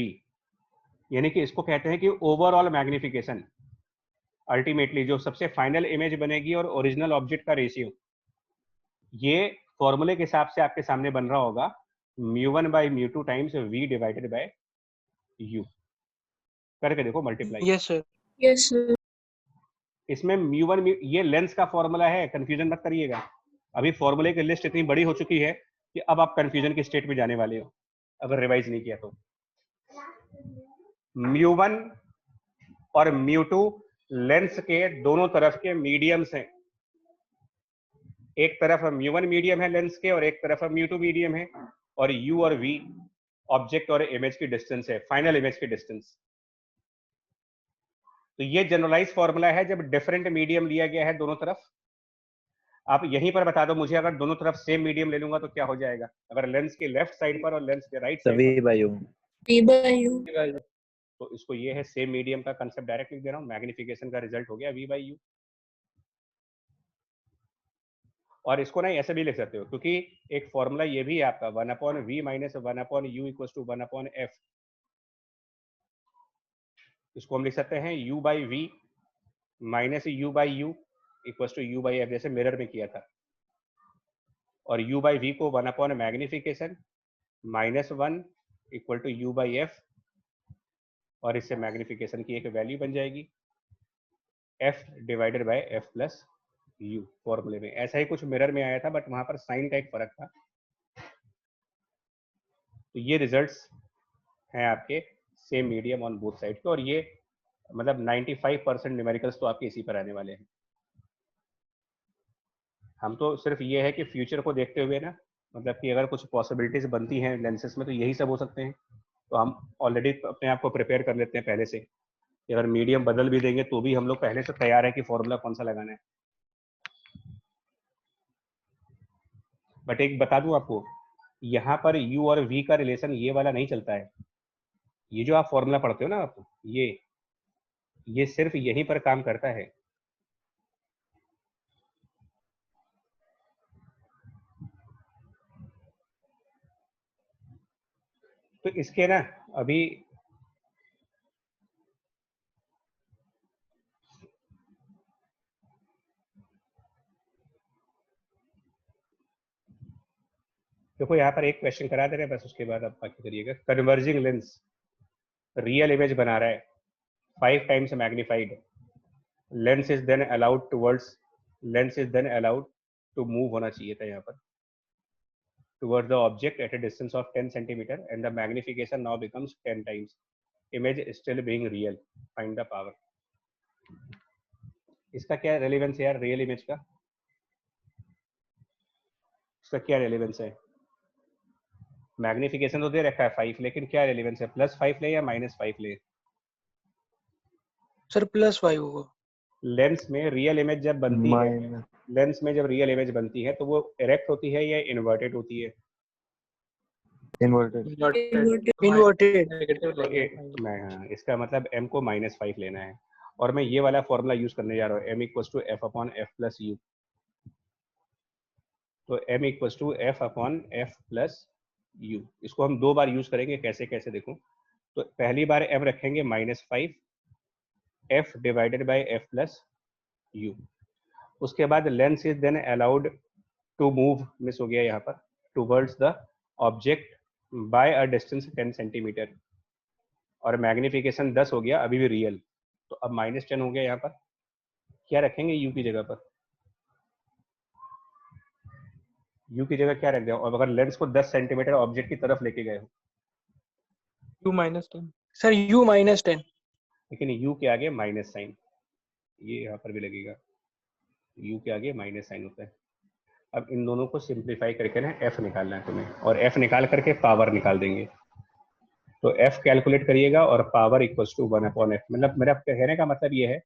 यानी कि इसको कहते हैं कि ओवरऑल मैग्निफिकेशन। अल्टीमेटली जो सबसे फाइनल इमेज बनेगी और ओरिजिनल ऑब्जेक्ट का रेशियो, ये फॉर्मूले के हिसाब से आपके सामने बन रहा होगा mu1 by mu2 times v divided by u। करके देखो multiply. Yes sir. Yes sir. इसमें mu1 ये लेंस का फॉर्मूला है, कंफ्यूजन मत करिएगा। अभी फॉर्मूले की लिस्ट इतनी बड़ी हो चुकी है कि अब आप कंफ्यूजन की स्टेट में जाने वाले हो अगर रिवाइज नहीं किया तो। mu1 और mu2 लेंस के दोनों तरफ के मीडियम्स हैं। एक तरफ mu1 मीडियम है लेंस के और एक तरफ mu2 मीडियम है, और u और v ऑब्जेक्ट और इमेज की डिस्टेंस है, फाइनल इमेज की डिस्टेंस। तो ये जनरलाइज फॉर्मूला है जब डिफरेंट मीडियम लिया गया है दोनों तरफ। आप यहीं पर बता दो मुझे, अगर दोनों तरफ सेम मीडियम ले लूंगा तो क्या हो जाएगा? अगर लेंस के लेफ्ट साइड पर और लेंस के right side v by u। v by u। तो इसको ये है सेम मीडियम का कंसेप्ट डायरेक्ट लिख दे रहा हूँ, मैग्निफिकेशन का रिजल्ट हो गया v by u। और इसको ना ऐसे भी लिख सकते हो, क्योंकि एक फॉर्मूला ये भी है आपका 1/v minus 1/u equal to 1/f। इसको हम लिख सकते हैं u by v minus u by u equal to u by f, जैसे मिरर में किया था। और u by v को 1/ magnification minus 1 equal to u by f, और इससे मैग्निफिकेशन की एक वैल्यू बन जाएगी f divided by f plus u। फॉर्मूले में ऐसा ही कुछ मिरर में आया था, बट वहां पर साइन का एक फर्क था। तो ये रिजल्ट्स हैं आपके same medium on both side के, और ये मतलब 95% न्यूमेरिकल्स तो आपके इसी पर आने वाले हैं। हम तो सिर्फ ये है कि फ्यूचर को देखते हुए ना, मतलब कि अगर कुछ पॉसिबिलिटीज बनती हैं लेंसेज में तो यही सब हो सकते हैं, तो हम ऑलरेडी अपने आप को प्रिपेयर कर लेते हैं पहले से कि अगर मीडियम बदल भी देंगे तो भी हम लोग पहले से तैयार है कि फॉर्मूला कौन सा लगाना है। बट एक बता दूं आपको, यहाँ पर u और v का रिलेशन ये वाला नहीं चलता है। ये जो आप फॉर्मूला पढ़ते हो ना आप, ये सिर्फ यहीं पर काम करता है। तो इसके ना अभी देखो यहाँ पर एक क्वेश्चन करा दे रहे हैं, बस उसके बाद आप बाकी करिएगा। कन्वर्जिंग लेंस रियल इमेज बना रहा है 5 times magnified, lens is then allowed to move होना चाहिए था यहाँ पर towards the object at a distance of 10 centimeter, and the magnification now becomes 10 times. Image still being real. Find the power. इसका क्या रेलेवेंस है यार रियल इमेज का? इसका क्या रेलेवेंस है? मैग्निफिकेशन तो दे रखा है 5, लेकिन क्या रेलेवेंस है? +5 ले या -5 ले? सर +5 होगा। लेंस में रियल इमेज जब बनती है, लेंस में जब रियल इमेज बनती है तो वो इरेक्ट होती है या इन्वर्टेड होती है? इन्वर्टेड। मैं हाँ, इसका मतलब m को -5 लेना है, और मैं ये वाला फॉर्मूला यूज करने जा रहा हूँ, m equal to f upon f plus u। तो m equal to f upon f plus u, इसको हम 2 बार यूज करेंगे। कैसे कैसे देखो, तो पहली बार m रखेंगे -5 f divided by f plus u। उसके बाद lens is then allowed to move, miss हो गया यहाँ पर, towards the object by a distance 10 centimetre, और मैग्निफिकेशन 10 हो गया, अभी भी रियल। तो अब -10 हो गया। यहाँ पर क्या रखेंगे u की जगह पर? u की जगह क्या रख दिया? और अगर लेंस को 10 सेंटीमीटर ऑब्जेक्ट की तरफ लेके गए हो, u-10 सर, u-10, लेकिन u के आगे माइनस साइन, ये यहाँ पर भी लगेगा, u के आगे माइनस साइन होता है। अब इन दोनों को सिंप्लीफाई करके ना f निकालना है तुम्हें, और f निकाल करके पावर निकाल देंगे। तो f कैलकुलेट करिएगा और पावर इक्वल्स टू 1/f। मतलब मेरा कहने का मतलब ये है,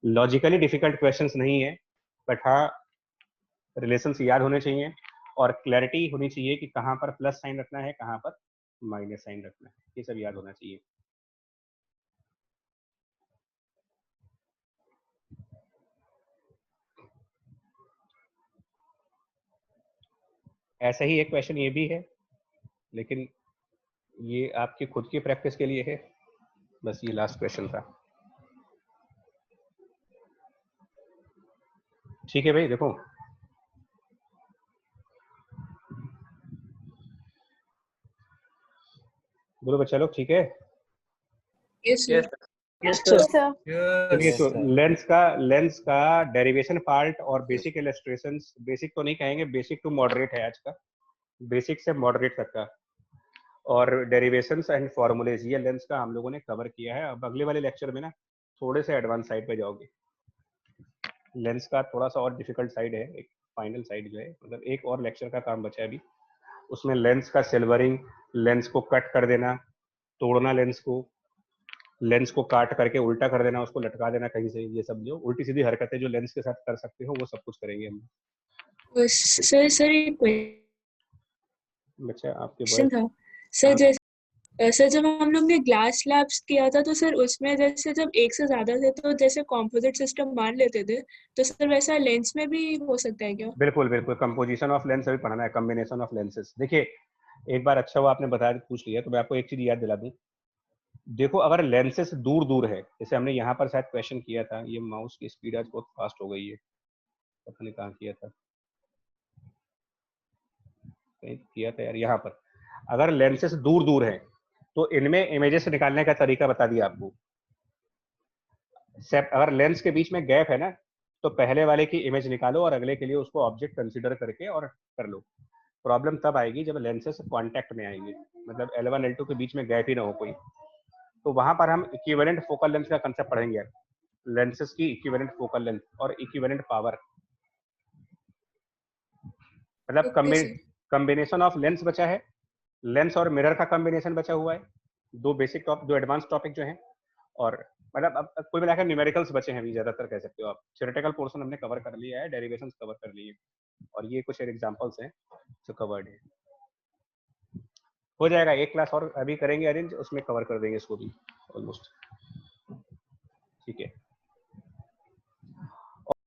लॉजिकली डिफिकल्ट क्वेश्चंस नहीं है, बट हाँ रिलेशंस याद होने चाहिए और क्लैरिटी होनी चाहिए कि कहाँ पर प्लस साइन रखना है, कहाँ पर माइनस साइन रखना है, ये सब याद होना चाहिए। ऐसा ही एक क्वेश्चन ये भी है, लेकिन ये आपकी खुद की प्रैक्टिस के लिए है, बस ये लास्ट क्वेश्चन था। ठीक है भाई, देखो बोलो बच्चा लोग, ठीक है? Yes yes sir. Yes sir sir. चलिए, तो लेंस का डेरिवेशन पार्ट और बेसिक इलस्ट्रेशंस, बेसिक तो नहीं कहेंगे, बेसिक टू मॉडरेट है आज का, बेसिक से मॉडरेट तक का, और डेरिवेशंस एंड फॉर्मूलेज ये लेंस का हम लोगों ने कवर किया है। अब अगले वाले लेक्चर में ना थोड़े से एडवांस साइड पे जाओगे, लेंस का थोड़ा सा और डिफिकल्ट साइड है, एक फाइनल साइड जो है, मतलब एक और लेक्चर का काम बचा है अभी, उसमें लेंस का सिल्वरिंग, लेंस को कट कर देना, तोड़ना लेंस को काट करके उल्टा कर देना, उसको लटका देना कहीं से, ये सब जो उल्टी सीधी हरकतें जो लेंस के साथ कर सकते हो वो सब कुछ करेंगे हम। सर एक बच्चा आपके क्वेश्चन था सर, हाँ। जैसे सर जब हम लोग ने ग्लास स्लैब्स किया था तो सर उसमें जैसे जब एक से ज्यादा थे तो जैसे कॉम्पोजिट सिस्टम मान लेते थे, तो सर वैसा लेंस में भी हो सकता है क्या? बिल्कुल बिल्कुल, कंपोजिशन ऑफ लेंस अभी पढ़ना है, कॉम्बिनेशन ऑफ लेंसेज। देखिए एक बार अच्छा हुआ आपने बताया, पूछ लिया, तो मैं आपको एक चीज याद दिला दूं। देखो अगर लेंसेज दूर दूर है, जैसे हमने यहाँ पर शायद क्वेश्चन किया था, ये माउस की स्पीड आज बहुत फास्ट हो गई है, पता नहीं कहाँ किया था, कहीं किया था यार, यहाँ पर। अगर लेंसेज दूर दूर है तो इनमें इमेजेस निकालने का तरीका बता दिया आपको। अगर लेंस के बीच में गैप है ना, तो पहले वाले की इमेज निकालो और अगले के लिए उसको ऑब्जेक्ट कंसीडर करके और कर लो। प्रॉब्लम तब आएगी जब लेंसेज कांटेक्ट में आएंगे, मतलब L1 L2 के बीच में गैप ही ना हो कोई, तो वहां पर हम इक्विवेलेंट फोकल लेंथ का कंसेप्ट पढ़ेंगे, लेंसेज की इक्विवेलेंट फोकल लेंथ और इक्विवेलेंट पावर, मतलब okay sir. Combination of lens बचा है, लेंस और मिरर का कॉम्बिनेशन बचा हुआ है, दो बेसिक टॉपिक, दो एडवांस टॉपिक जो हैं, और मतलब अब कुल मिलाकर न्यूमेरिकल्स बचे हैं अभी, ज्यादातर कह सकते हो आप। थ्योरेटिकल पोर्शन हमने कवर कर लिया है, डेरिवेशंस कवर कर लिए, और ये कुछ एग्जांपल्स हैं जो कवर्ड है। हो जाएगा एक क्लास और अभी करेंगे अरेंज, उसमें कवर कर देंगे इसको भी ऑलमोस्ट।